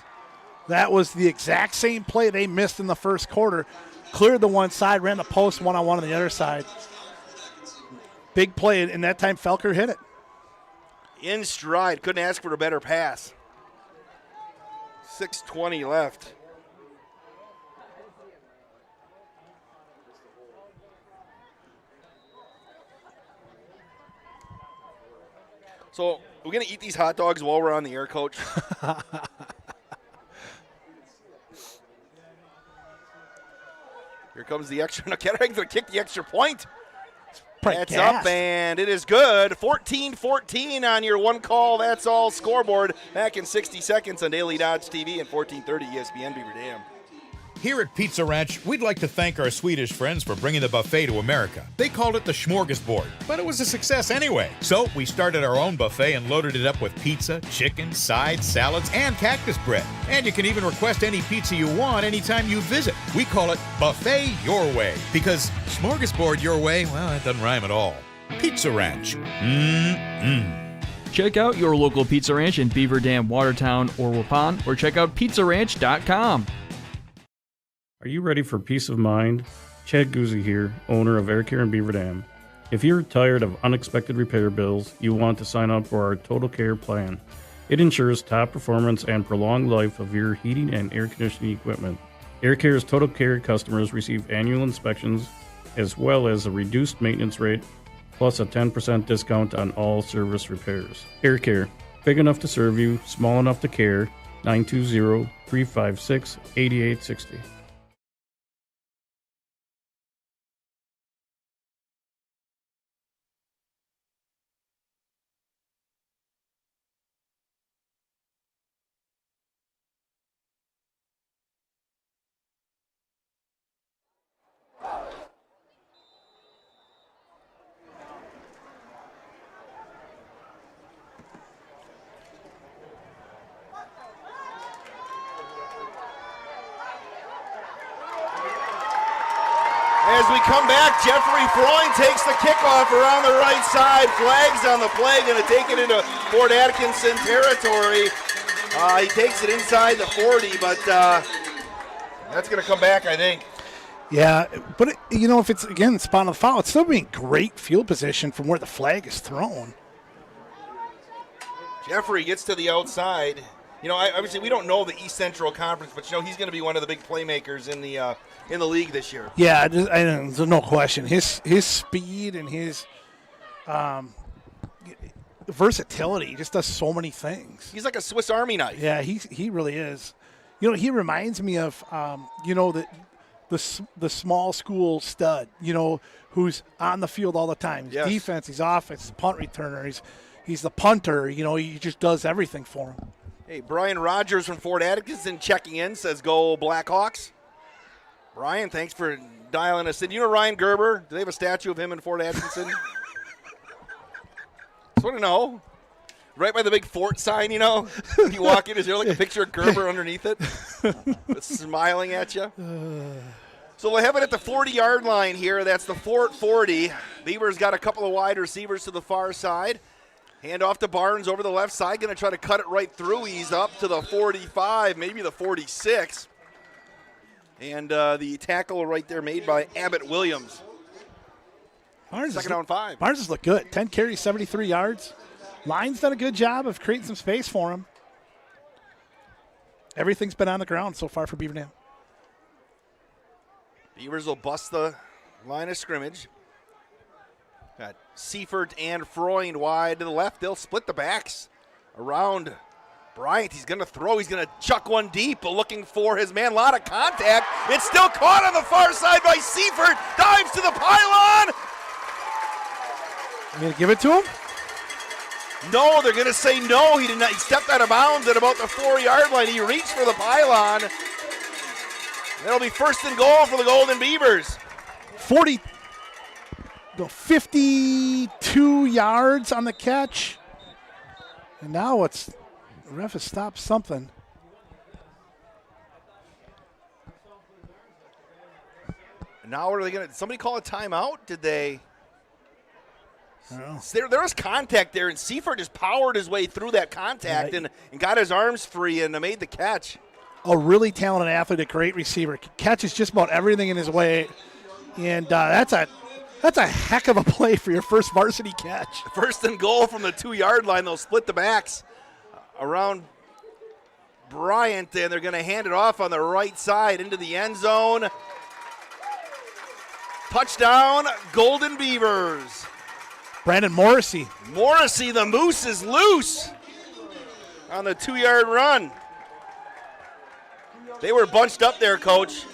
That was the exact same play they missed in the first quarter. Cleared the one side, ran the post one-on-one on the other side. Big play, and that time Felker hit it. In stride. Couldn't ask for a better pass. 6:20 left. So we're going to eat these hot dogs while we're on the air, Coach. Here comes the extra. No, Ketterhagen's going to kick the extra point. That's up, and it is good. 14-14 on your one call. That's all scoreboard. Back in 60 seconds on Daily Dodge TV and 1430 ESPN Beaver Dam. Here at Pizza Ranch, we'd like to thank our Swedish friends for bringing the buffet to America. They called it the smorgasbord, but it was a success anyway. So we started our own buffet and loaded it up with pizza, chicken, sides, salads, and cactus bread. And you can even request any pizza you want anytime you visit. We call it Buffet Your Way, because smorgasbord your way, well, it doesn't rhyme at all. Pizza Ranch. Check out your local Pizza Ranch in Beaver Dam, Watertown, or Waupun, or check out pizzaranch.com. Are you ready for peace of mind? Chad Guzzi here, owner of Air Care in Beaver Dam. If you're tired of unexpected repair bills, you want to sign up for our Total Care plan. It ensures top performance and prolonged life of your heating and air conditioning equipment. Air Care's Total Care customers receive annual inspections, as well as a reduced maintenance rate, plus a 10% discount on all service repairs. Air Care, big enough to serve you, small enough to care. 920-356-8860. As we come back, Jeffrey Freund takes the kickoff around the right side. Flags on the play, going to take it into Fort Atkinson territory. He takes it inside the 40, but that's going to come back, I think. Yeah, but if it's, again, spot on the foul, it's still being great field position from where the flag is thrown. Jeffrey gets to the outside. Obviously we don't know the East Central Conference, but he's going to be one of the big playmakers in the league this year. Yeah, there's no question. His speed and his versatility, he just does so many things. He's like a Swiss Army knife. Yeah, he really is. He reminds me of the small school stud. Who's on the field all the time. He's defense, he's offense, he's punt returner, he's the punter. He just does everything for him. Hey, Brian Rogers from Fort Atkinson checking in, says go Blackhawks. Brian, thanks for dialing us in. Ryan Gerber? Do they have a statue of him in Fort Atkinson? Just want to know. Right by the big fort sign, when you walk in, is there like a picture of Gerber underneath it? That's smiling at you. So we'll have it at the 40-yard line here. That's the Fort 40. Beaver's got a couple of wide receivers to the far side. Hand off to Barnes over the left side. Going to try to cut it right through. He's up to the 45, maybe the 46. And the tackle right there made by Abbott Williams. Second down 5. Barnes has looked good. 10 carries, 73 yards. Line's done a good job of creating some space for him. Everything's been on the ground so far for Beaver Dam. Beavers will bust the line of scrimmage. Got Seifert and Freund wide to the left. They'll split the backs around Bryant, he's going to throw. He's going to chuck one deep, looking for his man. A lot of contact. It's still caught on the far side by Seifert. Dives to the pylon. You going to give it to him? No, they're going to say no. He did not. He stepped out of bounds at about the 4-yard line. He reached for the pylon. That'll be first and goal for the Golden Beavers. 52 yards on the catch. And now the ref has stopped something. Now what are they going to, somebody call a timeout? Did they? I don't know. There was contact there, and Seifert just powered his way through that contact and got his arms free and made the catch. A really talented athlete, a great receiver. Catches just about everything in his way. And that's a heck of a play for your first varsity catch. First and goal from the 2-yard line. They'll split the backs around Bryant, and they're going to hand it off on the right side into the end zone. Touchdown, Golden Beavers. Brandon Morrissey. Morrissey, the Moose, is loose on the 2-yard run. They were bunched up there, Coach.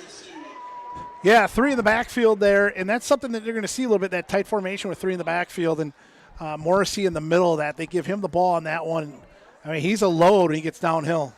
Yeah, 3 in the backfield there, and that's something that you're going to see a little bit, that tight formation with 3 in the backfield, and Morrissey in the middle of that. They give him the ball on that one. I mean, he's a load when he gets downhill.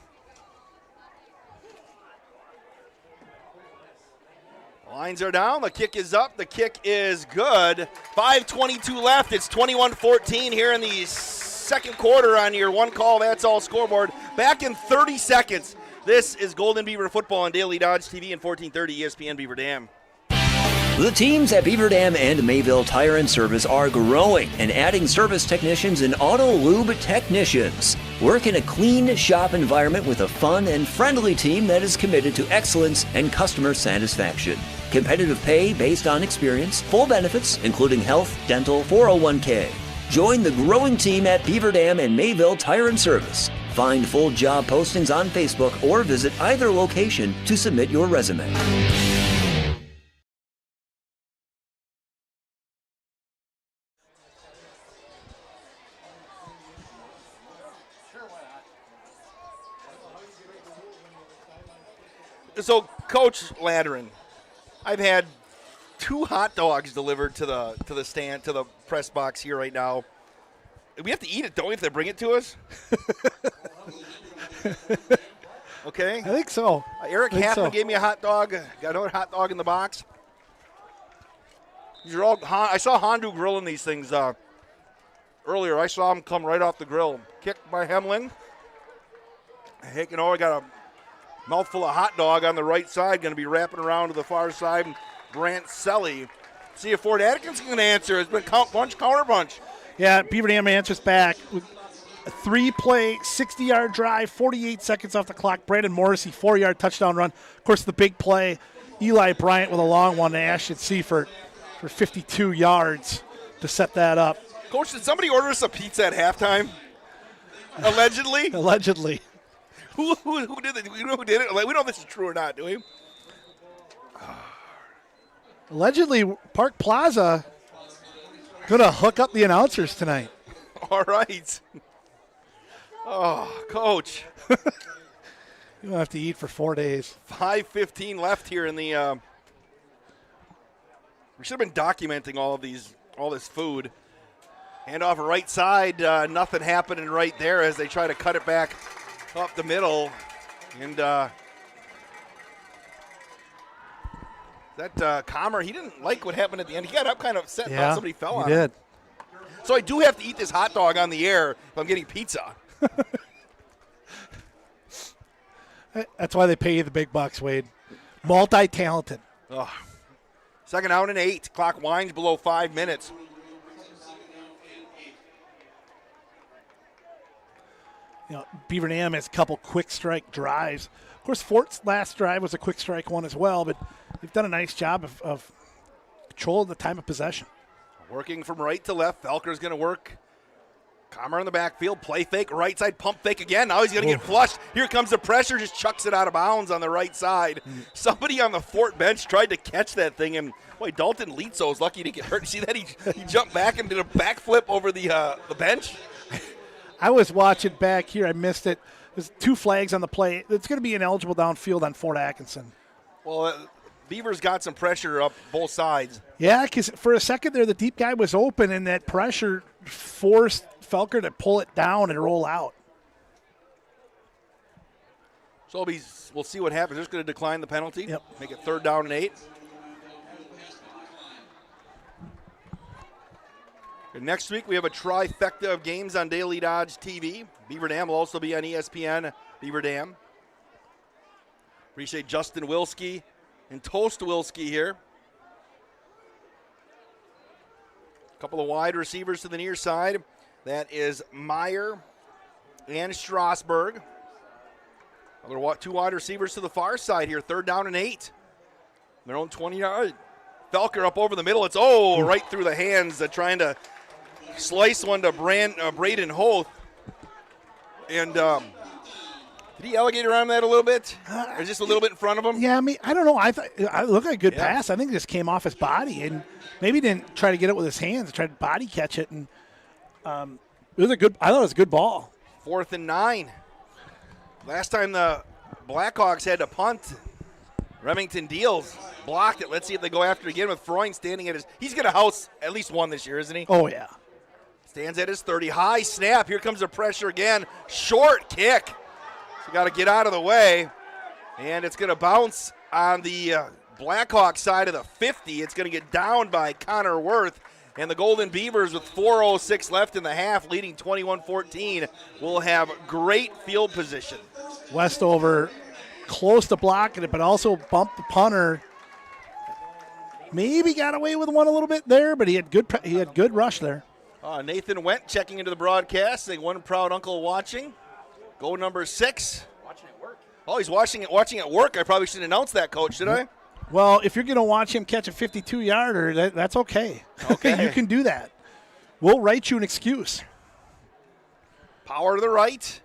Lines are down. The kick is up. The kick is good. 5:22 left. It's 21-14 here in the second quarter on your one call. That's all scoreboard. Back in 30 seconds. This is Golden Beaver football on Daily Dodge TV and 1430 ESPN Beaver Dam. The teams at Beaver Dam and Mayville Tire and Service are growing and adding service technicians and auto lube technicians. Work in a clean shop environment with a fun and friendly team that is committed to excellence and customer satisfaction. Competitive pay based on experience, full benefits, including health, dental, 401k. Join the growing team at Beaver Dam and Mayville Tire and Service. Find full job postings on Facebook or visit either location to submit your resume. So, Coach Ladrin, I've had 2 hot dogs delivered to the stand, to the press box here right now. We have to eat it, don't we, if they bring it to us? Okay. I think so. Eric Haffman gave me a hot dog. Got another hot dog in the box. These are all. I saw Hondu grilling these things earlier. I saw him come right off the grill. Kicked by Hemling. Heck, I got a mouthful of hot dog on the right side. Going to be wrapping around to the far side. And Brant Selly. See if Fort Atkinson can answer. It's been counter punch. Yeah, Beaver Dam answers back with a 3-play, 60-yard drive, 48 seconds off the clock. Brandon Morrissey, 4-yard touchdown run. Of course, the big play, Eli Bryant with a long one to Ashton Seifert for 52 yards to set that up. Coach, did somebody order us a pizza at halftime? Allegedly? Allegedly. Who did it? We know who did it? We don't know if this is true or not, do we? Allegedly, Park Plaza going to hook up the announcers tonight. All right. Oh, Coach. You don't have to eat for 4 days. 5:15 left here in the we should have been documenting all this food. Hand off right side, nothing happening right there as they try to cut it back up the middle. And that Comer, he didn't like what happened at the end. He got up kind of upset and thought somebody fell on him. He did. So I do have to eat this hot dog on the air if I'm getting pizza. That's why they pay you the big bucks, Wade. Multi-talented. Oh. Second out and 8. Clock winds below 5 minutes. Beaver Dam has a couple quick strike drives. Of course, Fort's last drive was a quick strike one as well, but they've done a nice job of control of the time of possession. Working from right to left. Felker's going to work. Comer in the backfield. Play fake. Right side pump fake again. Now he's going to get flushed. Here comes the pressure. Just chucks it out of bounds on the right side. Somebody on the Fort bench tried to catch that thing, and boy, Dalton Lietzo is lucky to get hurt. See that? He jumped back and did a backflip over the bench. I was watching back here. I missed it. There's 2 flags on the play. It's going to be ineligible downfield on Fort Atkinson. Well, Beaver's got some pressure up both sides. Yeah, because for a second there, the deep guy was open, and that pressure forced Felker to pull it down and roll out. So we'll see what happens. They're just going to decline the penalty. Yep. Make it 3rd down and 8. And next week we have a trifecta of games on Daily Dodge TV. Beaver Dam will also be on ESPN Beaver Dam. Appreciate Justin Wilski and Toast Wilski here. A couple of wide receivers to the near side. That is Meyer and Strasburg. Another 2 wide receivers to the far side here. 3rd down and 8. Their own 20-yard. Felker up over the middle. It's right through the hands, trying to slice one to Braden Hoth. And did he alligator on that a little bit? Or just a little bit in front of him? Yeah, I don't know. I thought it looked like a good pass. I think it just came off his body and maybe didn't try to get it with his hands. Tried to body catch it, and it was I thought it was a good ball. 4th and 9. Last time the Blackhawks had to punt, Remington Deals blocked it. Let's see if they go after it again with Freund standing at his. He's going to house at least one this year, isn't he? Oh, yeah. Stands at his 30. High snap. Here comes the pressure again. Short kick. So got to get out of the way. And it's going to bounce on the Blackhawks side of the 50. It's going to get down by Connor Worth. And the Golden Beavers, with 4:06 left in the half, leading 21-14, will have great field position. Westover close to blocking it, but also bumped the punter. Maybe got away with one a little bit there, but he had good rush there. Nathan Wendt checking into the broadcast, saying one proud uncle watching. Goal number 6. Watching it work. Oh, he's watching at work. I probably should announce that, Coach, should I? Well, if you're going to watch him catch a 52-yarder, that's okay. Okay. You can do that. We'll write you an excuse. Power to the right.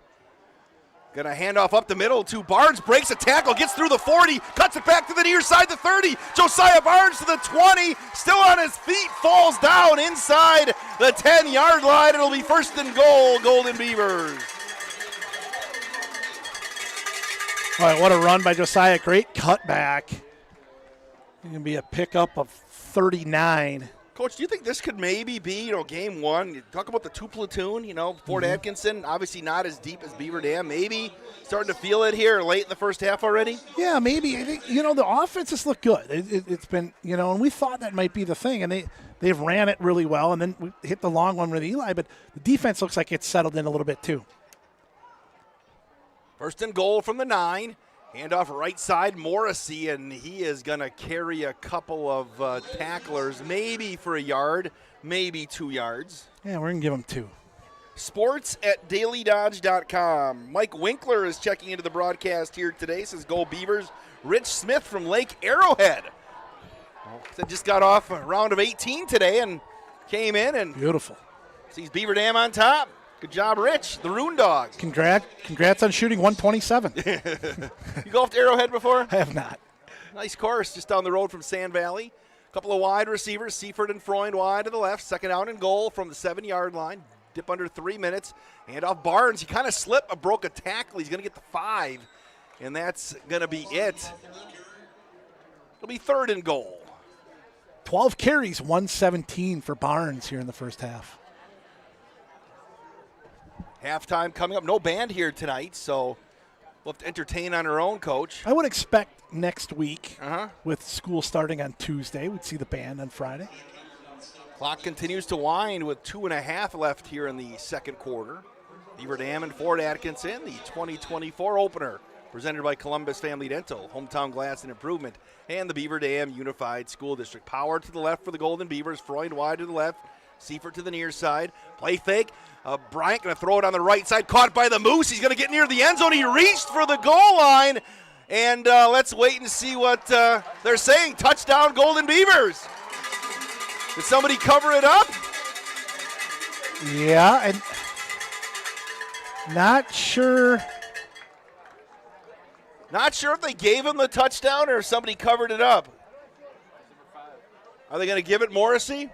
Going to hand off up the middle to Barnes. Breaks a tackle, gets through the 40, cuts it back to the near side, the 30. Josiah Barnes to the 20, still on his feet, falls down inside the 10-yard line. It'll be 1st and goal, Golden Beavers. All right, what a run by Josiah. Great cutback. Going to be a pickup of 39. Coach, do you think this could maybe be, game 1? You talk about the 2 platoon, Fort Atkinson, obviously not as deep as Beaver Dam. Maybe starting to feel it here late in the first half already? Yeah, maybe. I think, the offenses look good. It's been, and we thought that might be the thing, and they've ran it really well, and then we hit the long one with Eli, but the defense looks like it's settled in a little bit too. 1st and goal from the 9. Handoff right side, Morrissey, and he is going to carry a couple of tacklers, maybe for a yard, maybe 2 yards. Yeah, we're going to give him 2. Sports at dailydodge.com. Mike Winkler is checking into the broadcast here today. Says Go Beavers. Rich Smith from Lake Arrowhead. Just got off a round of 18 today and came in and beautiful. Sees Beaver Dam on top. Good job, Rich, the Rune Dogs. Congrats on shooting 127. You golfed Arrowhead before? I have not. Nice course just down the road from Sand Valley. A couple of wide receivers, Seifert and Freund wide to the left. 2nd down and goal from the 7-yard line. Dip under 3 minutes. Hand off Barnes. He kind of slipped, broke a tackle. He's going to get the 5, and that's going to be it. It'll be 3rd and goal. 12 carries, 117 for Barnes here in the first half. Halftime coming up. No band here tonight, so we'll have to entertain on our own, Coach. I would expect next week, with school starting on Tuesday, we'd see the band on Friday. Clock continues to wind with 2.5 left here in the 2nd quarter. Beaver Dam and Fort Atkinson, the 2024 opener, presented by Columbus Family Dental, Hometown Glass and Improvement, and the Beaver Dam Unified School District. Power to the left for the Golden Beavers. Freund wide to the left. Seifert to the near side. Play fake. Bryant going to throw it on the right side. Caught by the Moose. He's going to get near the end zone. He reached for the goal line. And let's wait and see what they're saying. Touchdown, Golden Beavers. Did somebody cover it up? Yeah, and not sure. Not sure if they gave him the touchdown or if somebody covered it up. Are they going to give it Morrissey?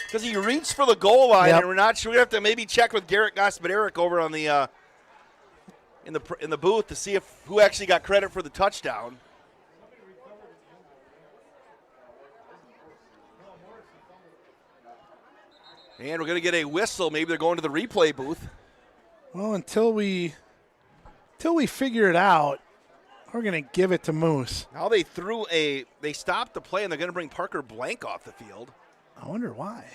Because he reached for the goal line, and we're not sure. We have to maybe check with Garrett Gospederick over on the in the booth to see who actually got credit for the touchdown. And we're going to get a whistle. Maybe they're going to the replay booth. Well, until we figure it out, we're going to give it to Moose. Now they stopped the play, and they're going to bring Parker Blank off the field. I wonder why.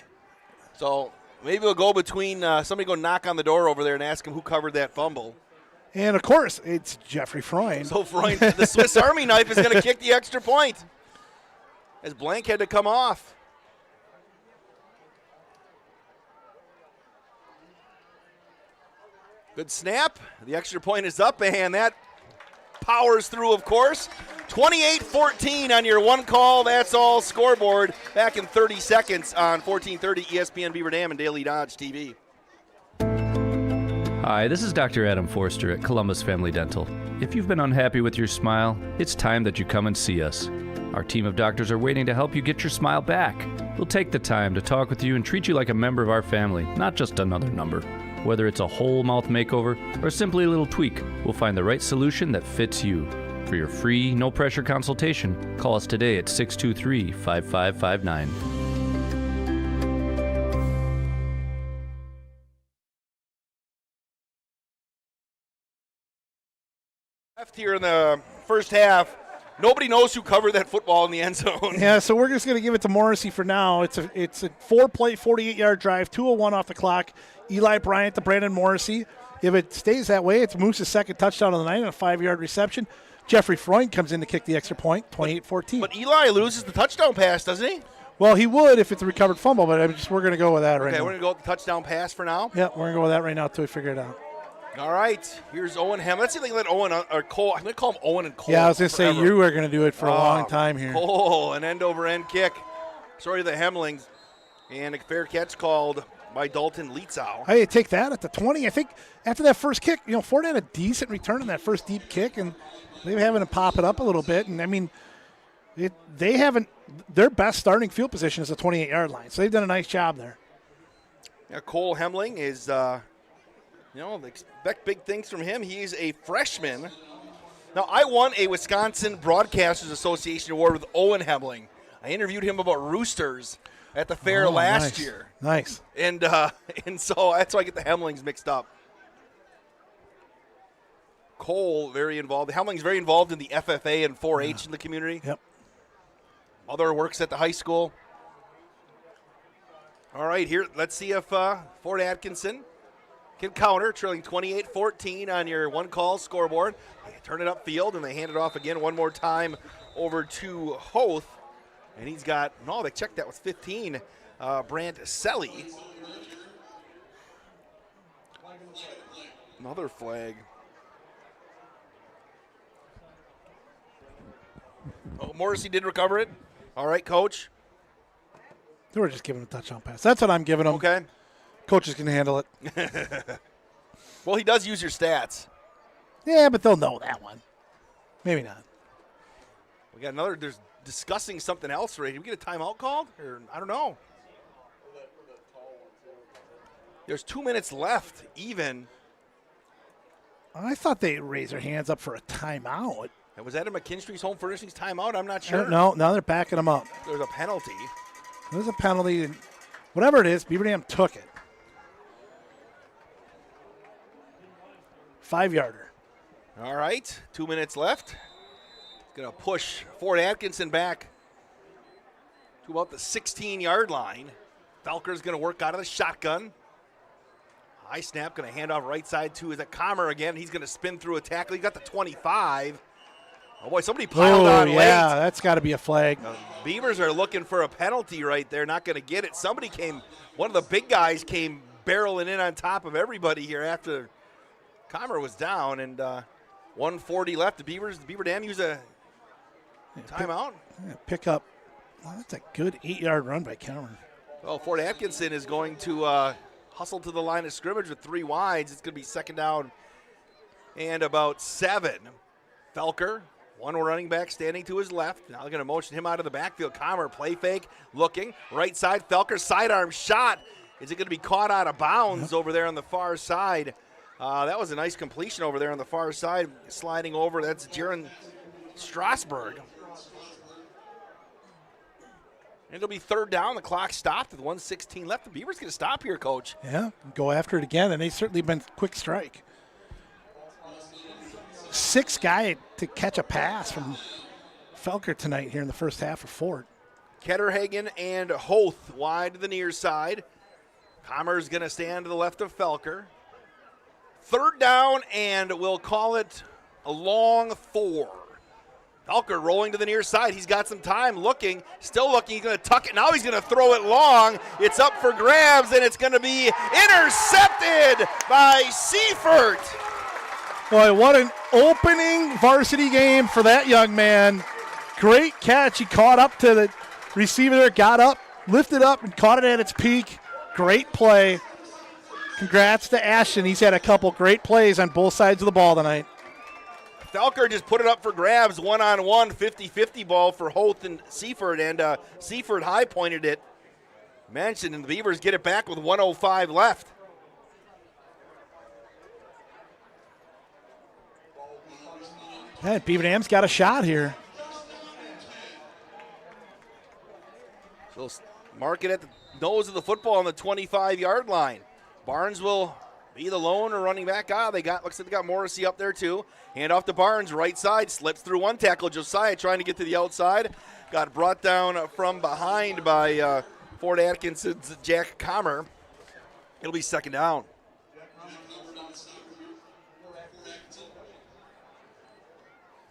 So maybe we'll go between somebody go knock on the door over there and ask him who covered that fumble. And, of course, it's Jeffrey Freund. So Freund, the Swiss Army knife, is going to kick the extra point as Blank had to come off. Good snap. The extra point is up, and that powers through, of course. 28-14 on your one call. That's all scoreboard. Back in 30 seconds on 1430 ESPN Beaver Dam and Daily Dodge TV. Hi, this is Dr. Adam Forster at Columbus Family Dental. If you've been unhappy with your smile, it's time that you come and see us. Our team of doctors are waiting to help you get your smile back. We'll take the time to talk with you and treat you like a member of our family, not just another number. Whether it's a whole mouth makeover or simply a little tweak, we'll find the right solution that fits you. For your free, no-pressure consultation, call us today at 623-5559. Left here in the first half. Nobody knows who covered that football in the end zone. Yeah, so we're just going to give it to Morrissey for now. It's a 4-play, 48-yard drive, 2:01 off the clock. Eli Bryant to Brandon Morrissey. If it stays that way, it's Moose's second touchdown of the night and a 5-yard reception. Jeffrey Freund comes in to kick the extra point, 28-14. But Eli loses the touchdown pass, doesn't he? Well, he would if it's a recovered fumble, but we're going to go with that right now. Okay, we're going to go with the touchdown pass for now? Yeah, we're going to go with that right now until we figure it out. All right, here's Owen Ham. Let's see if they can let Owen or Cole. I'm going to call him Owen and Cole. Yeah, I was going to say you are going to do it for a long time here. Cole, an end-over-end kick. Sorry to the Hemlings. And a fair catch called by Dalton Lietzau. Hey, take that at the 20. I think after that first kick, Ford had a decent return on that first deep kick, and they're having to pop it up a little bit. And, I mean, they haven't – their best starting field position is the 28-yard line. So they've done a nice job there. Yeah, Cole Hemling is they expect big things from him. He is a freshman. Now, I won a Wisconsin Broadcasters Association award with Owen Hemling. I interviewed him about roosters at the fair last year. Nice. And so that's why I get the Hemlings mixed up. Cole, very involved. Hemling's very involved in the FFA and 4-H in the community. Yep. Mother works at the high school. All right, here, let's see if Fort Atkinson can counter, trailing 28-14 on your one-call scoreboard. They turn it upfield, and they hand it off again one more time over to Hoth. And he's got, they checked that with 15, Brant Selly. Another flag. Oh, Morrissey did recover it. All right, Coach. They were just giving a touchdown pass. That's what I'm giving them. Okay. Coaches can handle it. Well, he does use your stats. Yeah, but they'll know that one. Maybe not. We got another. There's discussing something else, right? Did we get a timeout called? Or I don't know. There's 2 minutes left, even. I thought they raised their hands up for a timeout. And was that a McKinstry's Home Furnishings timeout? I'm not sure. No, now they're backing them up. There's a penalty. There's a penalty. And whatever it is, Beaver Dam took it. 5-yarder. All right, 2 minutes left. Going to push Fort Atkinson back to about the 16-yard line. Felker's going to work out of the shotgun. High snap, going to hand off right side to is a Comer again. He's going to spin through a tackle. He got the 25. Oh, boy, somebody piled on late. Yeah, that's got to be a flag. Beavers are looking for a penalty right there. Not going to get it. One of the big guys came barreling in on top of everybody here after Comer was down, and 1:40 left. The Beaver Dam use a timeout. Pick up. Well, that's a good 8-yard run by Comer. Well, Fort Atkinson is going to hustle to the line of scrimmage with 3 wides. It's going to be second down and about 7. Felker, one running back standing to his left. Now they're going to motion him out of the backfield. Comer, play fake, looking. Right side, Felker, sidearm shot. Is it going to be caught out of bounds over there on the far side That was a nice completion over there on the far side, sliding over. That's Jaron Strasburg. And it'll be third down. The clock stopped with 1:16 left. The Beavers going to stop here, Coach. Yeah, go after it again, and they've certainly been quick strike. Sixth guy to catch a pass from Felker tonight here in the first half for Fort. Ketterhagen and Hoth wide to the near side. Commer's going to stand to the left of Felker. Third down, and we'll call it a long 4. Felker rolling to the near side. He's got some time, looking, still looking. He's going to tuck it. Now he's going to throw it long. It's up for grabs, and it's going to be intercepted by Seifert. Boy, what an opening varsity game for that young man. Great catch. He caught up to the receiver there, got up, lifted up, and caught it at its peak. Great play. Congrats to Ashton. He's had a couple great plays on both sides of the ball tonight. Felker just put it up for grabs, one-on-one, 50-50 ball for Hoth and Seifert, and Seifert high-pointed it. Mentioned, and the Beavers get it back with 1:05 left. Yeah, Beaver Dam's got a shot here. So mark it at the nose of the football on the 25-yard line. Barnes will be the lone running back. Looks like they got Morrissey up there too. Hand off to Barnes, right side, slips through one tackle. Josiah trying to get to the outside. Got brought down from behind by Fort Atkinson's Jack Comer. It'll be second down.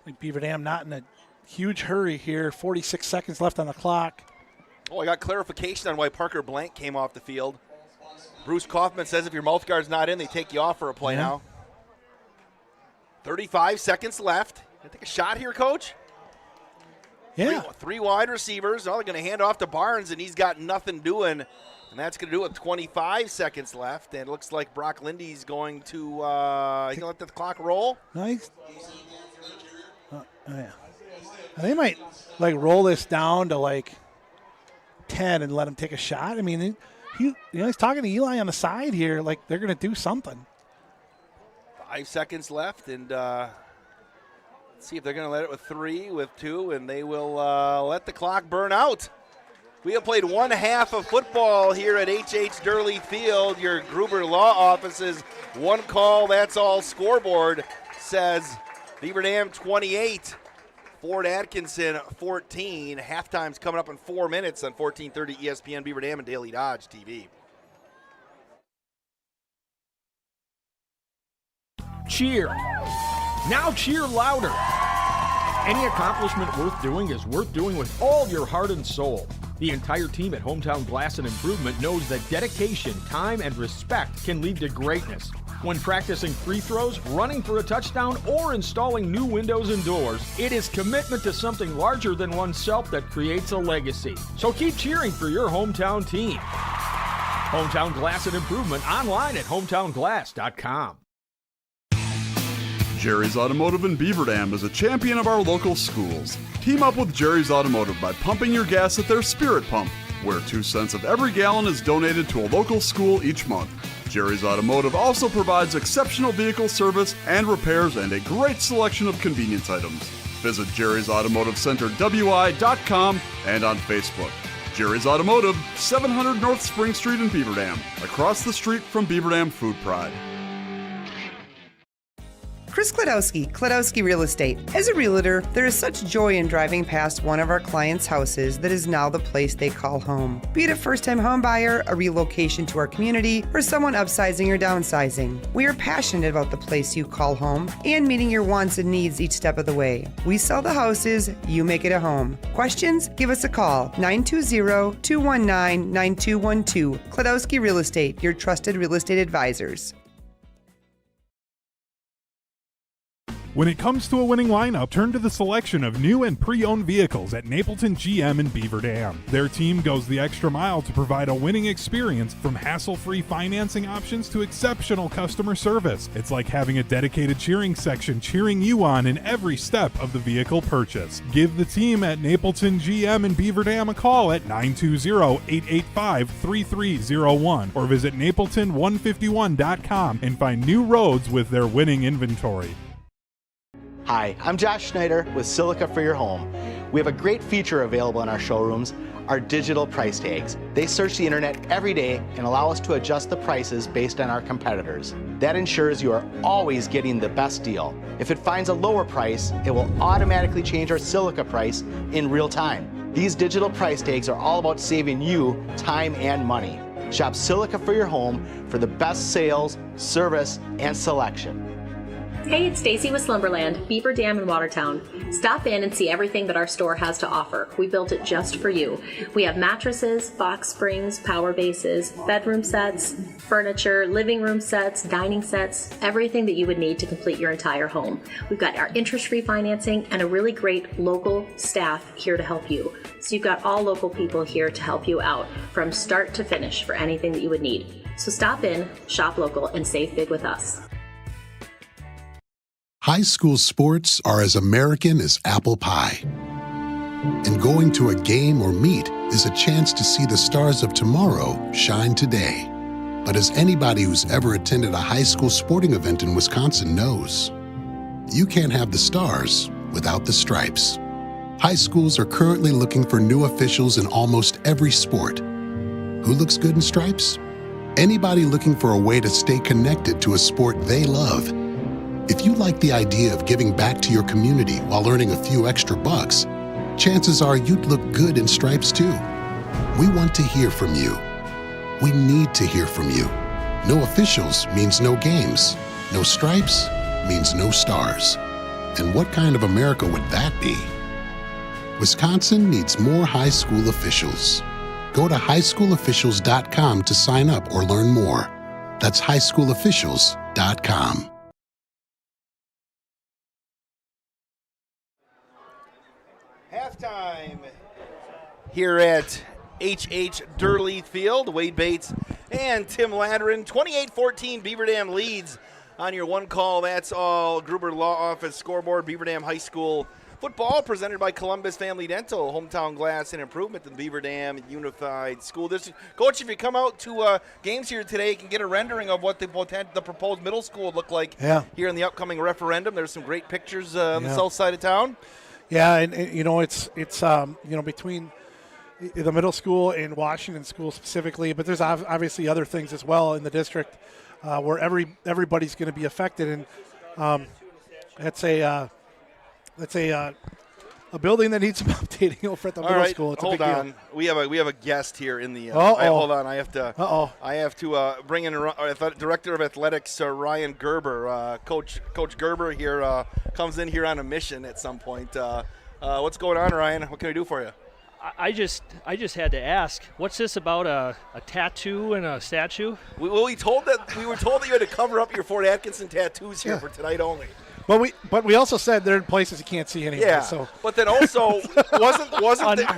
Like Beaver Dam not in a huge hurry here. 46 seconds left on the clock. Oh, I got clarification on why Parker Blank came off the field. Bruce Kaufman says if your mouth guard's not in, they take you off for a play now. 35 seconds left. Gonna take a shot here, Coach? Yeah. Three wide receivers. Oh, they're going to hand off to Barnes, and he's got nothing doing. And that's going to do it with 25 seconds left. And it looks like Brock Lindy's going to he's going to let the clock roll. Nice. Yeah. They might roll this down to 10 and let him take a shot. I mean, he's talking to Eli on the side here. They're going to do something. 5 seconds left, and let's see if they're going to let it with 3, with 2, and they will let the clock burn out. We have played one half of football here at H.H. Durley Field. Your Gruber Law Office's one call, that's all scoreboard says Beaver Dam 28, Fort Atkinson 14. Halftime's coming up in 4 minutes on 1430 ESPN Beaver Dam and Daily Dodge TV. Cheer. Now cheer louder. Any accomplishment worth doing is worth doing with all your heart and soul. The entire team at Hometown Glass and Improvement knows that dedication, time, and respect can lead to greatness. When practicing free throws, running for a touchdown, or installing new windows and doors, it is commitment to something larger than oneself that creates a legacy. So keep cheering for your hometown team. Hometown Glass and Improvement online at hometownglass.com. Jerry's Automotive in Beaver Dam is a champion of our local schools. Team up with Jerry's Automotive by pumping your gas at their Spirit Pump, where 2 cents of every gallon is donated to a local school each month. Jerry's Automotive also provides exceptional vehicle service and repairs and a great selection of convenience items. Visit Jerry's Automotive Center WI.com and on Facebook. Jerry's Automotive, 700 North Spring Street in Beaver Dam, across the street from Beaver Dam Food Pride. Chris Klodowski Real Estate. As a realtor, there is such joy in driving past one of our clients' houses that is now the place they call home. Be it a first-time home buyer, a relocation to our community, or someone upsizing or downsizing. We are passionate about the place you call home and meeting your wants and needs each step of the way. We sell the houses, you make it a home. Questions? Give us a call, 920-219-9212. Klodowski Real Estate, your trusted real estate advisors. When it comes to a winning lineup, turn to the selection of new and pre-owned vehicles at Napleton GM in Beaver Dam. Their team goes the extra mile to provide a winning experience, from hassle-free financing options to exceptional customer service. It's like having a dedicated cheering section cheering you on in every step of the vehicle purchase. Give the team at Napleton GM in Beaver Dam a call at 920-885-3301 or visit napleton151.com and find new roads with their winning inventory. Hi, I'm Josh Schneider with Silica for Your Home. We have a great feature available in our showrooms, our digital price tags. They search the internet every day and allow us to adjust the prices based on our competitors. That ensures you are always getting the best deal. If it finds a lower price, it will automatically change our Silica price in real time. These digital price tags are all about saving you time and money. Shop Silica for Your Home for the best sales, service, and selection. Hey, it's Stacy with Slumberland, Beaver Dam in Watertown. Stop in and see everything that our store has to offer. We built it just for you. We have mattresses, box springs, power bases, bedroom sets, furniture, living room sets, dining sets, everything that you would need to complete your entire home. We've got our interest-free financing and a really great local staff here to help you. So you've got all local people here to help you out from start to finish for anything that you would need. So stop in, shop local, and save big with us. High school sports are as American as apple pie. And going to a game or meet is a chance to see the stars of tomorrow shine today. But as anybody who's ever attended a high school sporting event in Wisconsin knows, you can't have the stars without the stripes. High schools are currently looking for new officials in almost every sport. Who looks good in stripes? Anybody looking for a way to stay connected to a sport they love. If you like the idea of giving back to your community while earning a few extra bucks, chances are you'd look good in stripes too. We want to hear from you. We need to hear from you. No officials means no games. No stripes means no stars. And what kind of America would that be? Wisconsin needs more high school officials. Go to highschoolofficials.com to sign up or learn more. That's highschoolofficials.com. Halftime here at H.H. Durley Field. Wade Bates and Tim Ladrin. 28-14, Beaver Dam leads on your one call. That's all. Gruber Law Office scoreboard. Beaver Dam High School football presented by Columbus Family Dental, Hometown Glass and Improvement, and Beaver Dam Unified School District. Coach, if you come out to games here today, you can get a rendering of what the proposed middle school would look like here in the upcoming referendum. There's some great pictures on the south side of town. Yeah, and you know, it's between the middle school and Washington School specifically, but there's obviously other things as well in the district where everybody's going to be affected, and that's a building that needs some updating over at the middle school. It's hold a big on. deal. We have a guest here in the. Hold on. I have to bring in Director of Athletics Ryan Gerber. Coach Gerber here comes in here on a mission at some point. What's going on, Ryan? What can I do for you? I just had to ask, what's this about a tattoo and a statue? We were told that you had to cover up your Fort Atkinson tattoos here for tonight only. But we also said they're in places you can't see anyway. Yeah. So. But then also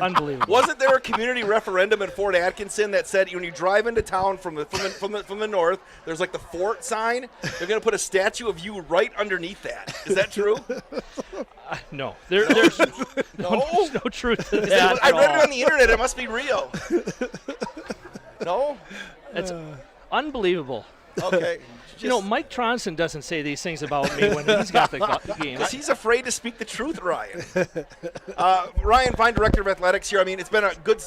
unbelievable. Wasn't there a community referendum in Fort Atkinson that said when you drive into town from the north, there's like the fort sign. They're going to put a statue of you right underneath that. Is that true? No. There's no truth to that. I read it on the internet. It must be real. No. That's unbelievable. Okay. Mike Tronson doesn't say these things about me when he's got the game. Because he's afraid to speak the truth, Ryan. Ryan Fine, Director of Athletics here. I mean, it's been a good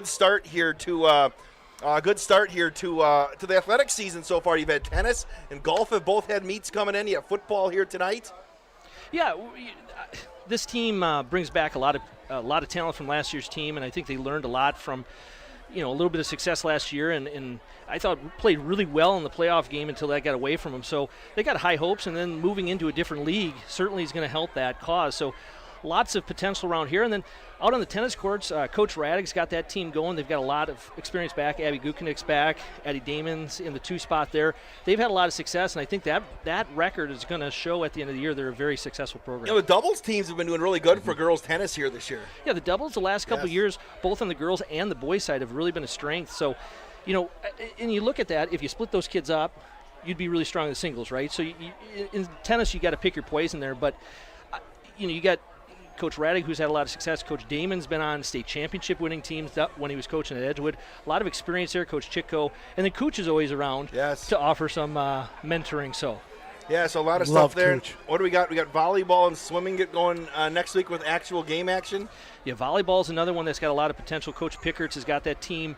start here to the athletic season so far. You've had tennis and golf have both had meets coming in. You have football here tonight. Yeah, this team brings back a lot of talent from last year's team, and I think they learned a lot from a little bit of success last year, and I thought played really well in the playoff game until that got away from them. So they got high hopes, and then moving into a different league certainly is going to help that cause. So lots of potential around here. And then out on the tennis courts, Coach Raddick's got that team going. They've got a lot of experience back. Abby Gukenik's back. Addie Damon's in the 2 spot there. They've had a lot of success, and I think that record is going to show at the end of the year they're a very successful program. The doubles teams have been doing really good for girls tennis here this year. Yeah, the doubles the last couple of years, both on the girls and the boys side, have really been a strength. So, and you look at that, if you split those kids up, you'd be really strong in the singles, right? So in tennis, you got to pick your poison there. But, you got Coach Raddick, who's had a lot of success. Coach Damon's been on state championship winning teams when he was coaching at Edgewood. A lot of experience there, Coach Chitko. And then Cooch is always around to offer some mentoring. So a lot of stuff there. Cooch. What do we got? We got volleyball and swimming get going next week with actual game action. Yeah, volleyball's another one that's got a lot of potential. Coach Pickerts has got that team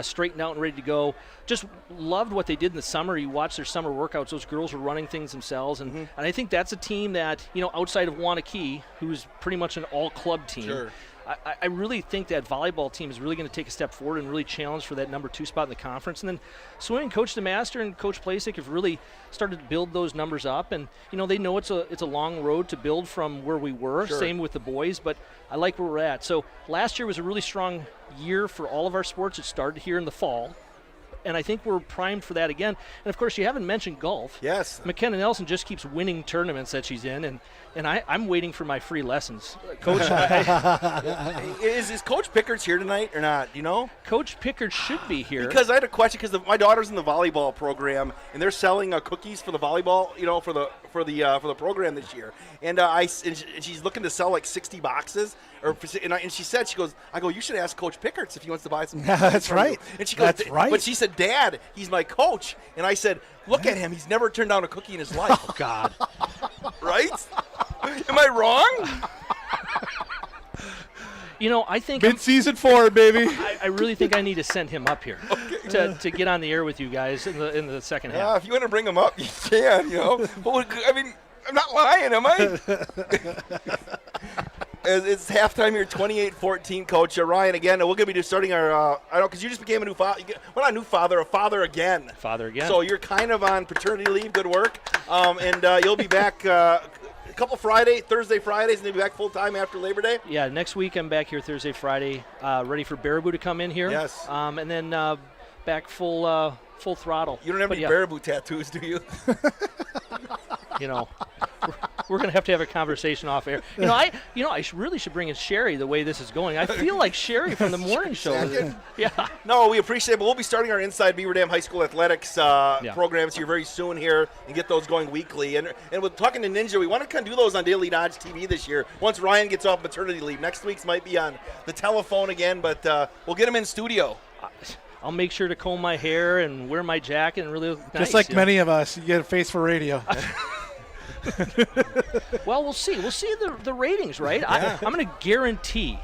straightened out and ready to go. Just loved what they did in the summer. You watch their summer workouts. Those girls were running things themselves. And I think that's a team that, outside of Wanakee, who's pretty much an all-club team, sure. I really think that volleyball team is really going to take a step forward and really challenge for that number 2 spot in the conference. And then swimming, Coach DeMaster and Coach Plasek have really started to build those numbers up. And, they know it's a long road to build from where we were. Sure. Same with the boys, but I like where we're at. So last year was a really strong year for all of our sports. It started here in the fall. And I think we're primed for that again. And, of course, you haven't mentioned golf. Yes. McKenna Nelson just keeps winning tournaments that she's in, and I'm waiting for my free lessons. Coach, is Coach Pickerts here tonight or not? Do you know? Coach Pickard should be here. Because I had a question because my daughter's in the volleyball program, and they're selling cookies for the volleyball, for the program this year. And she's looking to sell like 60 boxes. And she said, I go, you should ask Coach Pickerts if he wants to buy some. That's right. And she goes, that's right. But she said, Dad, he's my coach. And I said, look at him. He's never turned down a cookie in his life. Oh, God. Right? Am I wrong? I think mid-season 4, baby. I really think I need to send him up here to get on the air with you guys in the second half. If you want to bring him up, you can. I'm not lying, am I? It's halftime here, 28-14, Coach. Ryan, again, we're going to be starting our, I know, because you just became a new father. Well, not a new father, a father again. Father again. So you're kind of on paternity leave. Good work. And you'll be back a couple Thursday, Fridays, and then be back full-time after Labor Day? Yeah, next week I'm back here Thursday, Friday, ready for Baraboo to come in here. Yes. And then back full throttle. You don't have any Baraboo tattoos, do you? We're going to have a conversation off air. I really should bring in Sherry the way this is going. I feel like Sherry from the morning show. Yeah. No, we appreciate it, but we'll be starting our Inside Beaver Dam High School Athletics programs here very soon here and get those going weekly. And with talking to Ninja, we want to kind of do those on Daily Dodge TV this year once Ryan gets off maternity leave. Next week's might be on the telephone again, but we'll get him in studio. I'll make sure to comb my hair and wear my jacket and really look nice. Just like many of us, you get a face for radio. Well, we'll see. We'll see the ratings, right? Yeah. I'm going to guarantee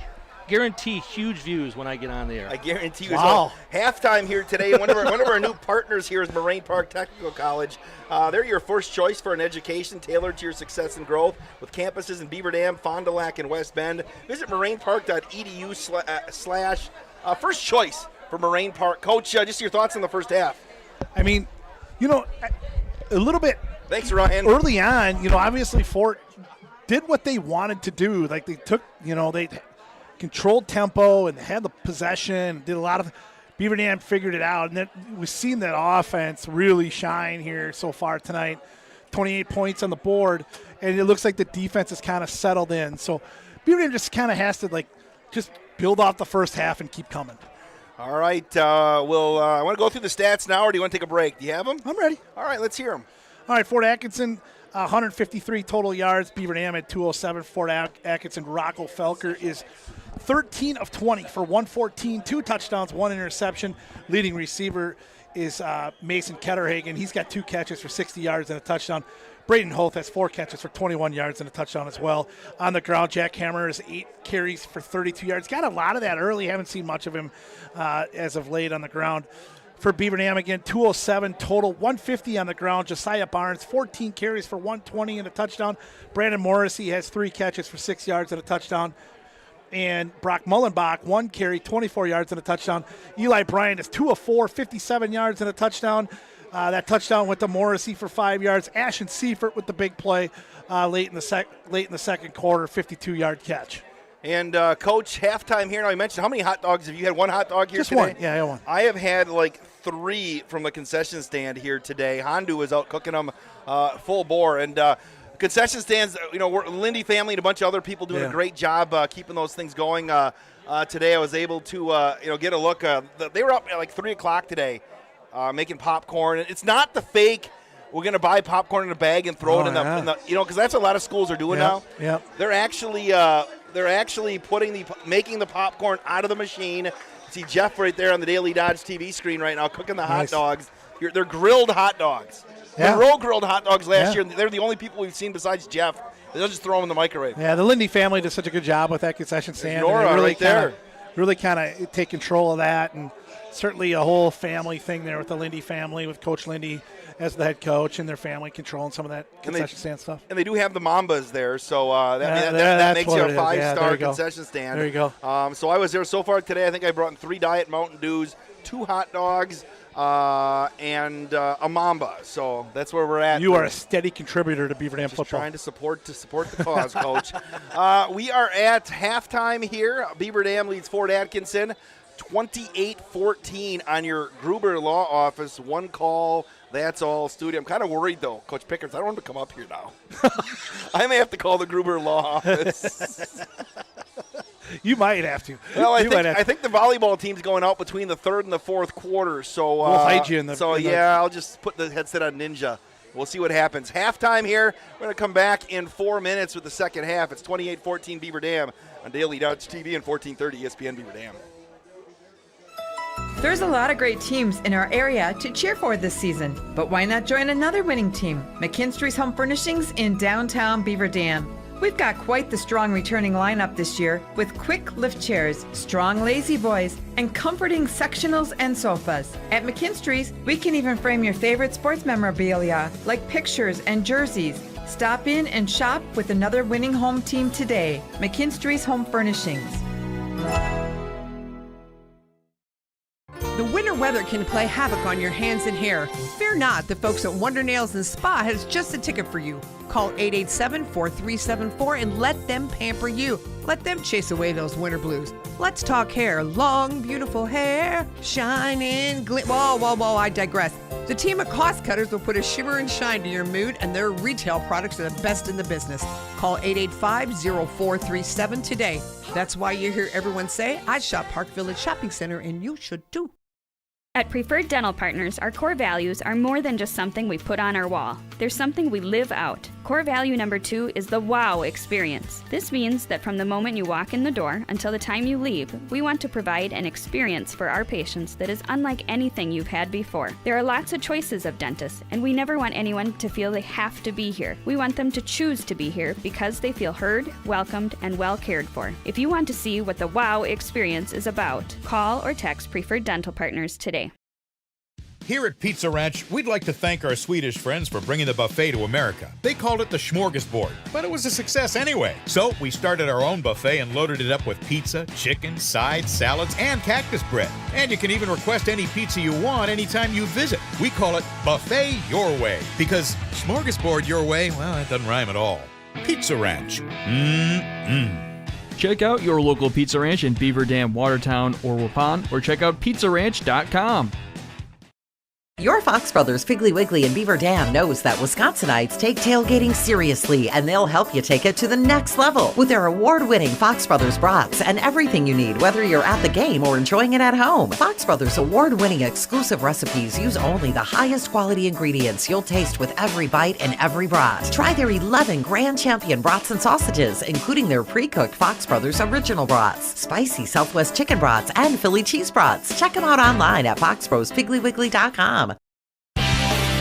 huge views when I get on the air. I guarantee you. Wow. So, halftime here today. One of our new partners here is Moraine Park Technical College. They're your first choice for an education tailored to your success and growth with campuses in Beaver Dam, Fond du Lac, and West Bend. Visit morainpark.edu/ first choice for Moraine Park. Coach, just your thoughts on the first half. I mean, a little bit. Thanks, Ryan. Early on, obviously Fort did what they wanted to do. Like they took, they controlled tempo and had the possession, did a lot of Beaver Dam figured it out. And then we've seen that offense really shine here so far tonight. 28 points on the board, and it looks like the defense is kind of settled in. So Beaver Dam just kind of has to just build off the first half and keep coming. All right. I want to go through the stats now, or do you want to take a break? Do you have them? I'm ready. All right, let's hear them. All right, Fort Atkinson, 153 total yards. Beaver Dam at 207. Fort Atkinson, Rocco Felker is 13 of 20 for 114, 2 touchdowns, 1 interception. Leading receiver is Mason Ketterhagen. He's got 2 catches for 60 yards and a touchdown. Braden Hoth has 4 catches for 21 yards and a touchdown as well. On the ground, Jack Hammer is 8 carries for 32 yards. Got a lot of that early. Haven't seen much of him as of late on the ground. For Beaver Dam, again, 207 total, 150 on the ground. Josiah Barnes, 14 carries for 120 and a touchdown. Brandon Morrissey has 3 catches for 6 yards and a touchdown. And Brock Mullenbach, 1 carry, 24 yards and a touchdown. Eli Bryant is 2 of 4, 57 yards and a touchdown. That touchdown went to Morrissey for 5 yards. Ashton Seifert with the big play late in the second quarter, 52-yard catch. And, Coach, halftime here. Now, I mentioned, how many hot dogs have you had? One hot dog here today? Just one. Yeah, I had one. I have had like 3 from the concession stand here today. Hondu was out cooking them full bore. And concession stands, we're Lindy family and a bunch of other people doing a great job keeping those things going. Today I was able to, get a look. They were up at like 3 o'clock today making popcorn. It's not the fake, we're going to buy popcorn in a bag and throw it in the because that's what a lot of schools are doing now. Yeah. They're actually making the popcorn out of the machine. See Jeff right there on the Daily Dodge TV screen right now cooking the hot dogs. They're grilled hot dogs. Yeah. Monroe grilled hot dogs last year. They're the only people we've seen besides Jeff. They'll just throw them in the microwave. Yeah, the Lindy family did such a good job with that concession stand. Nora right there. Really kind of take control of that, and certainly a whole family thing there with the Lindy family, with Coach Lindy as the head coach and their family controlling some of that concession stand stuff. And they do have the Mambas there, so that makes you a 5-star concession stand. There you go. So I was there so far today. I think I brought in 3 Diet Mountain Dews, 2 hot dogs, and a Mamba. So that's where we're at. You are a steady contributor to Beaver Dam football. Trying to support the cause, Coach. We are at halftime here. Beaver Dam leads Fort Atkinson 28-14 on your Gruber Law Office. 1 call. That's all, studio. I'm kind of worried, though, Coach Pickers. I don't want him to come up here now. I may have to call the Gruber Law Office. You might have to. Well, I think the volleyball team's going out between the 3rd and the 4th quarter. So we'll hide you in the. I'll just put the headset on Ninja. We'll see what happens. Halftime here. We're going to come back in 4 minutes with the second half. It's 28-14 Beaver Dam on Daily Dodge TV and 1430 ESPN Beaver Dam. There's a lot of great teams in our area to cheer for this season, but why not join another winning team? McKinstry's Home Furnishings in downtown Beaver Dam. We've got quite the strong returning lineup this year with quick lift chairs, strong lazy boys, and comforting sectionals and sofas. At McKinstry's, we can even frame your favorite sports memorabilia like pictures and jerseys. Stop in and shop with another winning home team today. McKinstry's Home Furnishings. The winter weather can play havoc on your hands and hair. Fear not, the folks at Wonder Nails and Spa has just the ticket for you. Call 887-4374 and let them pamper you. Let them chase away those winter blues. Let's talk hair. Long, beautiful hair, shining, Whoa, I digress. The team of cost cutters will put a shimmer and shine to your mood, and their retail products are the best in the business. Call 885-0437 today. That's why you hear everyone say, I shop Park Village Shopping Center, and you should too. At Preferred Dental Partners, our core values are more than just something we put on our wall. They're something we live out. Core value number 2 is the wow experience. This means that from the moment you walk in the door until the time you leave, we want to provide an experience for our patients that is unlike anything you've had before. There are lots of choices of dentists, and we never want anyone to feel they have to be here. We want them to choose to be here because they feel heard, welcomed, and well cared for. If you want to see what the wow experience is about, call or text Preferred Dental Partners today. Here at Pizza Ranch, we'd like to thank our Swedish friends for bringing the buffet to America. They called it the smorgasbord, but it was a success anyway. So we started our own buffet and loaded it up with pizza, chicken, sides, salads, and cactus bread. And you can even request any pizza you want anytime you visit. We call it Buffet Your Way, because smorgasbord your way, well, that doesn't rhyme at all. Pizza Ranch. Check out your local Pizza Ranch in Beaver Dam, Watertown, or Waupun, or check out pizzaranch.com. Your Fox Brothers Piggly Wiggly and Beaver Dam knows that Wisconsinites take tailgating seriously, and they'll help you take it to the next level with their award-winning Fox Brothers brats and everything you need, whether you're at the game or enjoying it at home. Fox Brothers award-winning exclusive recipes use only the highest quality ingredients you'll taste with every bite and every brat. Try their 11 Grand Champion brats and sausages, including their pre-cooked Fox Brothers original brats, spicy Southwest chicken brats, and Philly cheese brats. Check them out online at foxbrospigglywiggly.com.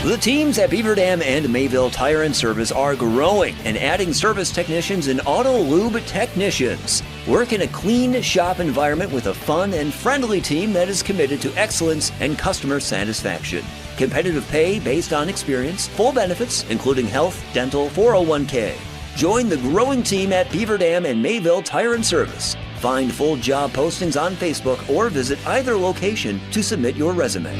The teams at Beaver Dam and Mayville Tire and Service are growing and adding service technicians and auto lube technicians. Work in a clean shop environment with a fun and friendly team that is committed to excellence and customer satisfaction. Competitive pay based on experience, full benefits, including health, dental, 401k. Join the growing team at Beaver Dam and Mayville Tire and Service. Find full job postings on Facebook or visit either location to submit your resume.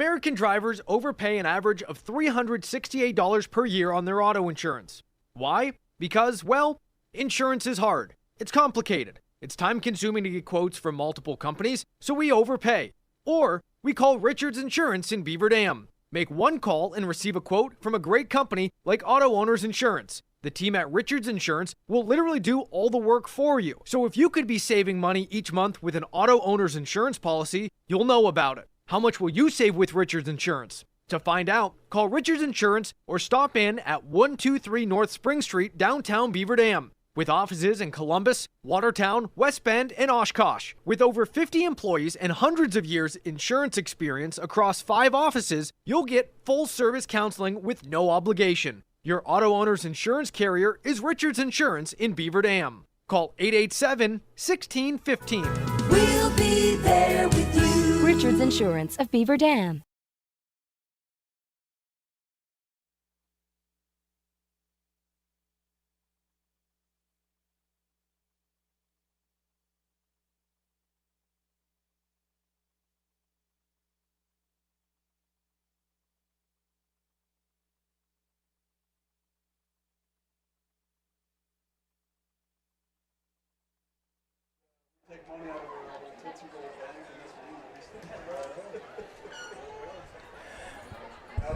American drivers overpay an average of $368 per year on their auto insurance. Why? Because, well, insurance is hard. It's complicated. It's time-consuming to get quotes from multiple companies, so we overpay. Or we call Richards Insurance in Beaver Dam. Make one call and receive a quote from a great company like Auto Owners Insurance. The team at Richards Insurance will literally do all the work for you. So if you could be saving money each month with an Auto Owners Insurance policy, you'll know about it. How much will you save with Richards Insurance? To find out, call Richards Insurance or stop in at 123 North Spring Street, downtown Beaver Dam. With offices in Columbus, Watertown, West Bend, and Oshkosh. With over 50 employees and hundreds of years insurance experience across 5 offices, you'll get full-service counseling with no obligation. Your Auto Owners Insurance carrier is Richards Insurance in Beaver Dam. Call 887-1615. We'll be there with you. Richards Insurance of Beaver Dam.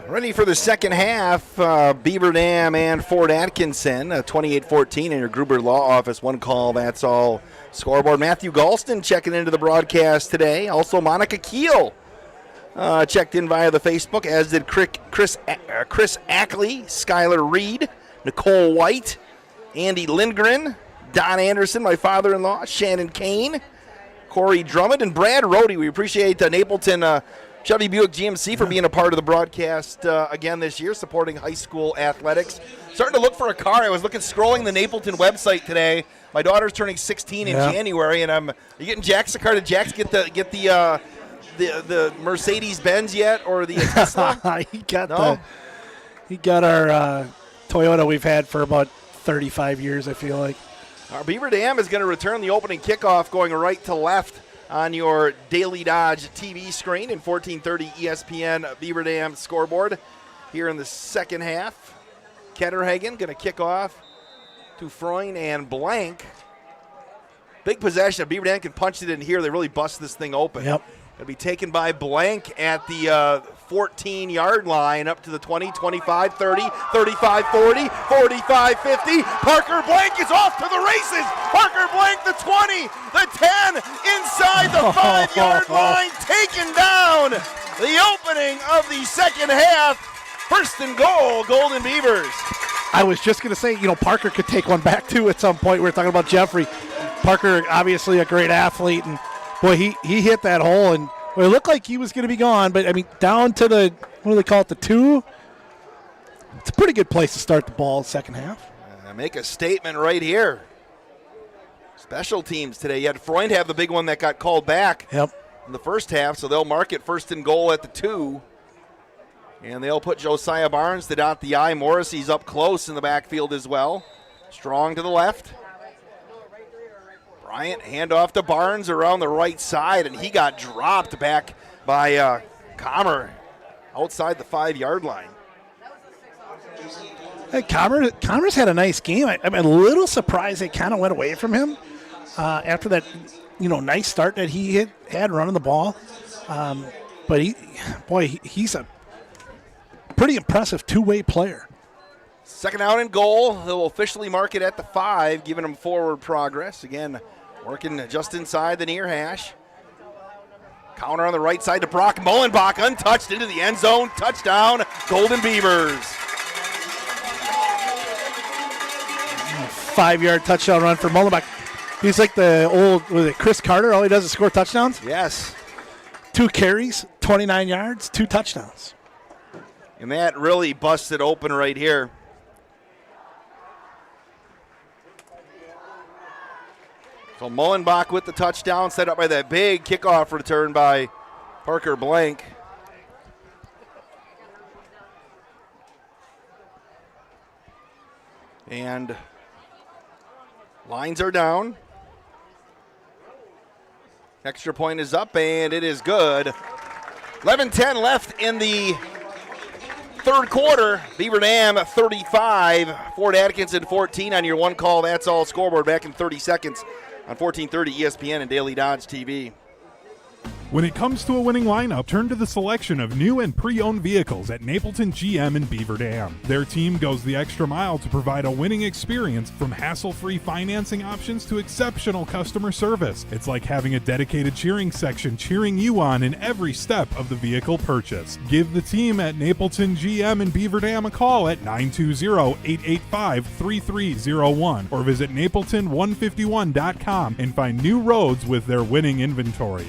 Ready for the second half, Beaver Dam and Fort Atkinson, 28-14 in your Gruber Law Office. One call, that's all. Scoreboard, Matthew Galston checking into the broadcast today. Also, Monica Keel checked in via the Facebook, as did Chris Ackley, Skylar Reed, Nicole White, Andy Lindgren, Don Anderson, my father-in-law, Shannon Kane, Corey Drummond, and Brad Rohde. We appreciate Napleton Chevy Buick GMC for being a part of the broadcast again this year, supporting high school athletics. Starting to look for a car. I was scrolling the Napleton website today. My daughter's turning 16 in January, and are you getting Jax a car? Did Jax get the Mercedes Benz yet, or the Tesla? He got our Toyota we've had for about 35 years, I feel like. Our Beaver Dam is going to return the opening kickoff, going right to left on your Daily Dodge TV screen in 1430 ESPN Beaver Dam scoreboard. Here in the second half, Ketterhagen going to kick off to Freund and Blank. Big possession. Beaver Dam can punch it in here. They really bust this thing open. Yep. It'll be taken by Blank at the 14-yard line, up to the 20, 25, 30, 35, 40, 45, 50. Parker Blank is off to the races. Parker Blank, the 20, the 10, inside the 5-yard line, taken down. The opening of the second half. First and goal, Golden Beavers. I was just going to say, Parker could take one back, too, at some point. We were talking about Jeffrey. Parker, obviously a great athlete, and, boy, he hit that hole, and it looked like he was going to be gone, but, down to the, what do they call it, the 2? It's a pretty good place to start the ball second half. Make a statement right here. Special teams today. You had Freund have the big one that got called back in the first half, so they'll mark it first and goal at the 2. And they'll put Josiah Barnes to dot the I. Morrissey's up close in the backfield as well. Strong to the left. Bryant, handoff to Barnes around the right side, and he got dropped back by Comer outside the 5-yard line. Hey, Comer's had a nice game. I'm a little surprised they kind of went away from him after that, nice start that he had running the ball. But he's a pretty impressive two-way player. Second out and goal. They'll officially mark it at the 5, giving them forward progress. Again, working just inside the near hash. Counter on the right side to Brock Mullenbach, untouched into the end zone. Touchdown, Golden Beavers. 5-yard touchdown run for Mullenbach. He's like the old, Chris Carter? All he does is score touchdowns? Yes. 2 carries, 29 yards, 2 touchdowns. And that really busted open right here. So Mullenbach with the touchdown, set up by that big kickoff return by Parker Blank. And lines are down. Extra point is up, and it is good. 11:10 left in the third quarter. Beaver Dam 35, Fort Atkinson 14 on your one call. That's all scoreboard. Back in 30 seconds on 1430 ESPN and Daily Dodge TV. When it comes to a winning lineup, turn to the selection of new and pre-owned vehicles at Napleton GM in Beaver Dam. Their team goes the extra mile to provide a winning experience, from hassle-free financing options to exceptional customer service. It's like having a dedicated cheering section cheering you on in every step of the vehicle purchase. Give the team at Napleton GM in Beaver Dam a call at 920-885-3301 or visit napleton151.com and find new roads with their winning inventory.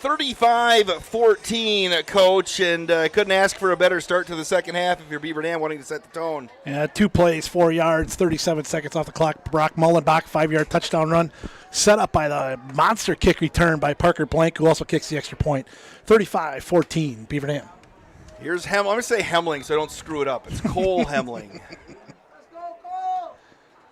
35-14, Coach, and couldn't ask for a better start to the second half if you're Beaver Dam wanting to set the tone. Yeah, 2 plays, 4 yards, 37 seconds off the clock. Brock Mullenbach, 5-yard touchdown run, set up by the monster kick return by Parker Blank, who also kicks the extra point. 35-14, Beaver Dam. Here's I'm going to say Hemling so I don't screw it up. It's Cole Hemling.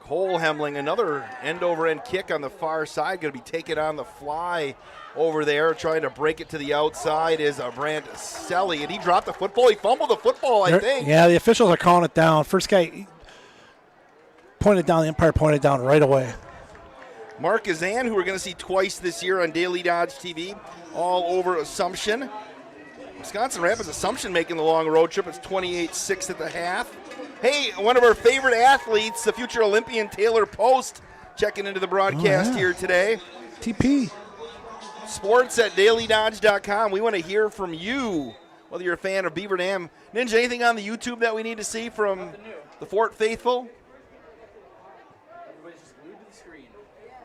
Cole Hemling, another end-over-end kick on the far side, going to be taken on the fly over there. Trying to break it to the outside is Brant Selly, and he dropped the football. He fumbled the football, I think. Yeah, the officials are calling it down. First guy pointed down, the umpire pointed down right away. Mark Kazan, who we're going to see twice this year on Daily Dodge TV, all over Assumption. Wisconsin Rapids Assumption making the long road trip. It's 28-6 at the half. Hey, one of our favorite athletes, the future Olympian Taylor Post, checking into the broadcast here today. TP. Sports at dailydodge.com. We want to hear from you, whether you're a fan of Beaver Dam. Ninja, anything on the YouTube that we need to see from the Fort faithful? A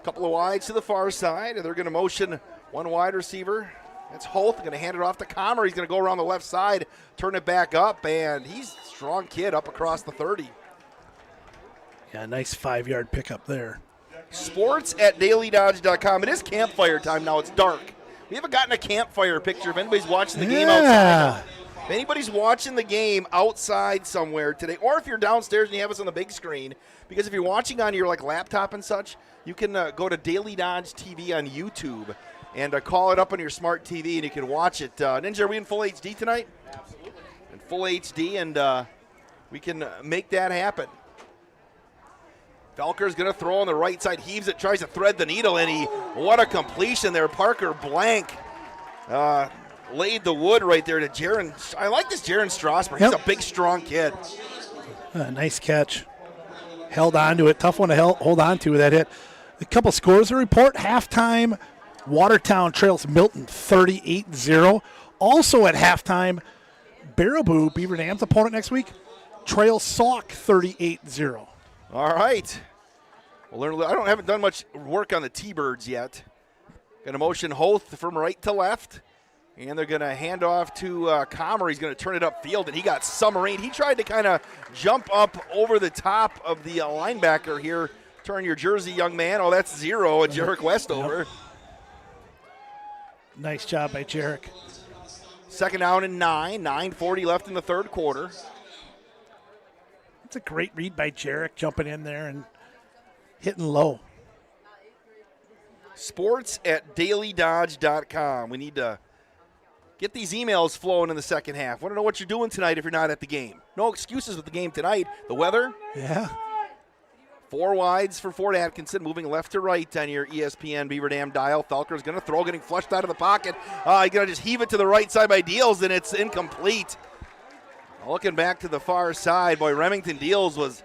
couple of wides to the far side, and they're going to motion one wide receiver. That's Holt. Going to hand it off to Comer. He's going to go around the left side, turn it back up, and he's a strong kid up across the 30. Yeah, nice 5-yard pickup there. Sports at dailydodge.com. It is campfire time now. It's dark. We haven't gotten a campfire picture if anybody's watching the game outside. If anybody's watching the game outside somewhere today, or if you're downstairs and you have us on the big screen, because if you're watching on your laptop and such, you can go to Daily Dodge TV on YouTube and call it up on your smart TV, and you can watch it. Ninja, are we in full HD tonight? Absolutely. In full HD, and we can make that happen. Felker's going to throw on the right side, heaves it, tries to thread the needle, and what a completion there. Parker Blank laid the wood right there to Jaron. I like this Jaron Strasburg. He's a big, strong kid. Nice catch. Held on to it. Tough one to hold on to with that hit. A couple scores to report. Halftime, Watertown trails Milton 38-0. Also at halftime, Baraboo, Beaver Dam's opponent next week, trails Sauk 38-0. All right. We'll learn. I haven't done much work on the T-Birds yet. Going to motion Hoth from right to left, and they're going to hand off to Comer. He's going to turn it upfield, and he got submarined. He tried to kind of jump up over the top of the linebacker here. Turn your jersey, young man. Oh, that's 0, and Jarek Westover. Yep. Nice job by Jarek. Second down and 9:40 left in the third quarter. It's a great read by Jarek, jumping in there and hitting low. Sports at dailydodge.com. We need to get these emails flowing in the second half. Want to know what you're doing tonight if you're not at the game. No excuses with the game tonight. The weather. Yeah. 4 wides for Fort Atkinson, moving left to right on your ESPN Beaver Dam dial. Felker's going to throw, getting flushed out of the pocket. He's going to just heave it to the right side by Deals, and it's incomplete. Looking back to the far side, boy, Remington Deals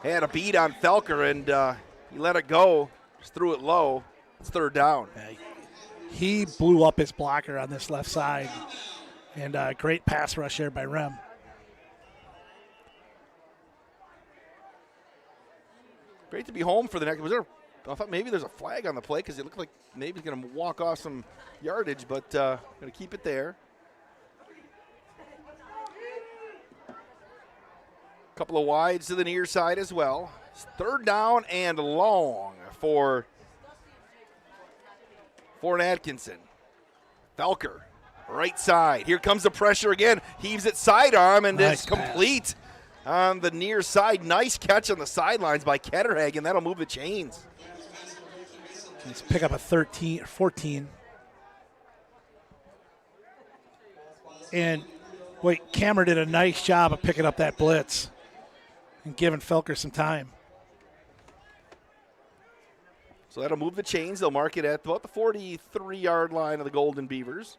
had a beat on Felker, and he let it go, just threw it low. It's third down. He blew up his blocker on this left side, and great pass rush there by Rem. Great to be home for the next. I thought maybe there's a flag on the play because it looked like maybe he's going to walk off some yardage, but going to keep it there. Couple of wides to the near side as well. It's third down and long for Fort Atkinson. Felker, right side. Here comes the pressure again. Heaves it sidearm, and nice it's complete. on the near side. Nice catch on the sidelines by Ketterhagen. That'll move the chains. Let's pick up a 14. And wait, Cameron did a nice job of picking up that blitz and giving Felker some time. So that'll move the chains. They'll mark it at about the 43-yard line of the Golden Beavers.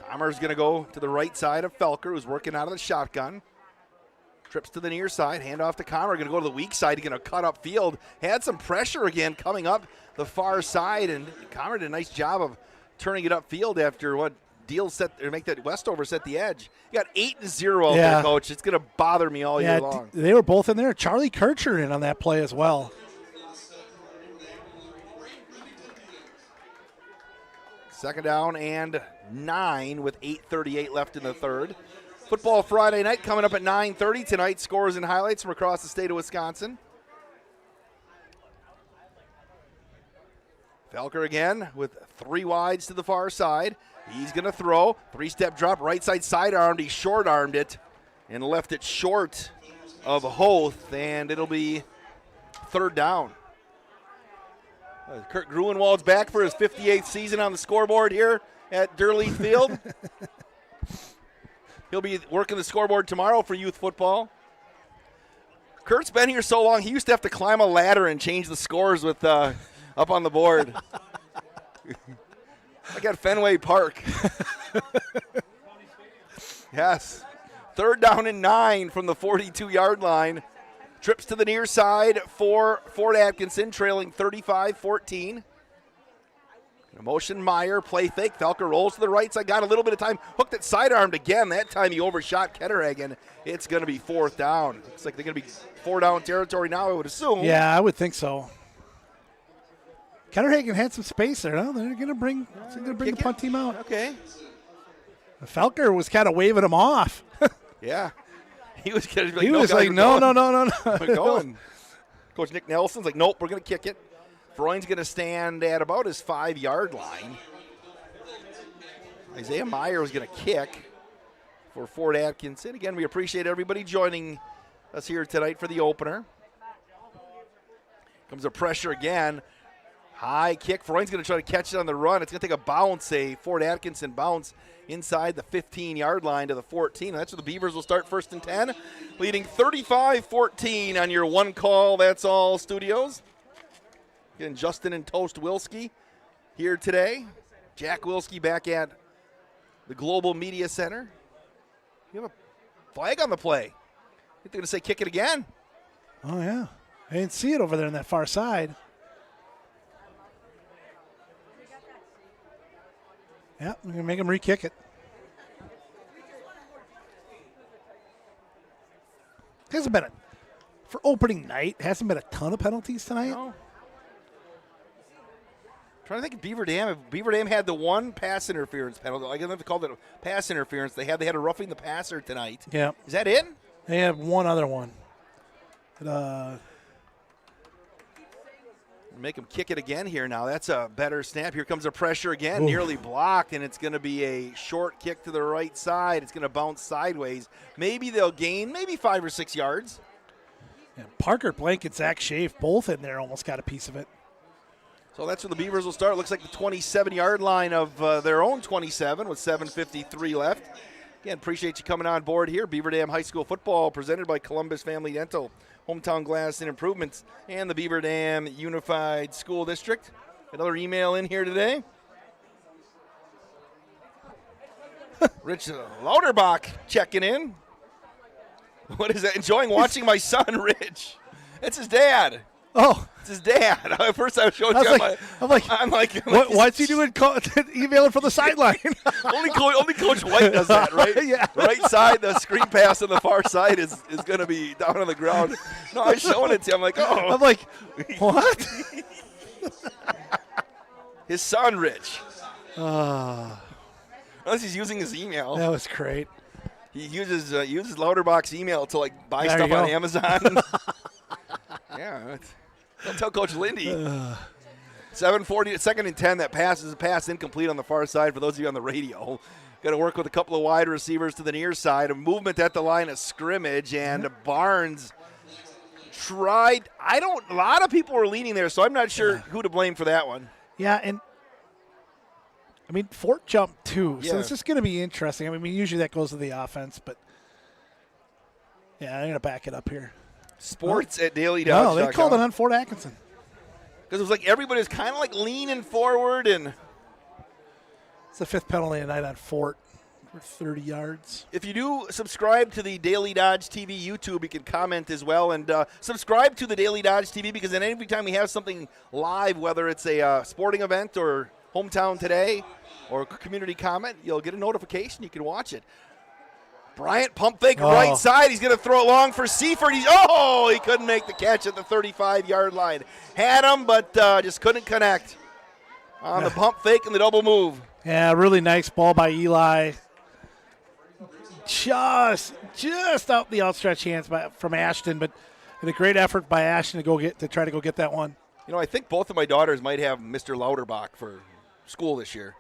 Commer's going to go to the right side of Felker, who's working out of the shotgun. Trips to the near side, hand off to Comer. Going to go to the weak side. He's going to cut up field. Had some pressure again coming up the far side, and Comer did a nice job of turning it upfield after what Deal set or make that Westover set the edge. You got 8-0 out there, Coach. It's going to bother me all year long. They were both in there. Charlie Kircher in on that play as well. Second down and 9 with 8:38 left in the third. Football Friday night coming up at 9:30 tonight. Scores and highlights from across the state of Wisconsin. Felker again with 3 wides to the far side. He's going to throw. 3-step drop, right side sidearmed. He short-armed it and left it short of Hoth, and it'll be third down. Kurt Gruenwald's back for his 58th season on the scoreboard here at Durley Field. He'll be working the scoreboard tomorrow for youth football. Kurt's been here so long, he used to have to climb a ladder and change the scores with up on the board. I got Fenway Park. Yes. Third down and 9 from the 42-yard line. Trips to the near side for Fort Atkinson, trailing 35-14. Motion Meyer, play fake. Felker rolls to the right side. Got a little bit of time. Hooked it sidearmed again. That time he overshot Ketterhagen. It's going to be fourth down. Looks like they're going to be 4-down territory now, I would assume. Yeah, I would think so. Ketterhagen had some space there. No, they're going to bring the punt team out. Okay. Felker was kind of waving him off. Yeah. He was like, no. We're going. Coach Nick Nelson's like, nope, we're going to kick it. Freund's going to stand at about his 5-yard line. Isaiah Meyer was going to kick for Fort Atkinson. Again, we appreciate everybody joining us here tonight for the opener. Comes a pressure again. High kick. Freund's going to try to catch it on the run. It's going to take a bounce, a Fort Atkinson bounce inside the 15-yard line to the 14. And that's where the Beavers will start first and 10, leading 35-14 on your one call. That's all studios. Again, Justin and Toast Wilski here today. Jack Wilski back at the Global Media Center. You have a flag on the play. I think they're going to say kick it again. Oh, yeah. I didn't see it over there on that far side. Yeah, we're going to make him re-kick it. Hasn't been for opening night, hasn't been a ton of penalties tonight. No. Trying to think of Beaver Dam. If Beaver Dam had the one pass interference penalty, I don't know if they called it pass interference. They had a roughing the passer tonight. Yeah. Is that it? They have one other one. Make him kick it again here now. That's a better snap. Here comes a pressure again, nearly blocked, and it's going to be a short kick to the right side. It's going to bounce sideways. Maybe they'll gain 5 or 6 yards. Yeah, Parker Blank and Zach Schaaf both in there almost got a piece of it. So that's where the Beavers will start. Looks like the 27-yard line of their own 27 with 7:53 left. Again, appreciate you coming on board here. Beaver Dam High School football presented by Columbus Family Dental, Hometown Glass and Improvements, and the Beaver Dam Unified School District. Another email in here today. Rich Lauterbach checking in. What is that? Enjoying watching my son, Rich. It's his dad. Oh, it's his dad. First I showed you. I'm like, what's he doing? Emailing from the sideline. only Coach White does that, right? Yeah. Right side, the screen pass on the far side is going to be down on the ground. No, I was showing it to you. I'm like, oh. I'm like, what? His son, Rich. Unless he's using his email. That was great. He uses Lauterbach's email to buy stuff on Amazon. Yeah. Don't tell Coach Lindy. 7:40, 2nd and 10. That pass is a pass incomplete on the far side for those of you on the radio. Got to work with a couple of wide receivers to the near side. A movement at the line of scrimmage, and Barnes tried. A lot of people were leaning there, so I'm not sure who to blame for that one. Yeah, and I mean, Fort jumped too, Yeah. so it's just going to be interesting. I mean, usually that goes to the offense, but yeah, I'm going to back it up here. Sports at DailyDodge.com. No, they called it on Fort Atkinson. Because it was like everybody was kind of like leaning forward, and it's the 5th penalty tonight on Fort for 30 yards. If you do subscribe to the Daily Dodge TV YouTube, you can comment as well, and subscribe to the Daily Dodge TV, because then every time we have something live, whether it's a sporting event or Hometown Today or community comment, you'll get a notification. You can watch it. Bryant pump fake right side. He's going to throw it long for Seifert. He couldn't make the catch at the 35-yard line. Had him, but just couldn't connect on the pump fake and the double move. Yeah, really nice ball by Eli. Just out the outstretched hands from Ashton, but a great effort by Ashton to try to go get that one. You know, I think both of my daughters might have Mr. Lauterbach for school this year.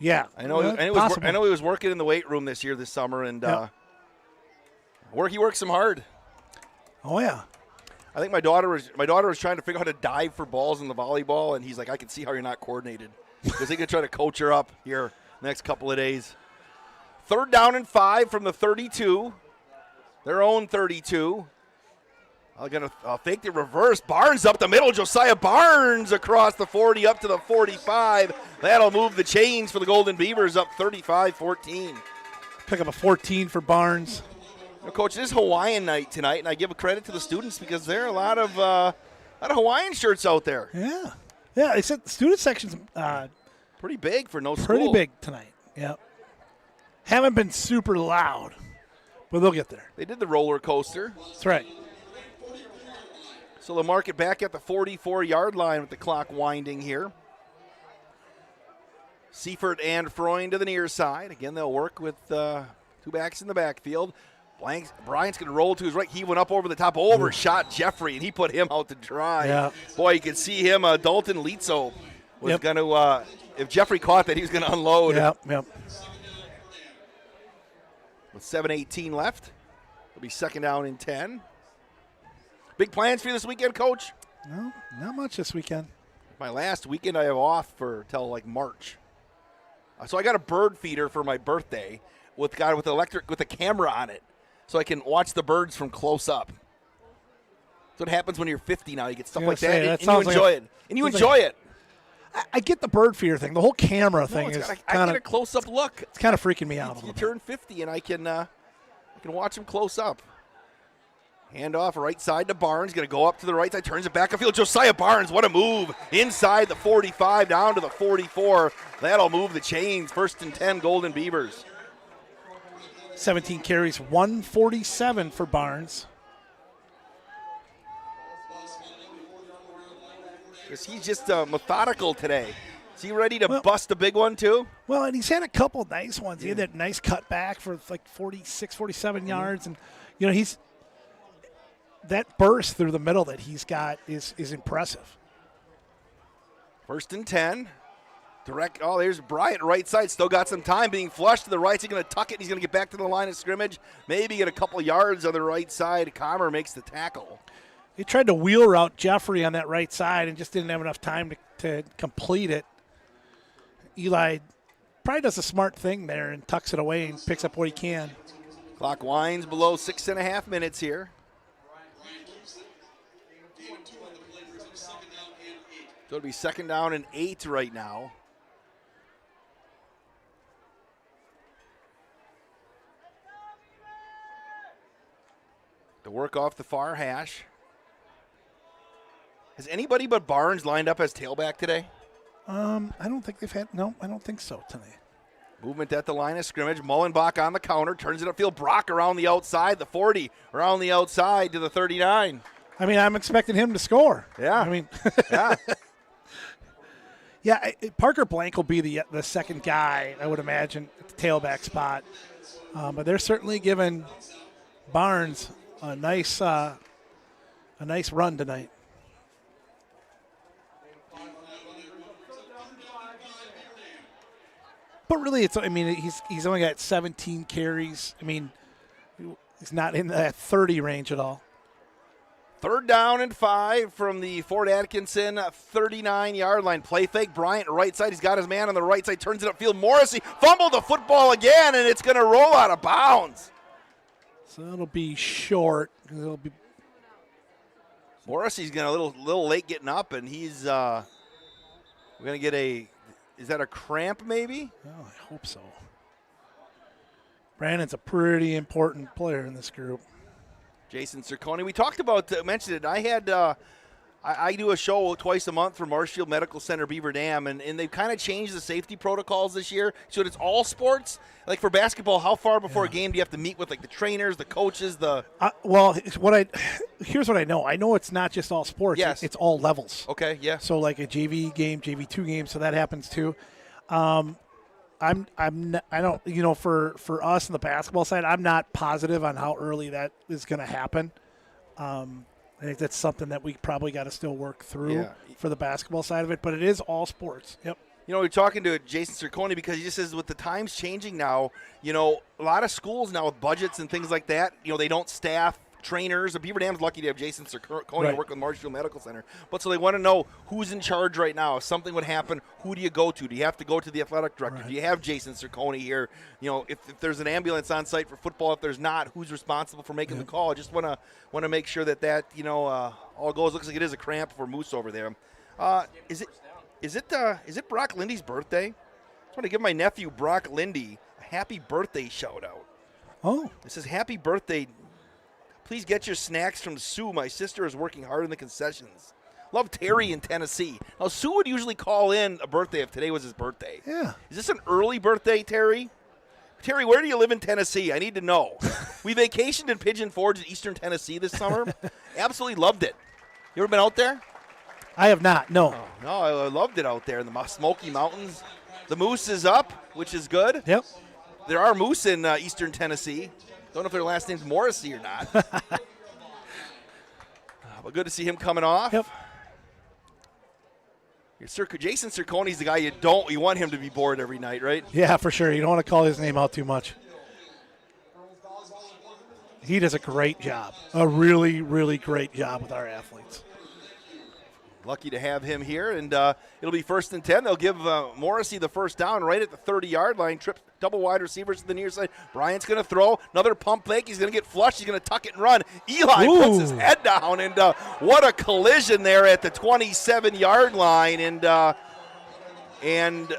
Yeah, I know. I know he was working in the weight room this summer, and he works him hard. Oh yeah. I think my daughter was trying to figure out how to dive for balls in the volleyball, and he's like, I can see how you're not coordinated, because he could try to coach her up here the next couple of days. 3rd down and 5 from the 32, their own 32. I'm going to fake the reverse. Barnes up the middle. Josiah Barnes across the 40 up to the 45. That'll move the chains for the Golden Beavers up 35-14. Pick up a 14 for Barnes. You know, Coach, this is Hawaiian night tonight, and I give a credit to the students because there are a lot of Hawaiian shirts out there. Yeah. Yeah, they said the student section's pretty big for no school. Pretty big tonight, yeah. Haven't been super loud, but they'll get there. They did the roller coaster. That's right. So they'll mark it back at the 44-yard line with the clock winding here. Seifert and Freund to the near side. Again, they'll work with 2 backs in the backfield. Bryant's going to roll to his right. He went up over the top, overshot Jeffrey, and he put him out to dry. Yeah. Boy, you could see him. Dalton Litzo was going to, if Jeffrey caught that, he was going to unload. Yep. With 7:18 left, it'll be 2nd down and 10. Big plans for you this weekend, Coach? No, not much this weekend. My last weekend I have off till like March. So I got a bird feeder for my birthday with a camera on it, so I can watch the birds from close up. That's what happens when you're 50 now. You get stuff like that, and you enjoy it. And you enjoy it. I get the bird feeder thing. The whole camera thing is I kind get a close-up look. It's kind of freaking me out a little You bit. turn 50, and I can watch them close up. Hand off right side to Barnes. Going to go up to the right side. Turns it back upfield. Josiah Barnes, what a move. Inside the 45 down to the 44. That'll move the chains. 1st and 10 Golden Beavers. 17 carries, 147 for Barnes. He's just methodical today. Is he ready to bust a big one too? Well, and he's had a couple nice ones. He had that nice cutback for like 46, 47 yards. And, he's – that burst through the middle that he's got is impressive. 1st and 10. There's Bryant right side. Still got some time being flushed to the right. He's going to tuck it. He's going to get back to the line of scrimmage. Maybe get a couple yards on the right side. Comer makes the tackle. He tried to wheel route Jeffrey on that right side and just didn't have enough time to complete it. Eli probably does a smart thing there and tucks it away and picks up what he can. Clock winds below 6.5 minutes here. So it'll be 2nd down and 8 right now. To work off the far hash. Has anybody but Barnes lined up as tailback today? I don't think they've had – no, I don't think so tonight. Movement at the line of scrimmage. Mullenbach on the counter. Turns it upfield. Brock around the outside. The 40 around the outside to the 39. I mean, I'm expecting him to score. Yeah. I mean – yeah. Yeah, Parker Blank will be the second guy, I would imagine, at the tailback spot. But they're certainly giving Barnes a nice run tonight. But really, he's only got 17 carries. I mean, he's not in that 30 range at all. 3rd down and 5 from the Fort Atkinson 39-yard line. Play fake. Bryant right side. He's got his man on the right side. Turns it upfield. Morrissey fumbled the football again, and it's going to roll out of bounds. So it'll be short. Morrissey's going a little late getting up, and he's we're going to get is that a cramp maybe? Oh, I hope so. Brandon's a pretty important player in this group. Jason Circone. We talked about, mentioned it. I had, I do a show twice a month for Marshfield Medical Center, Beaver Dam, and they've kind of changed the safety protocols this year so that it's all sports. Like for basketball, how far before a game do you have to meet with like the trainers, the coaches, here's what I know. I know it's not just all sports. Yes. It's all levels. Okay, yeah. So like a JV game, JV2 game, so that happens too. I don't, for us on the basketball side, I'm not positive on how early that is going to happen. I think that's something that we probably got to still work through for the basketball side of it, but it is all sports. Yep. We're talking to Jason Circone because he just says with the times changing now, a lot of schools now with budgets and things like that, they don't staff trainers. Beaver Dam's lucky to have Jason Circone work with Marshfield Medical Center. But so they want to know who's in charge right now. If something would happen, who do you go to? Do you have to go to the athletic director? Right. Do you have Jason Circone here? If there's an ambulance on site for football, if there's not, who's responsible for making the call? I just want to make sure that all goes. Looks like it is a cramp for Moose over there. Is it Brock Lindy's birthday? I just want to give my nephew Brock Lindy a happy birthday shout out. Oh, it says happy birthday. Please get your snacks from Sue. My sister is working hard in the concessions. Love Terry in Tennessee. Now, Sue would usually call in a birthday if today was his birthday. Yeah. Is this an early birthday, Terry? Terry, where do you live in Tennessee? I need to know. We vacationed in Pigeon Forge in eastern Tennessee this summer. Absolutely loved it. You ever been out there? I have not, no. Oh, no, I loved it out there in the Smoky Mountains. The moose is up, which is good. Yep. There are moose in eastern Tennessee. Don't know if their last name's Morrissey or not. But good to see him coming off. Yep. Jason Circone's the guy you want him to be bored every night, right? Yeah, for sure. You don't want to call his name out too much. He does a great job. A really, really great job with our athletes. Lucky to have him here, and it'll be 1st and 10. They'll give Morrissey the first down right at the 30-yard line. Trip double wide receivers to the near side. Bryant's going to throw another pump fake. He's going to get flushed. He's going to tuck it and run. Eli puts his head down, and what a collision there at the 27-yard line. And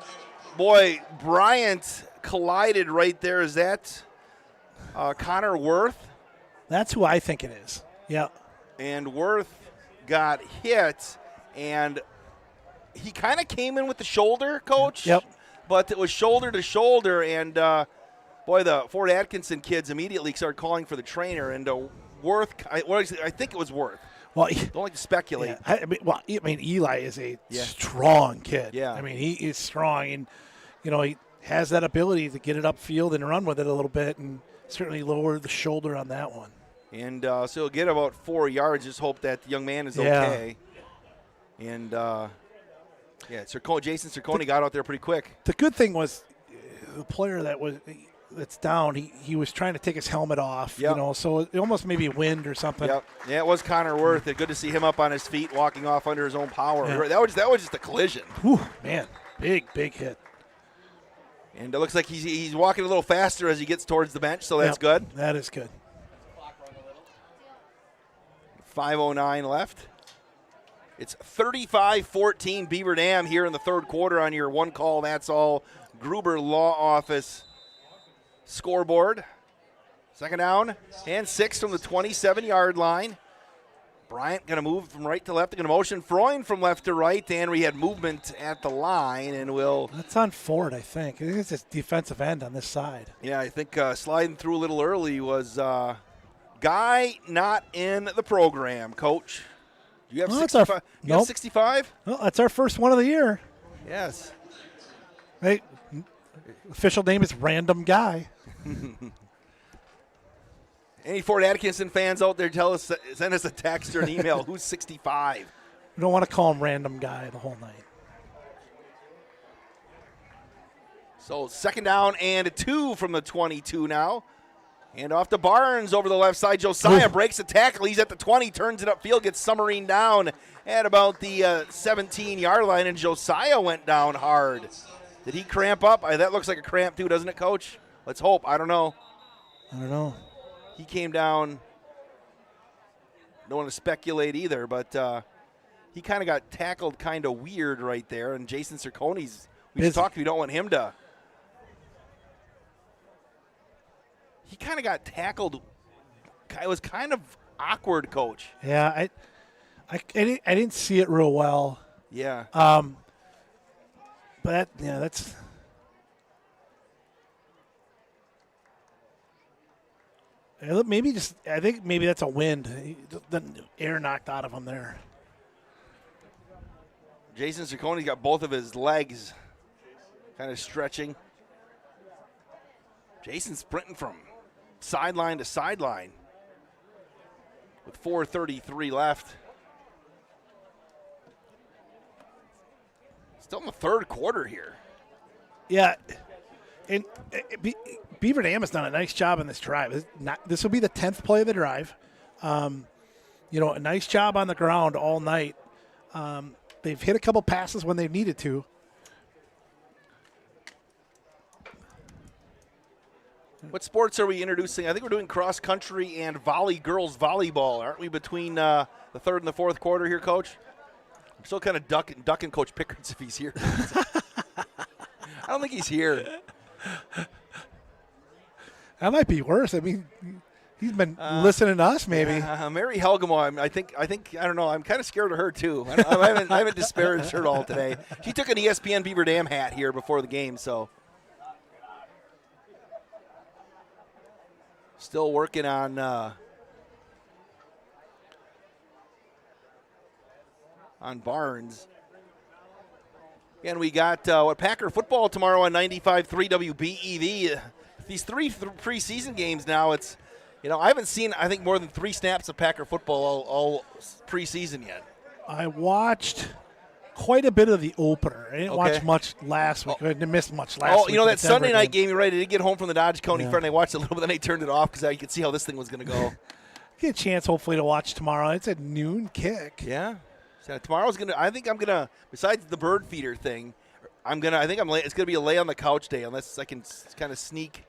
boy, Bryant collided right there. Is that Connor Worth? That's who I think it is. Yeah. And Worth got hit. And he kind of came in with the shoulder, Coach. Yep. But it was shoulder to shoulder, and boy, the Fort Atkinson kids immediately started calling for the trainer. And Worth, I think it was Worth. Well, don't like to speculate. Yeah. I mean, Eli is a strong kid. Yeah. I mean, he is strong, and he has that ability to get it upfield and run with it a little bit, and certainly lower the shoulder on that one. And so he'll get about 4 yards. Just hope that the young man is okay. And, Jason Circone got out there pretty quick. The good thing was the player that's down, he was trying to take his helmet off, so it almost maybe wind or something. Yep. Yeah, it was Connor Worth. Good to see him up on his feet, walking off under his own power. Yeah. That was just a collision. Whew, man, big hit. And it looks like he's walking a little faster as he gets towards the bench, so that's good. That is good. 5:09 left. It's 35-14 Beaver Dam here in the third quarter on your one call. That's all Gruber Law Office scoreboard. 2nd down and 6 from the 27-yard line. Bryant going to move from right to left. They're going to motion Freund from left to right, and we had movement at the line, and That's on Ford, I think. I think it's a defensive end on this side. Yeah, I think sliding through a little early was guy not in the program, Coach. Do you have 65? You have 65? Well, that's our first one of the year. Yes. Hey, official name is Random Guy. Any Fort Atkinson fans out there, send us a text or an email. Who's 65? We don't want to call him Random Guy the whole night. So 2nd down and 2 from the 22 now. And off to Barnes over the left side. Josiah breaks a tackle. He's at the 20, turns it upfield, gets submarine down at about the 17-yard line, and Josiah went down hard. Did he cramp up? That looks like a cramp too, doesn't it, Coach? Let's hope. I don't know. He came down. Don't want to speculate either, but he kind of got tackled kind of weird right there, and Jason Cercone's, we just talked, we don't want him to. He kind of got tackled. It was kind of awkward, Coach. Yeah, I didn't see it real well. Yeah. But that's. I think maybe that's a wind. The air knocked out of him there. Jason Cercone's got both of his legs kind of stretching. Jason's sprinting from sideline to sideline with 4:33 left. Still in the 3rd quarter here. Yeah, and Beaver Dam has done a nice job on this drive. This will be the 10th play of the drive. A nice job on the ground all night. They've hit a couple passes when they've needed to. What sports are we introducing? I think we're doing cross country and girls volleyball, aren't we? Between the 3rd and the 4th quarter here, Coach. I'm still kind of ducking Coach Pickett's if he's here. I don't think he's here. That might be worse. I mean, he's been listening to us, maybe. Mary Helgamo, I think I don't know. I'm kind of scared of her too. I haven't disparaged her at all today. She took an ESPN Beaver Dam hat here before the game, so. Still working on Barnes. And we got Packer football tomorrow on 95.3 WBEV. These 3 preseason games now, it's, I haven't seen, I think, more than 3 snaps of Packer football all preseason yet. I watched quite a bit of the opener. I didn't watch much last week. I didn't miss much last week. That Sunday night game, you're right. I did get home from the Dodge County Fair, and I watched a little bit, then I turned it off because I could see how this thing was going to go. Get a chance, hopefully, to watch tomorrow. It's a noon kick. Yeah. So tomorrow's going to, I think I'm going to, besides the bird feeder thing, it's going to be a lay on the couch day unless I can kind of sneak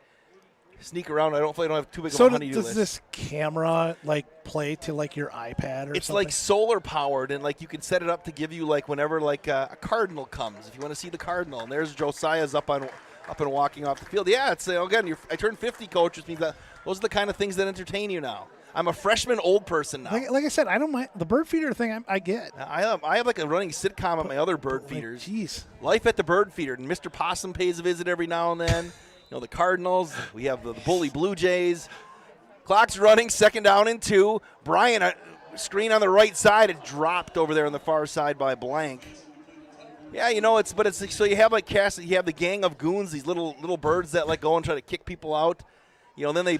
around. I don't have too big of a honey-do list. So does this camera play to your iPad or it's something? It's solar powered, and you can set it up to give you whenever a cardinal comes, if you want to see the cardinal. And there's Josiah's up and walking off the field. Yeah, it's again. I turned 50, Coach, which means that those are the kind of things that entertain you now. I'm a freshman old person now. Like I said, I don't mind the bird feeder thing. I get. I have a running sitcom at my other bird feeders. Jeez, Life at the Bird Feeder, and Mr. Possum pays a visit every now and then. The Cardinals. We have the Bully Blue Jays. Clock's running. 2nd down and 2. Brian, a screen on the right side. It dropped over there on the far side by Blank. Yeah, so you have you have the gang of goons, these little birds that go and try to kick people out. And then they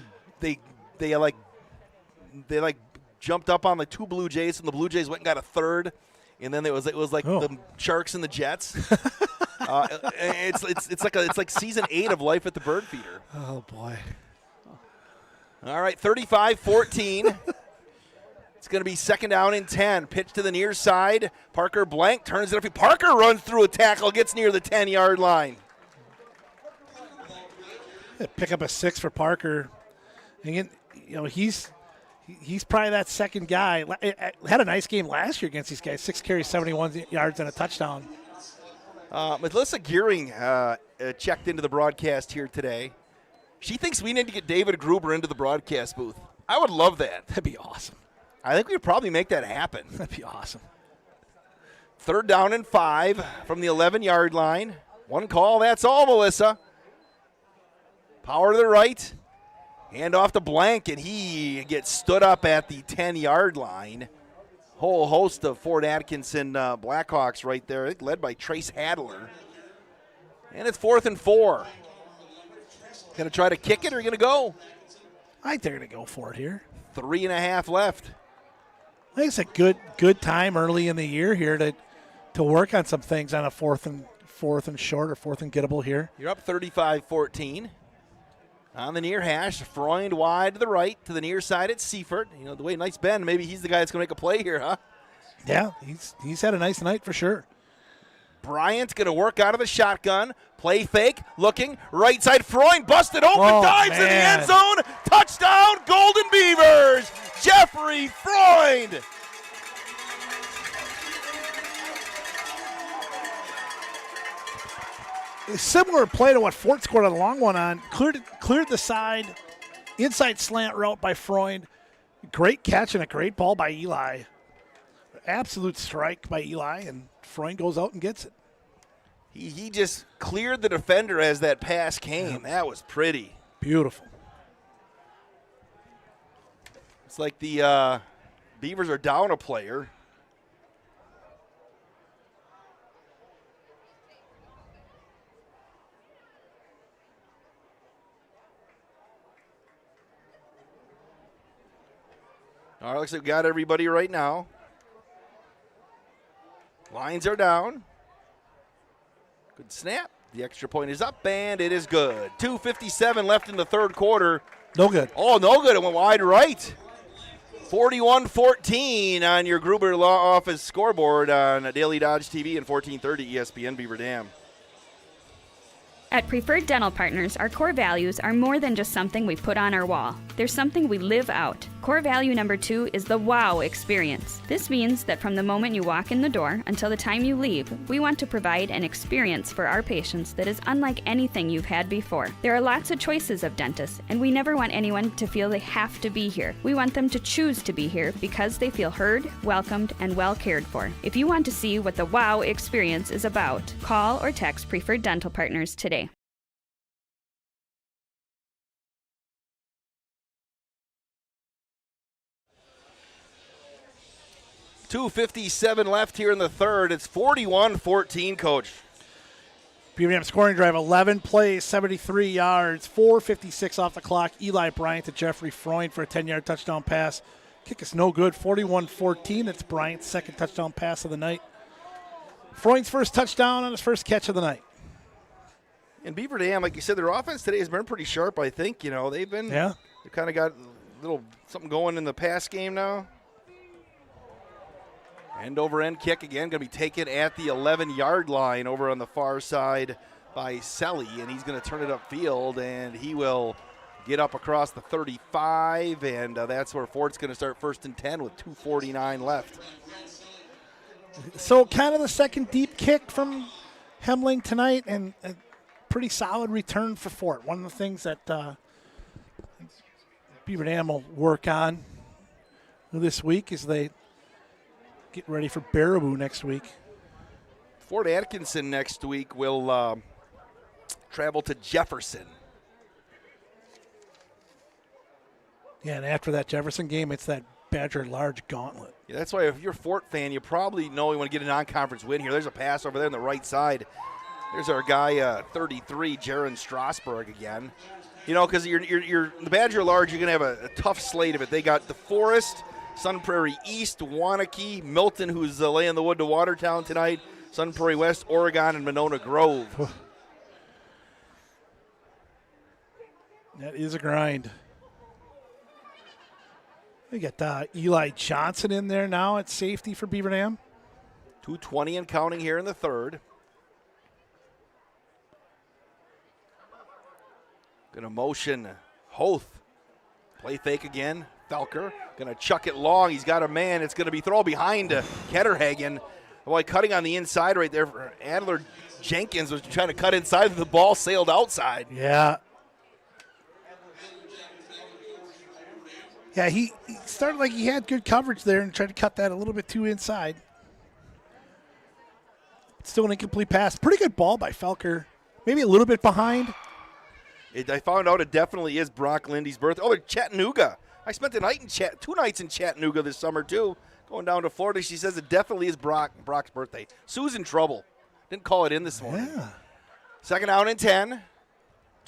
jumped up on the 2 Blue Jays, and the Blue Jays went and got a 3rd. And then it was the Sharks and the Jets. It's like season 8 of Life at the Bird Feeder. Oh boy! All right, 35-14. It's going to be 2nd down and 10. Pitch to the near side. Parker Blank turns it up. Parker runs through a tackle, gets near the 10-yard line. Pick up a 6 for Parker. Again, he's probably that second guy. Had a nice game last year against these guys. 6 carries, 71 yards, and a touchdown. Melissa Gearing checked into the broadcast here today. She thinks we need to get David Gruber into the broadcast booth. I would love that. That'd be awesome. I think we would probably make that happen. That'd be awesome. 3rd down and 5 from the 11-yard line. 1 call, that's all, Melissa. Power to the right. Hand off to Blank, and he gets stood up at the 10-yard line. Whole host of Fort Atkinson Blackhawks right there, I think led by Trace Hadler. And it's 4th and 4. Going to try to kick it or going to go? I think they're going to go for it here. 3.5 left. I think it's a good time early in the year here to work on some things on a 4th 4th and short or 4th and gettable here. You're up 35-14. On the near hash, Freund wide to the right, to the near side at Seifert. You know, the way nice bend, maybe he's the guy that's going to make a play here, huh? Yeah, he's had a nice night for sure. Bryant's going to work out of the shotgun. Play fake, looking, right side, Freund busted open, dives in the end zone. Touchdown, Golden Beavers! Jeffrey Freund! A similar play to what Fort scored a long one on. Cleared the side, inside slant route by Freund. Great catch and a great ball by Eli. Absolute strike by Eli, and Freund goes out and gets it. He just cleared the defender as that pass came. That was pretty. Beautiful. It's like the Beavers are down a player. All right, looks like we got everybody right now. Lines are down. Good snap. The extra point is up, and it is good. 2:57 left in the third quarter. No good. Oh, no good. It went wide right. 41-14 on your Gruber Law Office scoreboard on Daily Dodge TV and 1430 ESPN Beaver Dam. At Preferred Dental Partners, our core values are more than just something we put on our wall. They're something we live out. Core value number 2 is the wow experience. This means that from the moment you walk in the door until the time you leave, we want to provide an experience for our patients that is unlike anything you've had before. There are lots of choices of dentists, and we never want anyone to feel they have to be here. We want them to choose to be here because they feel heard, welcomed, and well cared for. If you want to see what the wow experience is about, call or text Preferred Dental Partners today. .257 left here in the third. It's 41-14, Coach. Beaver Dam scoring drive, 11 plays, 73 yards, 4:56 off the clock. Eli Bryant to Jeffrey Freund for a 10-yard touchdown pass. Kick is no good, 41-14. It's Bryant's second touchdown pass of the night. Freund's first touchdown on his first catch of the night. And Beaver Dam, like you said, their offense today has been pretty sharp, I think. You know, they've kind of got a little something going in the pass game now. End-over-end kick again, going to be taken at the 11-yard line over on the far side by Selly, and he's going to turn it upfield, and he will get up across the 35, and that's where Ford's going to start 1st and 10 with 2:49 left. So kind of the second deep kick from Hemling tonight, and a pretty solid return for Fort. One of the things that Beaver Dam will work on this week is they get ready for Baraboo next week. Fort Atkinson next week will travel to Jefferson. Yeah, and after that Jefferson game, it's that Badger Large gauntlet. Yeah, that's why if you're a Fort fan, you probably know you want to get a non-conference win here. There's a pass over there on the right side. There's our guy, 33, Jaron Strasburg again. You know, because you're the Badger Large, you're going to have a tough slate of it. They got the Forest, Sun Prairie East, Wanakee, Milton, who's laying the wood to Watertown tonight, Sun Prairie West, Oregon, and Monona Grove. That is a grind. We got Eli Johnson in there now at safety for Beaver Dam. 2:20 and counting here in the third. Going to motion Hoth. Play fake again. Felker going to chuck it long. He's got a man. It's going to be thrown behind Ketterhagen. Boy, cutting on the inside right there for Adler. Jenkins was trying to cut inside. The ball sailed outside. Yeah. Yeah, he started like he had good coverage there and tried to cut that a little bit too inside. Still an incomplete pass. Pretty good ball by Felker. Maybe a little bit behind. I found out it definitely is Brock Lindy's birthday. Oh, they're Chattanooga. I spent the night in 2 nights in Chattanooga this summer, too. Going down to Florida, she says it definitely is Brock's birthday. Sue's in trouble. Didn't call it in this morning. Yeah. Second down and 10.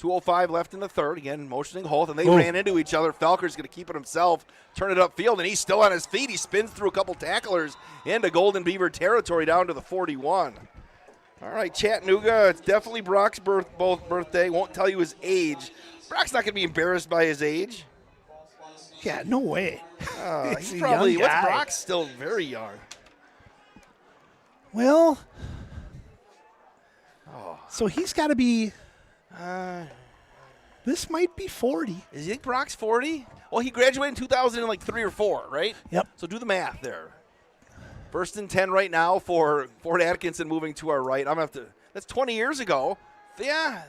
2:05 left in the third. Again, motioning Holt, and they ran into each other. Felker's going to keep it himself, turn it upfield, and he's still on his feet. He spins through a couple tacklers into Golden Beaver territory down to the 41. All right, Chattanooga. It's definitely Brock's birthday. Won't tell you his age. Brock's not going to be embarrassed by his age. Yeah, no way. He's probably, what's Brock's still very young. Well, so he's got to be, this might be 40. Is you think Brock's 40? Well, he graduated in 2003 or 4, right? Yep. So do the math there. 1st and 10 right now for Fort Atkinson moving to our right. I'm going to have to, that's 20 years ago. Yeah.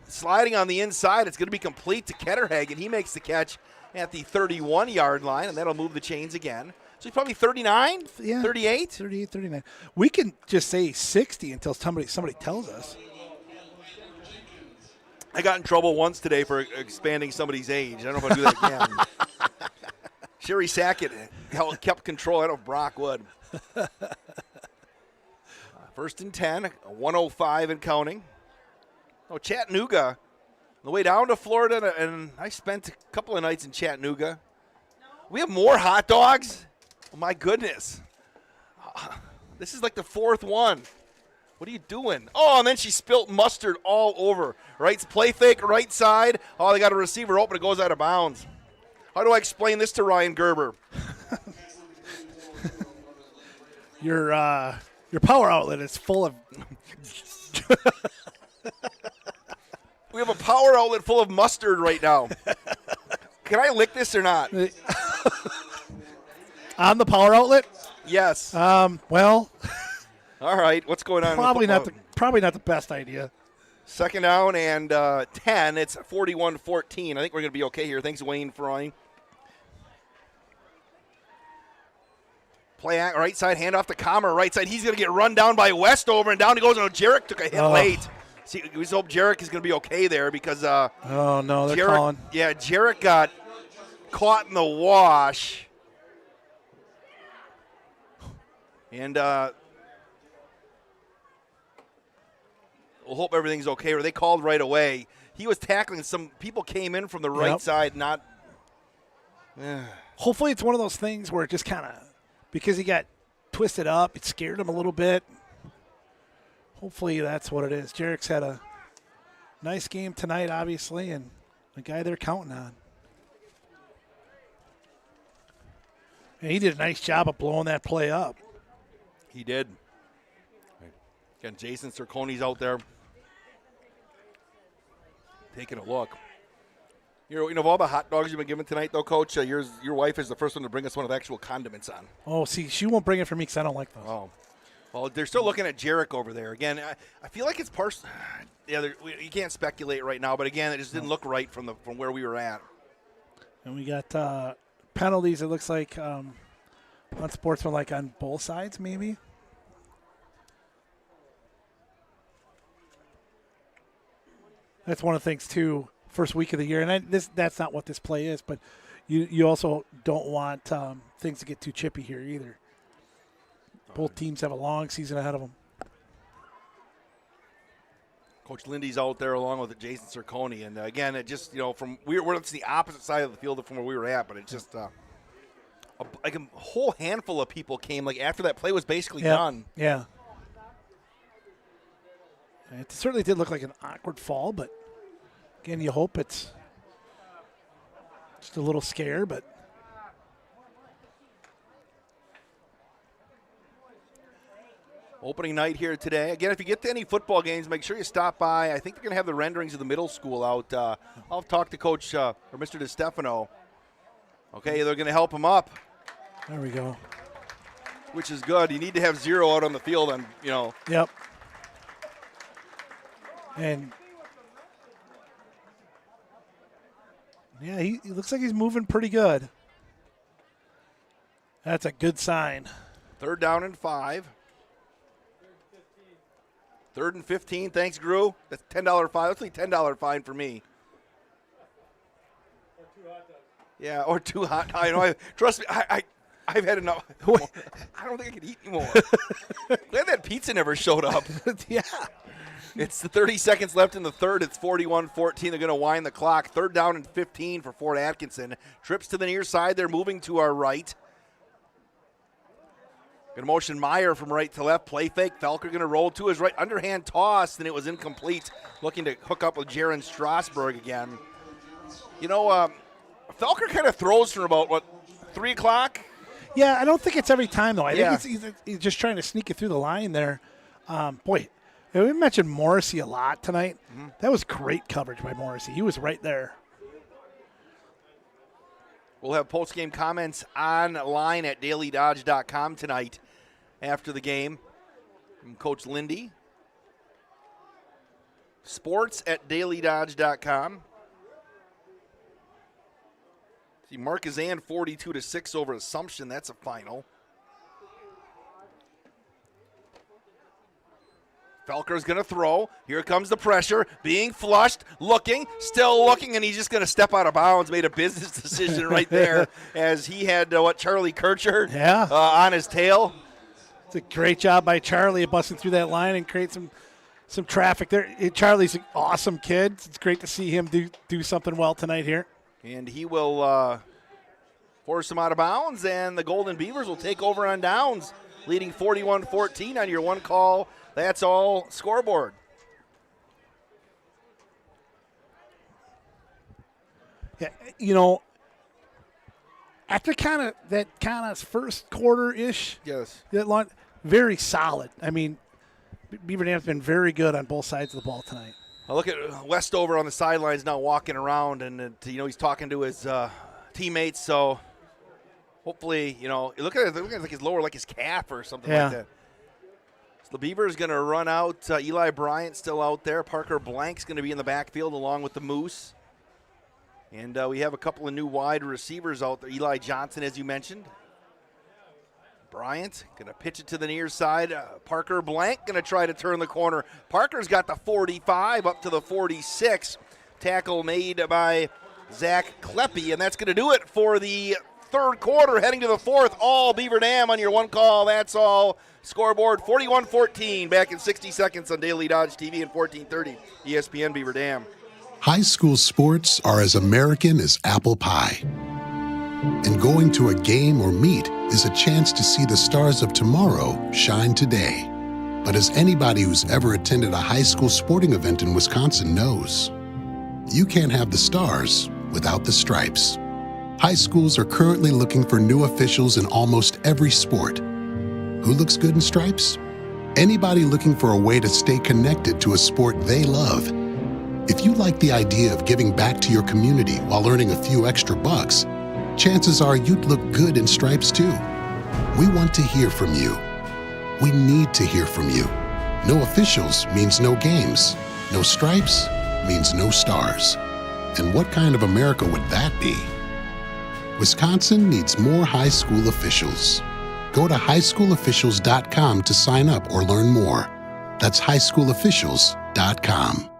Sliding on the inside, it's going to be complete to Ketterhagen. He makes the catch at the 31-yard line, and that'll move the chains again. So he's probably 39, yeah, 38? 38, 39. We can just say 60 until somebody tells us. I got in trouble once today for expanding somebody's age. I don't know if I'll do that again. Sherry Sackett kept control. I don't know if Brock would. 1st and 10, 105 and counting. Oh, Chattanooga, on the way down to Florida, and I spent a couple of nights in Chattanooga. We have more hot dogs? Oh, my goodness. This is like the 4th one. What are you doing? Oh, and then she spilt mustard all over. Right, play fake, right side. Oh, they got a receiver open. It goes out of bounds. How do I explain this to Ryan Gerber? Your power outlet is full of. We have a power outlet full of mustard right now. Can I lick this or not? On the power outlet? Yes. Well. All right. What's going on? Probably not the best idea. 2nd down and 10. It's 41-14. I think we're going to be okay here. Thanks, Wayne Freund. Play right side, hand off to Comer. Right side, he's going to get run down by Westover, and down he goes. And Jarek took a hit late. See, we just hope Jarek is going to be okay there because. Oh no, they're Jarek, calling. Yeah, Jarek got caught in the wash, and we'll hope everything's okay. Or they called right away. He was tackling. Some people came in from the right side, not. Hopefully, it's one of those things where it just kind of, because he got twisted up, it scared him a little bit. Hopefully that's what it is. Jarek's had a nice game tonight, obviously, and the guy they're counting on. And he did a nice job of blowing that play up. He did. Again, Jason Cercone's out there taking a look. You know, of all the hot dogs you've been given tonight, though, Coach, your wife is the first one to bring us one with actual condiments on. Oh, see, she won't bring it for me because I don't like those. Oh. Well, they're still looking at Jarek over there. Again, I feel like it's partial. Yeah, you can't speculate right now, but again, it just didn't look right from where we were at. And we got penalties, it looks like, unsportsmanlike on both sides, maybe. That's one of the things, too, first week of the year. And that's not what this play is, but you also don't want things to get too chippy here either. Both teams have a long season ahead of them. Coach Lindy's out there along with Jason Cercone. And, again, it just, from we're it's the opposite side of the field from where we were at, but it's just like a whole handful of people came after that play was basically done. Yeah. It certainly did look like an awkward fall, but, again, you hope it's just a little scare, but. Opening night here today. Again, if you get to any football games, make sure you stop by. I think they're going to have the renderings of the middle school out. I'll talk to Coach or Mr. DeStefano. Okay, they're going to help him up. There we go. Which is good. You need to have 0 out on the field. Yep. And, yeah, he looks like he's moving pretty good. That's a good sign. 3rd down and 5. 3rd and 15. Thanks, Drew. That's $10 fine. That's only $10 fine for me. Or 2 hot dogs. Yeah, or 2 hot dogs. I know. Trust me, I've had enough. I don't think I can eat anymore. Glad that pizza never showed up. Yeah. It's the 30 seconds left in the third. It's 41-14. They're going to wind the clock. 3rd down and 15 for Fort Atkinson. Trips to the near side. They're moving to our right. Going to motion Meyer from right to left. Play fake. Felker going to roll to his right. Underhand toss, and it was incomplete. Looking to hook up with Jaron Strasburg again. You know, Felker kind of throws from about, 3 o'clock? Yeah, I don't think it's every time, though. I think he's just trying to sneak it through the line there. Boy, we mentioned Morrissey a lot tonight. Mm-hmm. That was great coverage by Morrissey. He was right there. We'll have post-game comments online at dailydodge.com tonight after the game from Coach Lindy. Sports at dailydodge.com. See, Marquezan 42-6 over Assumption. That's a final. Felker's going to throw. Here comes the pressure. Being flushed, looking, still looking, and he's just going to step out of bounds. Made a business decision right there as he had, Charlie Kircher on his tail. It's a great job by Charlie busting through that line and create some traffic there. Charlie's an awesome kid. It's great to see him do something well tonight here. And he will force him out of bounds, and the Golden Beavers will take over on downs, leading 41-14 on your one call. That's all scoreboard. Yeah, you know, after that first quarter-ish, that line, very solid. I mean, Beaver Dam's been very good on both sides of the ball tonight. I look at Westover on the sidelines now walking around, and he's talking to his teammates. So hopefully, look at it like his lower, like his calf or something like that. So the Beavers going to run out. Eli Bryant still out there. Parker Blank's going to be in the backfield along with the Moose. And we have a couple of new wide receivers out there. Eli Johnson, as you mentioned. Bryant going to pitch it to the near side. Parker Blank going to try to turn the corner. Parker's got the 45 up to the 46. Tackle made by Zach Kleppe, and that's going to do it for the third quarter. Heading to the fourth, all Beaver Dam on your one call. That's all scoreboard. 41-14. Back in 60 seconds on Daily Dodge TV and 1430 ESPN Beaver Dam. High school sports are as American as apple pie. And going to a game or meet is a chance to see the stars of tomorrow shine today. But as anybody who's ever attended a high school sporting event in Wisconsin knows, you can't have the stars without the stripes. High schools are currently looking for new officials in almost every sport. Who looks good in stripes? Anybody looking for a way to stay connected to a sport they love. If you like the idea of giving back to your community while earning a few extra bucks, chances are you'd look good in stripes too. We want to hear from you. We need to hear from you. No officials means no games. No stripes means no stars. And what kind of America would that be? Wisconsin needs more high school officials. Go to highschoolofficials.com to sign up or learn more. That's highschoolofficials.com.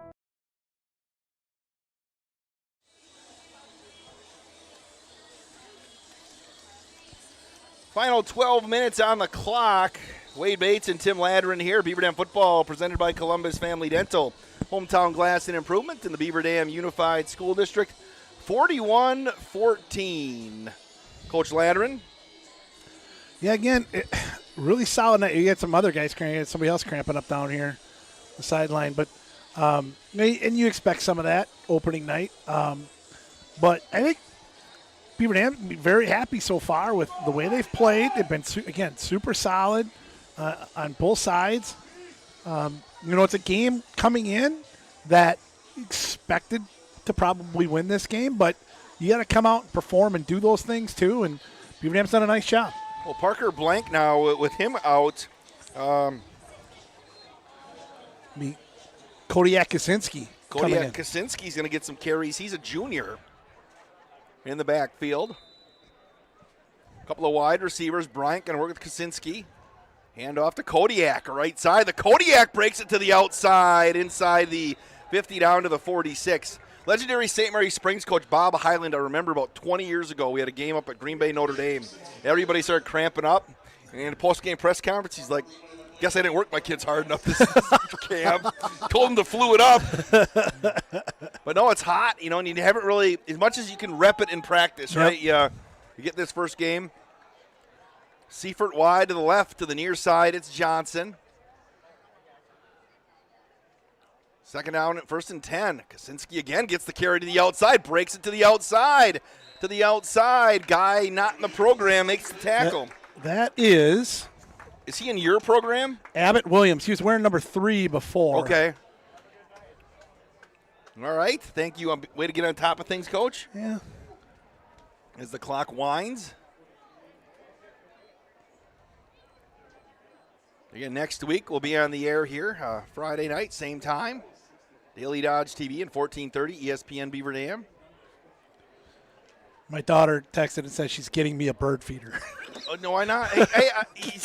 Final 12 minutes on the clock. Wade Bates and Tim Ladrin here. Beaver Dam football presented by Columbus Family Dental. Hometown Glass and Improvement in the Beaver Dam Unified School District. 41-14. Coach Ladrin. Yeah, again, really solid night. You had some other guys cramping, somebody else cramping up down here, the sideline. But and you expect some of that opening night. But I think Beaver Dam very happy so far with the way they've played. They've been, super solid on both sides. It's a game coming in that expected to probably win this game, but you got to come out and perform and do those things too, and Beaver Dam's done a nice job. Well, Parker Blank now, with him out. Kodiak Kaczynski. Kodiak Kaczynski's going to get some carries. He's a junior in the backfield. A couple of wide receivers. Bryant going to work with Kaczynski. Hand off to Kodiak, right side. The Kodiak breaks it to the outside, inside the 50 down to the 46. Legendary St. Mary Springs coach Bob Highland, I remember about 20 years ago, we had a game up at Green Bay, Notre Dame. Everybody started cramping up. And in a post-game press conference, he's like, guess I didn't work my kids hard enough this camp. Told them to flew it up. But no, it's hot, and you haven't really, as much as you can rep it in practice, right? You get this first game. Seifert wide to the left, to the near side. It's Johnson. Second down, 1st and 10. Kaczynski again gets the carry to the outside, breaks it to the outside. To the outside. Guy not in the program makes the tackle. That is he in your program? Abbott Williams. He was wearing number 3 before. Okay. All right. Thank you. Way to get on top of things, Coach. Yeah. As the clock winds. Again, next week we'll be on the air here, Friday night, same time. Daily Dodge TV and 1430 ESPN Beaver Dam. My daughter texted and said she's getting me a bird feeder. Oh, no, why not? Hey,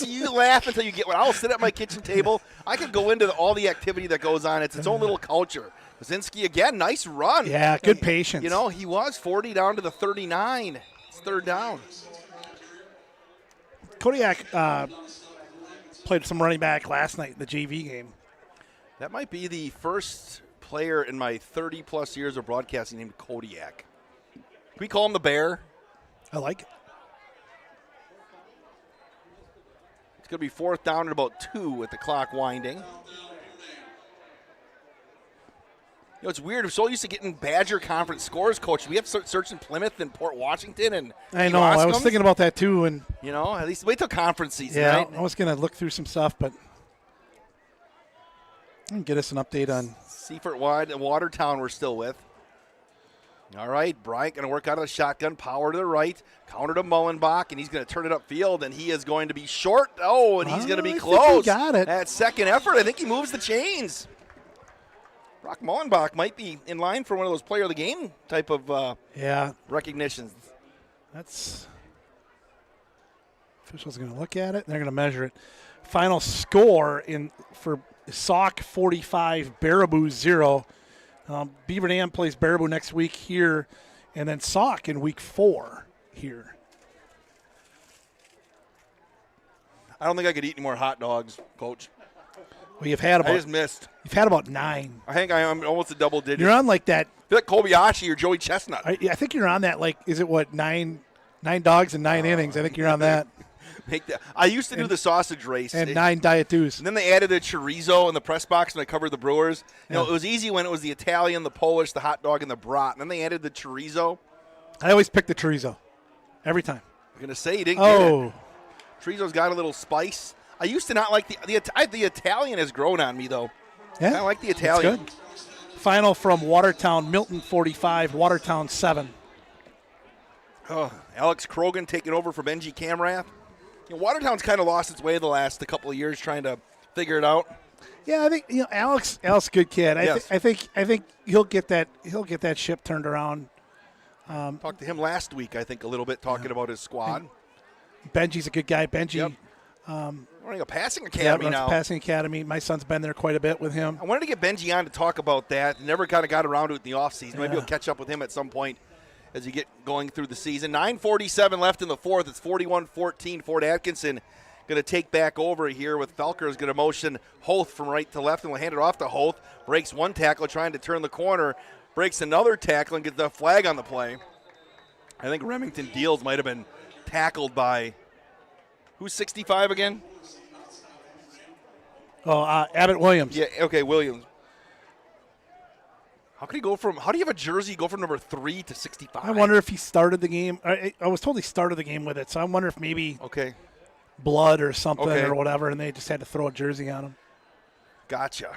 you laugh until you get one. I'll sit at my kitchen table. I can go into all the activity that goes on. It's its own little culture. Kaczynski again, nice run. Yeah, good patience. You know, he was 40 down to the 39. It's 3rd down. Kodiak played some running back last night in the JV game. That might be the first player in my 30-plus years of broadcasting named Kodiak. Can we call him the Bear? I like it. It's going to be 4th down and about 2 with the clock winding. You know, it's weird. I'm so used to getting Badger Conference scores, Coach. We have searching Plymouth and Port Washington and I know. I was thinking about that too, and you know, at least wait till conference season. Yeah, right? I was going to look through some stuff, but get us an update on Seifert wide and Watertown. We're still with. All right, Bryant going to work out of the shotgun, power to the right, counter to Mullenbach, and he's going to turn it upfield, and he is going to be short. Oh, and he's going to be close. He got it. That second effort, I think he moves the chains. Brock Mullenbach might be in line for one of those player of the game type of recognitions. That's officials are going to look at it, and they're going to measure it. Final score for Sauk 45, Baraboo 0. Beaver Dam plays Baraboo next week here, and then Sauk in week 4 here. I don't think I could eat any more hot dogs, Coach. Well, you've had about. I just missed. You've had about 9. I think I'm almost a double digit. You're on like that. I feel like Kobayashi or Joey Chestnut. I think you're on that. Like, is it what 9 dogs in 9 innings? I think you're on that. I used to do the sausage race. And 9 Diet Dews. And then they added a chorizo in the press box when I covered the Brewers. You know, it was easy when it was the Italian, the Polish, the hot dog, and the brat. And then they added the chorizo. I always pick the chorizo. Every time. I'm going to say you didn't get it. Chorizo's got a little spice. I used to not like the Italian has grown on me, though. Yeah. I like the Italian. Good. Final from Watertown, Milton 45, Watertown 7. Oh, Alex Krogan taking over for Benji Camrath. You know, Watertown's kind of lost its way the last couple of years trying to figure it out. Yeah, I think Alex, good kid. I think he'll get that ship turned around. Talked to him last week, I think, a little bit, talking about his squad. And Benji's a good guy. Benji, running a passing academy now. Passing academy. My son's been there quite a bit with him. I wanted to get Benji on to talk about that. Never kind of got around to it in the offseason. Maybe we'll catch up with him at some point as you get going through the season. 9:47 left in the 4th. It's 41-14. Fort Atkinson going to take back over here with Felker is going to motion Hoth from right to left and will hand it off to Hoth. Breaks one tackle trying to turn the corner. Breaks another tackle and gets the flag on the play. I think Remington Deals might have been tackled by, who's 65 again? Abbott Williams. Yeah, okay, Williams. How do you have a jersey go from number 3 to 65? I wonder if he started the game. I was told he started the game with it, so I wonder if maybe blood or something or whatever, and they just had to throw a jersey on him. Gotcha.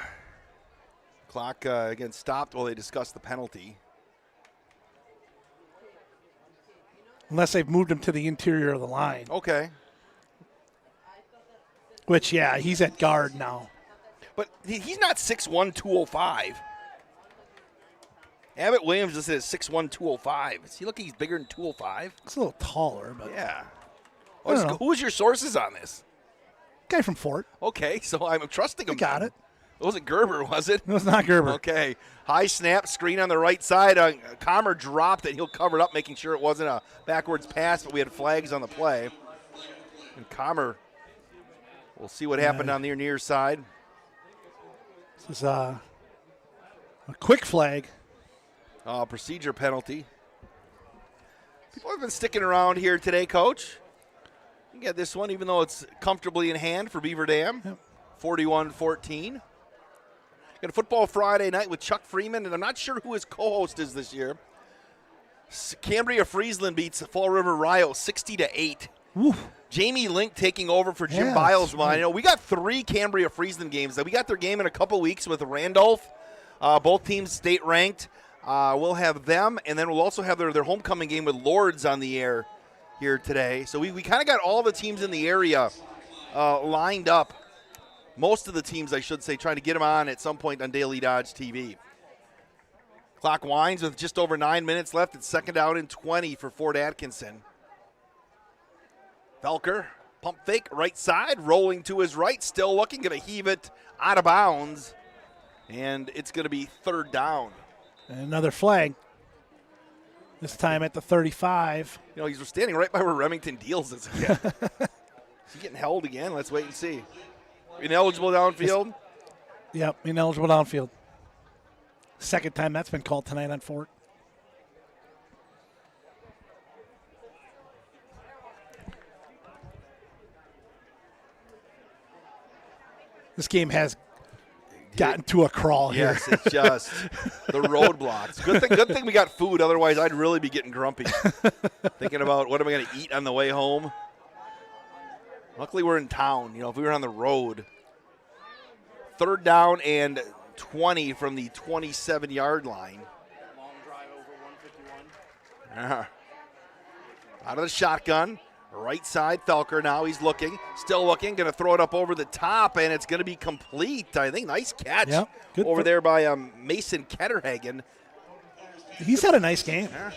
Clock again stopped while they discussed the penalty. Unless they've moved him to the interior of the line. Okay. Which, he's at guard now. But he's not 6'1", 205. Abbott Williams listed as 6'1", 205. Does he look like he's bigger than 205? It's a little taller, but yeah. Who's your sources on this? Guy from Fort. Okay, so I'm trusting him. Got it. It wasn't Gerber, was it? It was not Gerber. Okay. High snap, screen on the right side. Comer dropped it. He'll cover it up, making sure it wasn't a backwards pass, but we had flags on the play. And Comer, we'll see what happened on the near side. This is a quick flag. Procedure penalty. People have been sticking around here today, Coach. You get this one, even though it's comfortably in hand for Beaver Dam. 41-14. Got a football Friday night with Chuck Freeman, and I'm not sure who his co-host is this year. Cambria Friesland beats Fall River Rio 60-8. Jamie Link taking over for Jim Biles. Right. We got 3 Cambria Friesland games. We got their game in a couple weeks with Randolph. Both teams state ranked. We'll have them, and then we'll also have their homecoming game with Lords on the air here today. So we kind of got all the teams in the area lined up. Most of the teams, I should say, trying to get them on at some point on Daily Dodge TV. Clock winds with just over 9 minutes left. It's 2nd down and 20 for Fort Atkinson. Felker, pump fake, right side, rolling to his right, still looking, going to heave it out of bounds. And it's going to be 3rd down. And another flag. This time at the 35. He's standing right by where Remington Deals is again. Is he getting held again? Let's wait and see. Ineligible downfield? Yep, ineligible downfield. Second time that's been called tonight on Fort. This game has gotten to a crawl here. Yes, it's just the roadblocks. Good thing we got food. Otherwise, I'd really be getting grumpy. Thinking about what am I going to eat on the way home. Luckily, we're in town. If we were on the road. 3rd down and 20 from the 27-yard line. Long drive over 151. Out of the shotgun. Right side, Felker now. He's looking. Still looking. Going to throw it up over the top, and it's going to be complete. I think nice catch over there by Mason Ketterhagen. He's had a nice game. Yeah.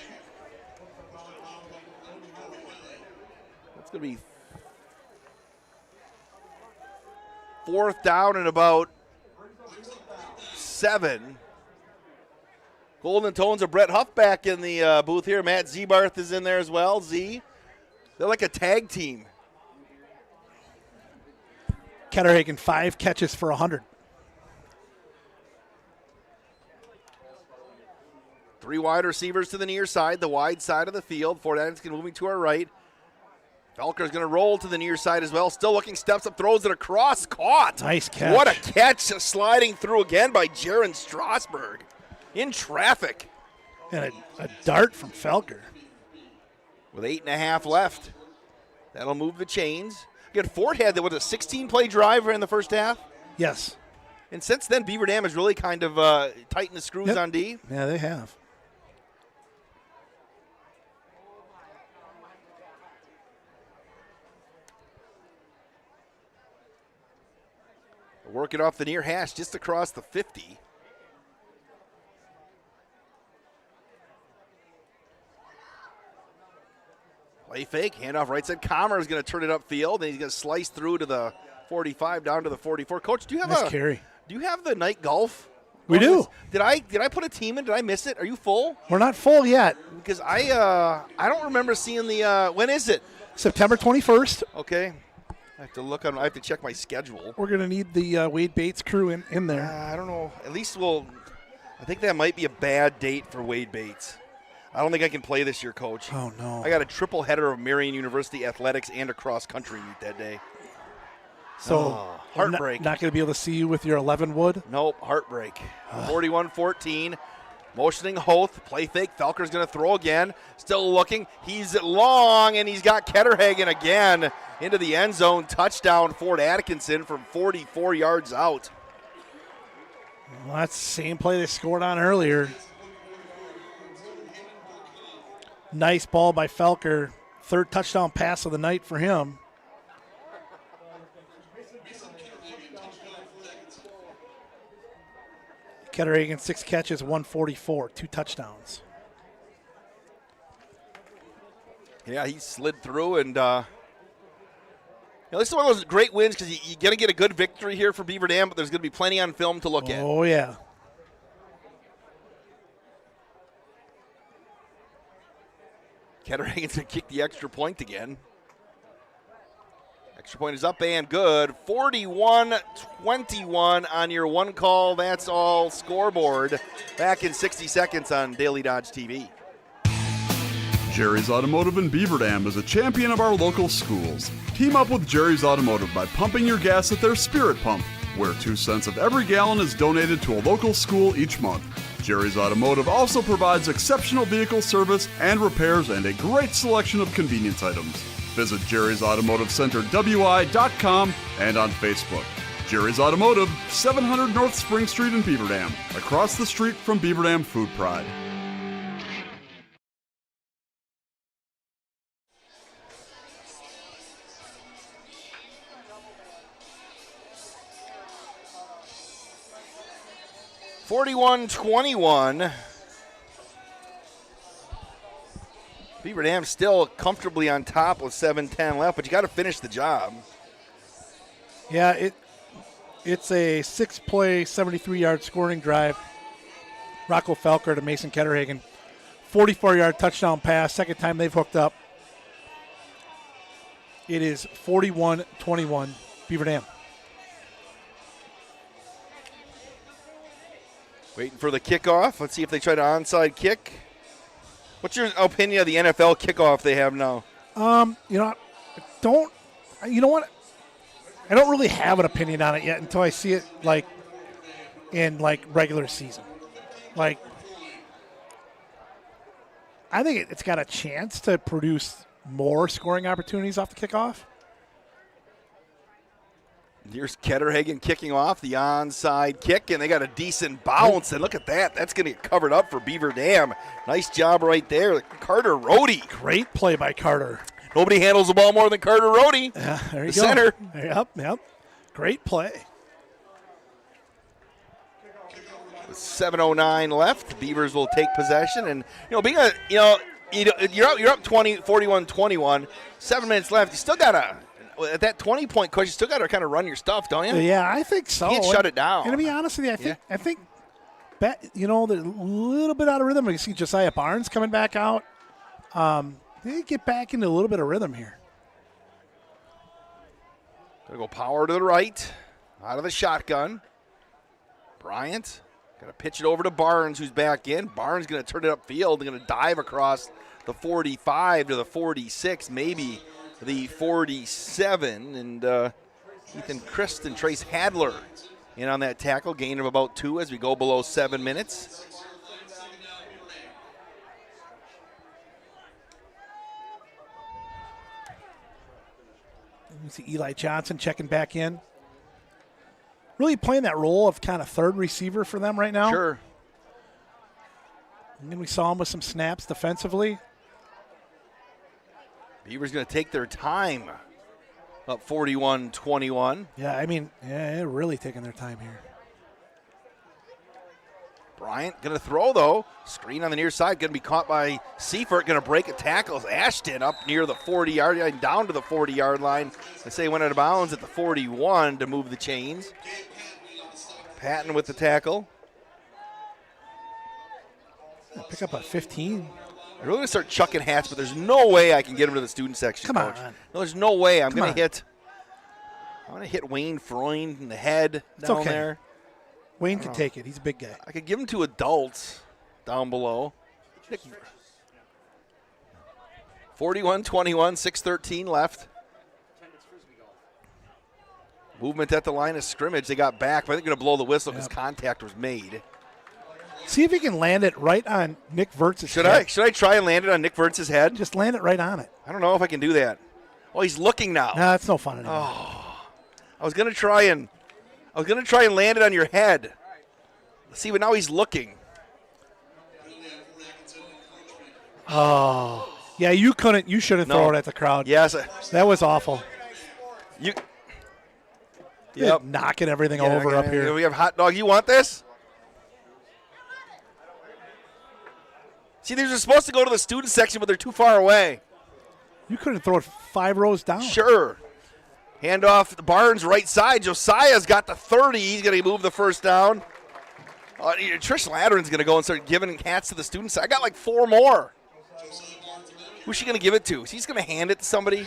That's going to be 4th down and about 7. Golden Tones of Brett Huff back in the booth here. Matt Zebarth is in there as well. Z. They're like a tag team. Ketterhagen, 5 catches for 100. 3 wide receivers to the near side, the wide side of the field. Fort Atkinson moving to our right. Felker's going to roll to the near side as well. Still looking, steps up, throws it across. Caught. Nice catch. What a catch. Sliding through again by Jaron Strasburg. In traffic. And a dart from Felker. With 8.5 left. That'll move the chains. Again, Fort had, a 16-play drive in the first half? Yes. And since then, Beaver Dam has really kind of tightened the screws on D. Yeah, they have. Working off the near hash just across the 50. Play fake, handoff right side. Comer is going to turn it upfield, and he's going to slice through to the 45 down to the 44. Coach, do you have nice carry. Do you have the night golf? We do. Did I put a team in? Did I miss it? Are you full? We're not full yet. Because I don't remember seeing the when is it? September 21st. Okay. I have to I have to check my schedule. We're going to need the Wade Bates crew in there. I don't know. At least I think that might be a bad date for Wade Bates. I don't think I can play this year, Coach. Oh, no. I got a triple header of Marion University athletics and a cross-country meet that day. So, heartbreak. Not going to be able to see you with your 11 wood? Nope, heartbreak. 41-14. Motioning Hoth. Play fake. Felker's going to throw again. Still looking. He's long, and he's got Ketterhagen again into the end zone. Touchdown, Fort Atkinson from 44 yards out. Well, that's the same play they scored on earlier. Nice ball by Felker. 3rd touchdown pass of the night for him. Ketterhagen, 6 catches, 144, 2 touchdowns. Yeah, he slid through, and this is one of those great wins because you're going to get a good victory here for Beaver Dam, but there's going to be plenty on film to look at. Oh, yeah. Ketterhagen's going to kick the extra point again. Extra point is up and good. 41-21 on your one call. That's all scoreboard. Back in 60 seconds on Daily Dodge TV. Jerry's Automotive in Beaver Dam is a champion of our local schools. Team up with Jerry's Automotive by pumping your gas at their Spirit Pump, where 2 cents of every gallon is donated to a local school each month. Jerry's Automotive also provides exceptional vehicle service and repairs and a great selection of convenience items. Visit Jerry's Automotive Center WI.com and on Facebook. Jerry's Automotive, 700 North Spring Street in Beaver Dam, across the street from Beaver Dam Food Pride. (41-21). Beaver Dam still comfortably on top with 7:10 left, but you got to finish the job. Yeah, it's a 6-play, 73-yard scoring drive. Rocco Felker to Mason Ketterhagen. 44-yard touchdown pass, second time they've hooked up. It is 41-21, Beaver Dam. Waiting for the kickoff. Let's see if they try to onside kick. What's your opinion of the NFL kickoff they have now? You know what? I don't really have an opinion on it yet until I see it in regular season. I think it's got a chance to produce more scoring opportunities off the kickoff. Here's Ketterhagen kicking off the onside kick, and they got a decent bounce. And look at that. That's going to get covered up for Beaver Dam. Nice job right there. Carter Rohde. Great play by Carter. Nobody handles the ball more than Carter Rohde. Yeah, there you the go. Center. Yep. Great play. With 7:09 left, Beavers will take possession. And, being you're up 41-21, 7 minutes left. You still got to, at that 20-point push, you still got to kind of run your stuff, don't you? Yeah, I think so. You can't shut it down. And to be honest with you, I think they're a little bit out of rhythm. You see Josiah Barnes coming back out. They get back into a little bit of rhythm here. Gonna go power to the right, out of the shotgun. Bryant gonna pitch it over to Barnes, who's back in. Barnes gonna turn it upfield and gonna dive across the 45 to the 46, maybe the 47. And Ethan Christ and Trace Hadler in on that tackle, gain of about 2 as we go below 7 minutes. You see Eli Johnson checking back in. Really playing that role of kind of third receiver for them right now. Sure. And then we saw him with some snaps defensively. Beavers going to take their time. Up 41-21. Yeah, they're really taking their time here. Bryant going to throw, though. Screen on the near side. Going to be caught by Seifert. Going to break a tackle. Ashton up near the 40-yard line, down to the 40-yard line. They say went out of bounds at the 41 to move the chains. Patton with the tackle. Pick up a 15. I'm really going to start chucking hats, but there's no way I can get him to the student section, Come Coach. on. No, there's no way. I'm going to hit Wayne Freund in the head down there. Wayne can take it. He's a big guy. I could give him to adults down below. 41-21, 6:13 left. Movement at the line of scrimmage. They got back, but they're going to blow the whistle because contact was made. See if he can land it right on Nick Wirtz's head. Should I try and land it on Nick Wirtz's head? Just land it right on it. I don't know if I can do that. Oh, he's looking now. No, it's no fun anymore. Oh, I was going to try and land it on your head. See, but now he's looking. Oh. Yeah, you couldn't. You shouldn't throw it at the crowd. Yes. That was awful. Yep. Knocking everything over up here. We have hot dog. You want this? See, they're supposed to go to the student section, but they're too far away. You couldn't throw it 5 rows down. Sure. Hand off the Barnes right side. Josiah's got the 30. He's going to move the first down. Trish Laderin's going to go and start giving hats to the students. I got like 4 more. Who's she going to give it to? He's going to hand it to somebody?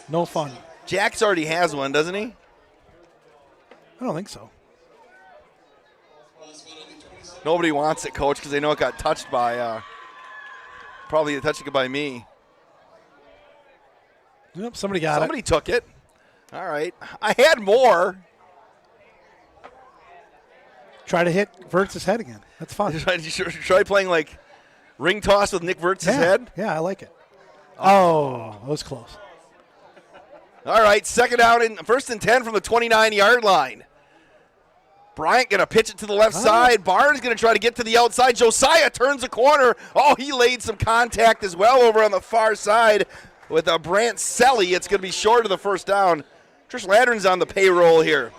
No fun. Jax already has one, doesn't he? I don't think so. Nobody wants it, Coach, because they know it got touched by Probably a touching it by me. Yep, somebody got Somebody took it. All right. I had more. Try to hit Wirtz's head again. That's fun. Try playing like ring toss with Nick Wirtz's head. Yeah, I like it. Oh, that was close. All right, second down and 1st and 10 from the 29-yard line. Bryant going to pitch it to the left side. Barnes going to try to get to the outside. Josiah turns the corner. Oh, he laid some contact as well over on the far side with Brant Selly. It's going to be short of the first down. Trish Ladron's on the payroll here.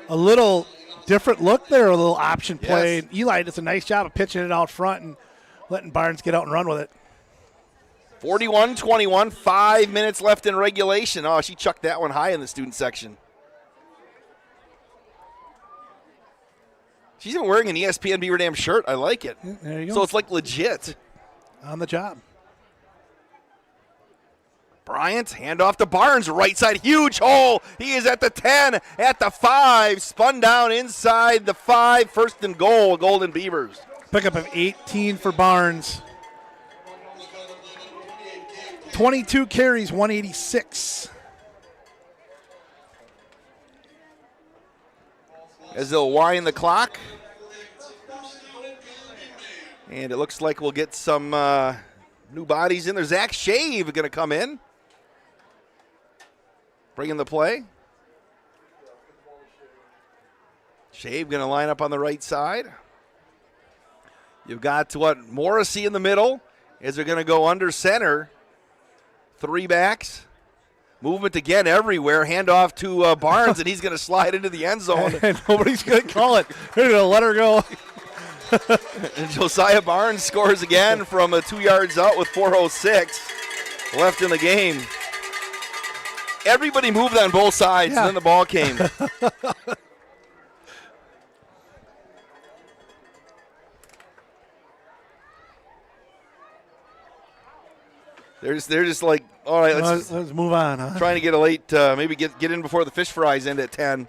A little different look there, a little option play. Yes. Eli does a nice job of pitching it out front and letting Barnes get out and run with it. 41-21, 5 minutes left in regulation. Oh, she chucked that one high in the student section. She's even wearing an ESPN Beaver Dam shirt. I like it. There you go. So it's like legit. On the job. Bryant, handoff to Barnes, right side, huge hole. He is at the 10, at the 5, spun down inside the 5, 1st and goal, Golden Beavers. Pickup of 18 for Barnes. 22 carries, 186. As they'll wind the clock. And it looks like we'll get some new bodies in there. Zach Shave going to come in. Bringing the play. Shave going to line up on the right side. You've got Morrissey in the middle as they're going to go under center. 3 backs. Movement again everywhere. Handoff to Barnes, and he's going to slide into the end zone. And nobody's going to call it. They're going to let her go. And Josiah Barnes scores again from 2 yards out with 4:06 left in the game. Everybody moved on both sides, and then the ball came. They're just like, all right, let's move on. Huh? Trying to get a late, maybe get in before the fish fries end at 10.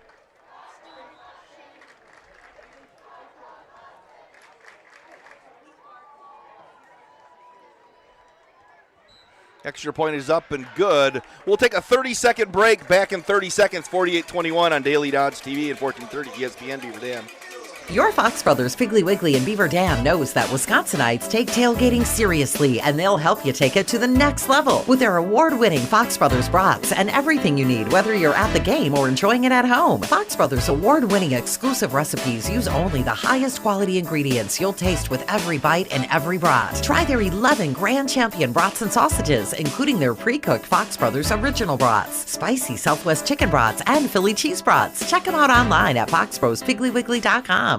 Extra point is up and good. We'll take a 30-second break. Back in 30 seconds, 48-21 on Daily Dodge TV and 1430 ESPN Beaver Dam. Your Fox Brothers Piggly Wiggly and Beaver Dam knows that Wisconsinites take tailgating seriously, and they'll help you take it to the next level with their award-winning Fox Brothers brats and everything you need, whether you're at the game or enjoying it at home. Fox Brothers award-winning exclusive recipes use only the highest quality ingredients you'll taste with every bite and every brat. Try their 11 Grand Champion brats and sausages, including their pre-cooked Fox Brothers original brats, spicy Southwest chicken brats, and Philly cheese brats. Check them out online at foxbrospigglywiggley.com.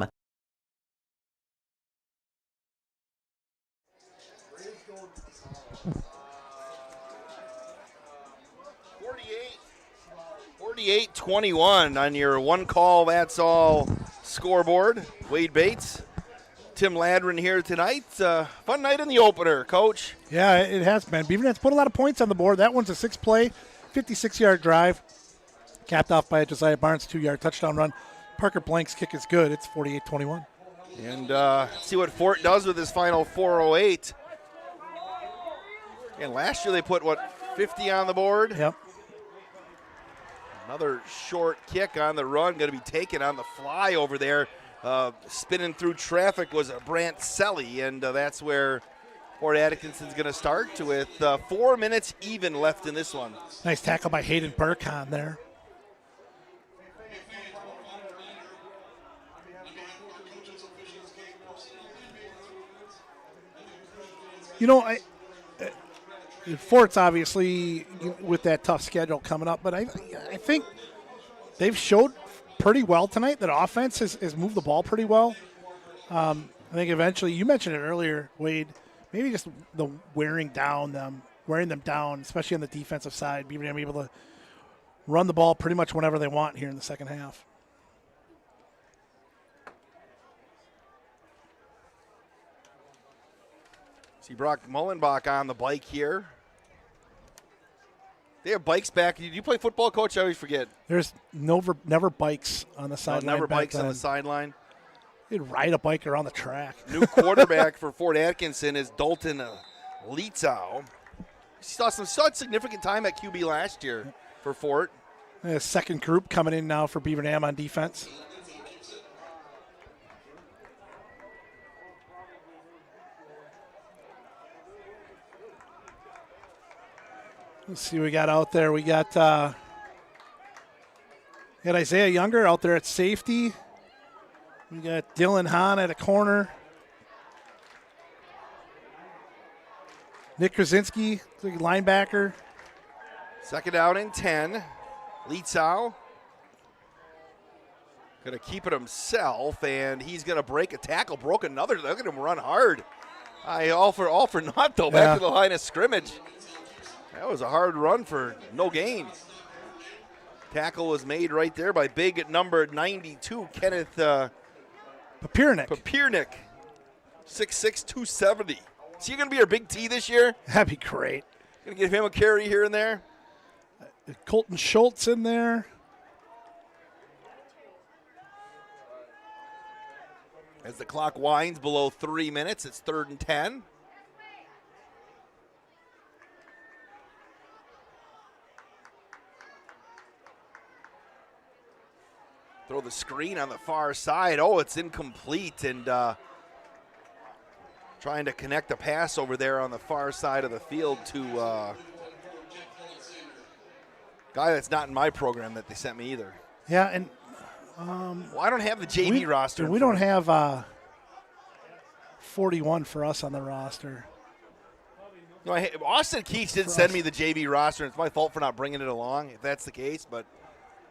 $48-21 on your one call, that's all scoreboard. Wade Bates, Tim Ladron here tonight. Fun night in the opener, Coach. Yeah, it has been. Beaver Dams put a lot of points on the board. That one's a 6-play, 56-yard drive, capped off by a Josiah Barnes 2-yard touchdown run. Parker Blank's kick is good. It's 48-21. And see what Fort does with his final 4:08. And last year they put, 50 on the board? Yep. Another short kick on the run, going to be taken on the fly over there. Spinning through traffic was Brant Selly, and that's where Fort Atkinson's going to start with 4 minutes even left in this one. Nice tackle by Hayden Burkhan there. You know, Fort's obviously with that tough schedule coming up, but I think they've showed pretty well tonight that offense has moved the ball pretty well. I think eventually, you mentioned it earlier, Wade, maybe just the wearing them down, especially on the defensive side, being able to run the ball pretty much whenever they want here in the second half. See Brock Mullenbach on the bike here. They have bikes back. Did you play football, Coach? I always forget. There's never bikes on the sideline. Never bikes on the sideline. You'd ride a bike around the track. New quarterback for Fort Atkinson is Dalton Lietzau. Saw significant time at QB last year for Fort. Second group coming in now for Beaver Dam on defense. Let's see what we got out there. We got Isaiah Younger out there at safety. We got Dylan Hahn at a corner. Nick Krasinski, linebacker. Second down and 10. Lietzau going to keep it himself, and he's going to break a tackle. Broke another. Look at him run hard. All for naught, though, back to the line of scrimmage. That was a hard run for no gain. Tackle was made right there by big at number 92, Kenneth Papiernik. 6'6", 270. Is he going to be our big T this year? That'd be great. Going to give him a carry here and there. Colton Schultz in there. As the clock winds below 3 minutes, it's 3rd and 10. Throw the screen on the far side. Oh, it's incomplete, and trying to connect a pass over there on the far side of the field to guy that's not in my program that they sent me either. Yeah, and well, I don't have the JV roster. We don't have 41 for us on the roster. No, Austin Keats did send me the JV roster, and it's my fault for not bringing it along, if that's the case. But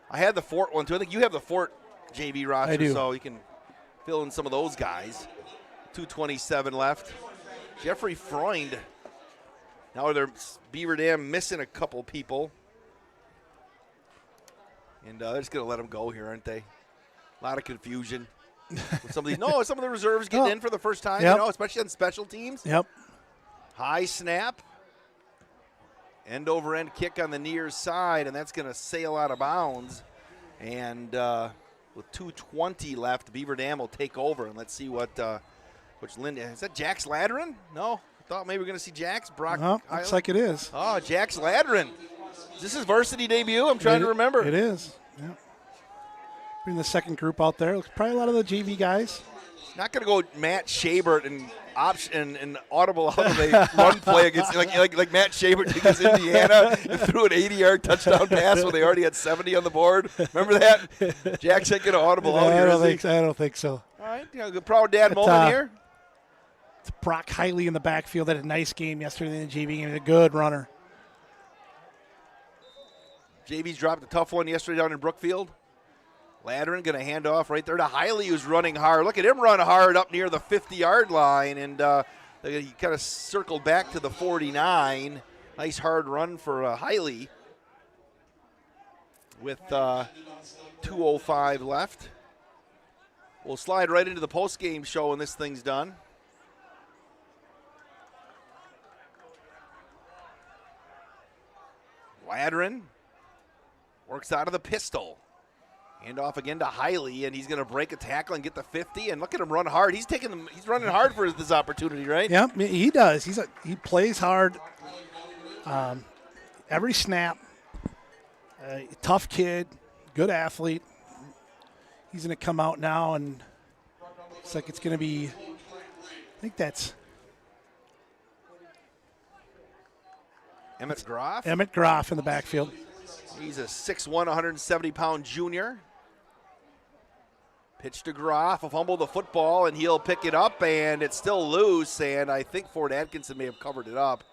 I had the Fort one, too. I think you have the Fort JV roster, I do. So you can fill in some of those guys. 2:27 left. Jeffrey Freund. Now they're Beaver Dam missing a couple people. And they're just going to let them go here, aren't they? A lot of confusion. With some of the reserves getting in for the first time, especially on special teams. Yep. High snap. End over end kick on the near side, and that's going to sail out of bounds. And with 2:20 left, Beaver Dam will take over. And let's see which Linda. Is that Jax Ladrin? No. I thought maybe we were going to see Jax. Brock. Looks like it is. Oh, Jax Ladrin. Is this his varsity debut? I'm trying to remember. It is. Yeah. Bring the second group out there. Looks probably a lot of the JV guys. Not going to go Matt Shabert and audible out of a run play against like Matt Shabert against Indiana and threw an 80-yard touchdown pass when they already had 70 on the board. Remember that? Jack's not going to audible out here. I don't think so. All right, good proud dad moment here. It's Brock Hiley in the backfield. Had a nice game yesterday in the JV game. He's a good runner. JV's dropped a tough one yesterday down in Brookfield. Ladrin going to hand off right there to Hiley, who's running hard. Look at him run hard up near the 50-yard line, and he kind of circled back to the 49. Nice hard run for Hiley with 2:05 left. We'll slide right into the postgame show when this thing's done. Ladrin works out of the pistol. Hand off again to Hiley, and he's going to break a tackle and get the 50. And look at him run hard. He's running hard for this opportunity, right? Yeah, he does. He plays hard. Every snap. Tough kid, good athlete. He's going to come out now, and looks like it's going to be. I think that's Emmett Groff. Emmett Groff in the backfield. He's a 6'1", 170-pound junior. Pitch to Groff, a fumble the football, and he'll pick it up, and it's still loose, and I think Fort Atkinson may have covered it up.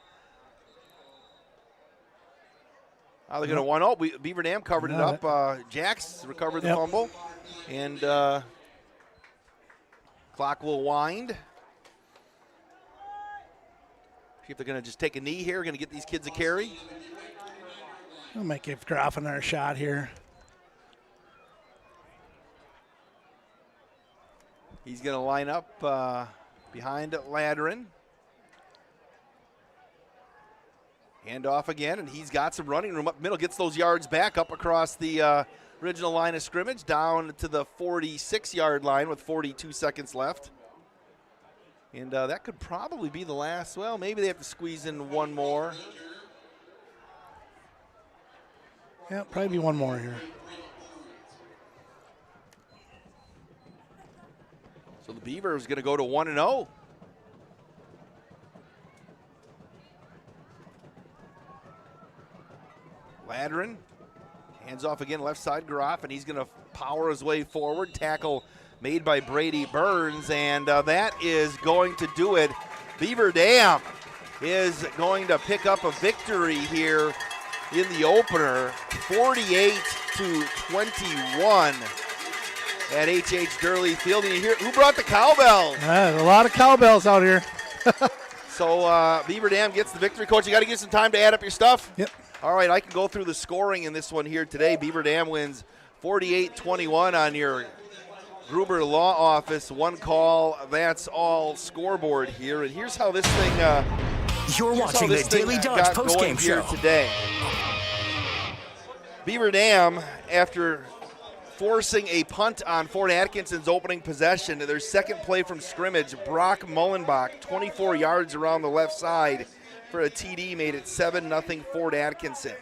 They're going to 1-0. Beaver Dam covered it up. Jax recovered the fumble, and clock will wind. See if they're going to just take a knee here, going to get these kids a carry. I might give Groff another shot here. He's going to line up behind Ladrin. Hand off again, and he's got some running room up middle. Gets those yards back up across the original line of scrimmage, down to the 46-yard line with 42 seconds left. And that could probably be the last. Well, maybe they have to squeeze in one more. Yeah, probably be one more here. So the Beaver is going to go to 1-0. Ladrin hands off again, left side, Groff, and he's going to power his way forward. Tackle made by Brady Burns, and that is going to do it. Beaver Dam is going to pick up a victory here in the opener, 48-21 at H.H. Durley Field. And you hear, who brought the cowbells? A lot of cowbells out here. So Beaver Dam gets the victory. Coach, you got to give some time to add up your stuff? Yep. All right, I can go through the scoring in this one here today. Beaver Dam wins 48-21 on your Gruber Law Office. One call, that's all scoreboard here. And here's how this thing You're watching the Daily Dodge postgame show today. Beaver Dam, after forcing a punt on Fort Atkinson's opening possession, their second play from scrimmage, Brock Mullenbach, 24 yards around the left side for a TD, made it 7-0 Fort Atkinson.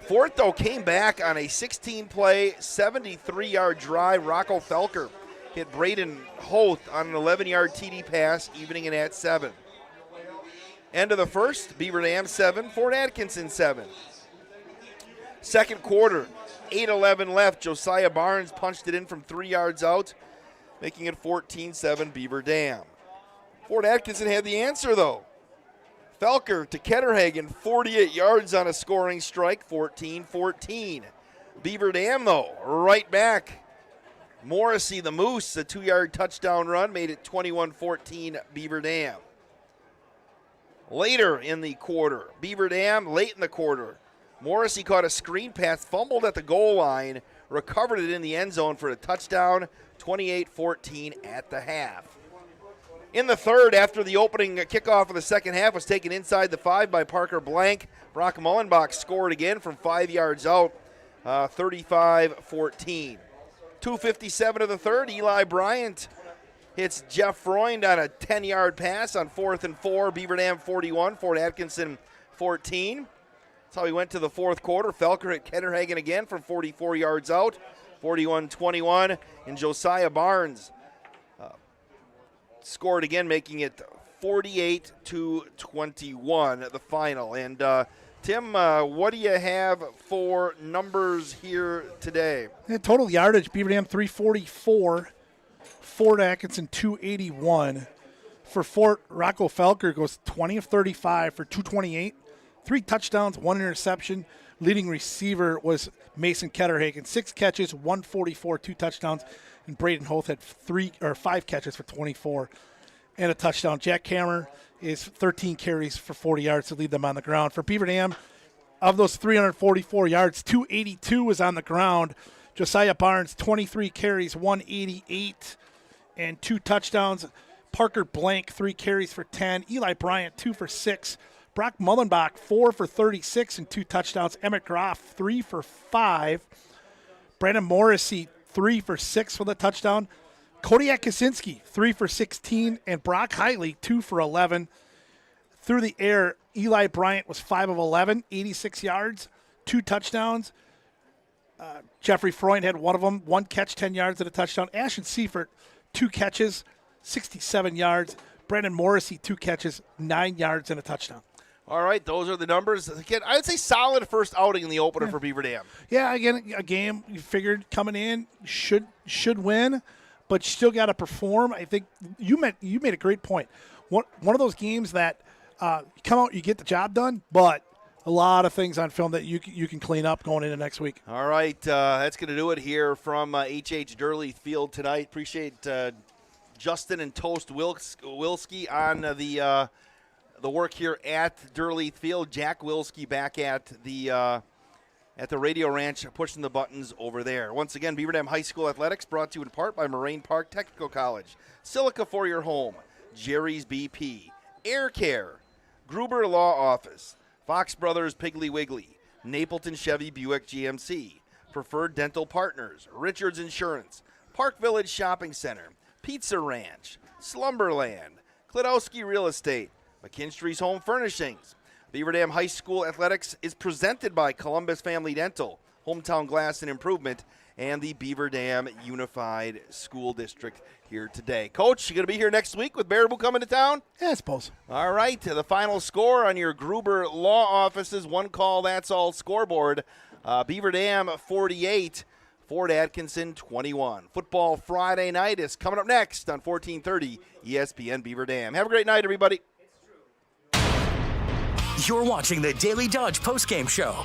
Fort, though, came back on a 16-play, 73-yard drive. Rocco Felker hit Braden Hoth on an 11-yard TD pass, evening it at 7. End of the first, Beaver Dam 7, Fort Atkinson 7. Second quarter, 8:11 left. Josiah Barnes punched it in from 3 yards out, making it 14-7 Beaver Dam. Fort Atkinson had the answer, though. Felker to Ketterhagen, 48 yards on a scoring strike, 14-14. Beaver Dam, though, right back. Morrissey, the Moose, a 2-yard touchdown run, made it 21-14 Beaver Dam. Later in the quarter, Beaver Dam, late in the quarter, Morrissey caught a screen pass, fumbled at the goal line, recovered it in the end zone for a touchdown, 28-14 at the half. In the third, after the opening kickoff of the second half was taken inside the 5 by Parker Blank, Brock Mullenbach scored again from 5 yards out, 35-14. 2:57 of the third, Eli Bryant hits Jeff Freund on a 10-yard pass on 4th and 4, Beaver Dam 41, Fort Atkinson 14. That's how he went to the fourth quarter. Felker hit Ketterhagen again from 44 yards out, 41-21, and Josiah Barnes scored again, making it 48-21 the final. And Tim, what do you have for numbers here today? Total yardage, Beaver Dam 344, Fort Atkinson 281. For Fort, Rocco Felker goes 20 of 35 for 228, 3 touchdowns, 1 interception. Leading receiver was Mason Ketterhagen, 6 catches, 144, 2 touchdowns. And Braden Hoth had 5 catches for 24 and a touchdown. Jack Hammer is 13 carries for 40 yards to lead them on the ground. For Beaver Dam, of those 344 yards, 282 was on the ground. Josiah Barnes, 23 carries, 188, and 2 touchdowns. Parker Blank, 3 carries for 10. Eli Bryant, 2 for 6. Brock Mullenbach, 4 for 36 and 2 touchdowns. Emmett Groff, 3 for 5. Brandon Morrissey, 3 for 6 for the touchdown. Kodiak Kaczynski, 3 for 16. And Brock Hiley, 2 for 11. Through the air, Eli Bryant was 5 of 11, 86 yards, 2 touchdowns. Jeffrey Freund had one of them, 1 catch, 10 yards and a touchdown. Ashton Seifert, 2 catches, 67 yards. Brandon Morrissey, 2 catches, 9 yards and a touchdown. All right, those are the numbers. Again, I'd say solid first outing in the opener for Beaver Dam. Yeah, again, a game you figured coming in should win, but you still got to perform. I think you made a great point. One of those games that you come out, you get the job done, but a lot of things on film that you can clean up going into next week. All right, that's going to do it here from H.H. Durley Field tonight. Appreciate Justin and Toast Wilski on the work here at Durley Field. Jack Wilski back at the Radio Ranch, pushing the buttons over there. Once again, Beaver Dam High School Athletics brought to you in part by Moraine Park Technical College, Silica for your home, Jerry's BP, Air Care, Gruber Law Office, Fox Brothers Piggly Wiggly, Napleton Chevy Buick GMC, Preferred Dental Partners, Richards Insurance, Park Village Shopping Center, Pizza Ranch, Slumberland, Klidowski Real Estate, McKinstry's Home Furnishings. Beaver Dam High School Athletics is presented by Columbus Family Dental, Hometown Glass and Improvement, and the Beaver Dam Unified School District here today. Coach, you going to be here next week with Baraboo coming to town? Yeah, I suppose. All right, the final score on your Gruber Law Offices one call, that's all scoreboard. Beaver Dam 48, Fort Atkinson 21. Football Friday night is coming up next on 1430 ESPN Beaver Dam. Have a great night, everybody. You're watching the Daily Dodge postgame show.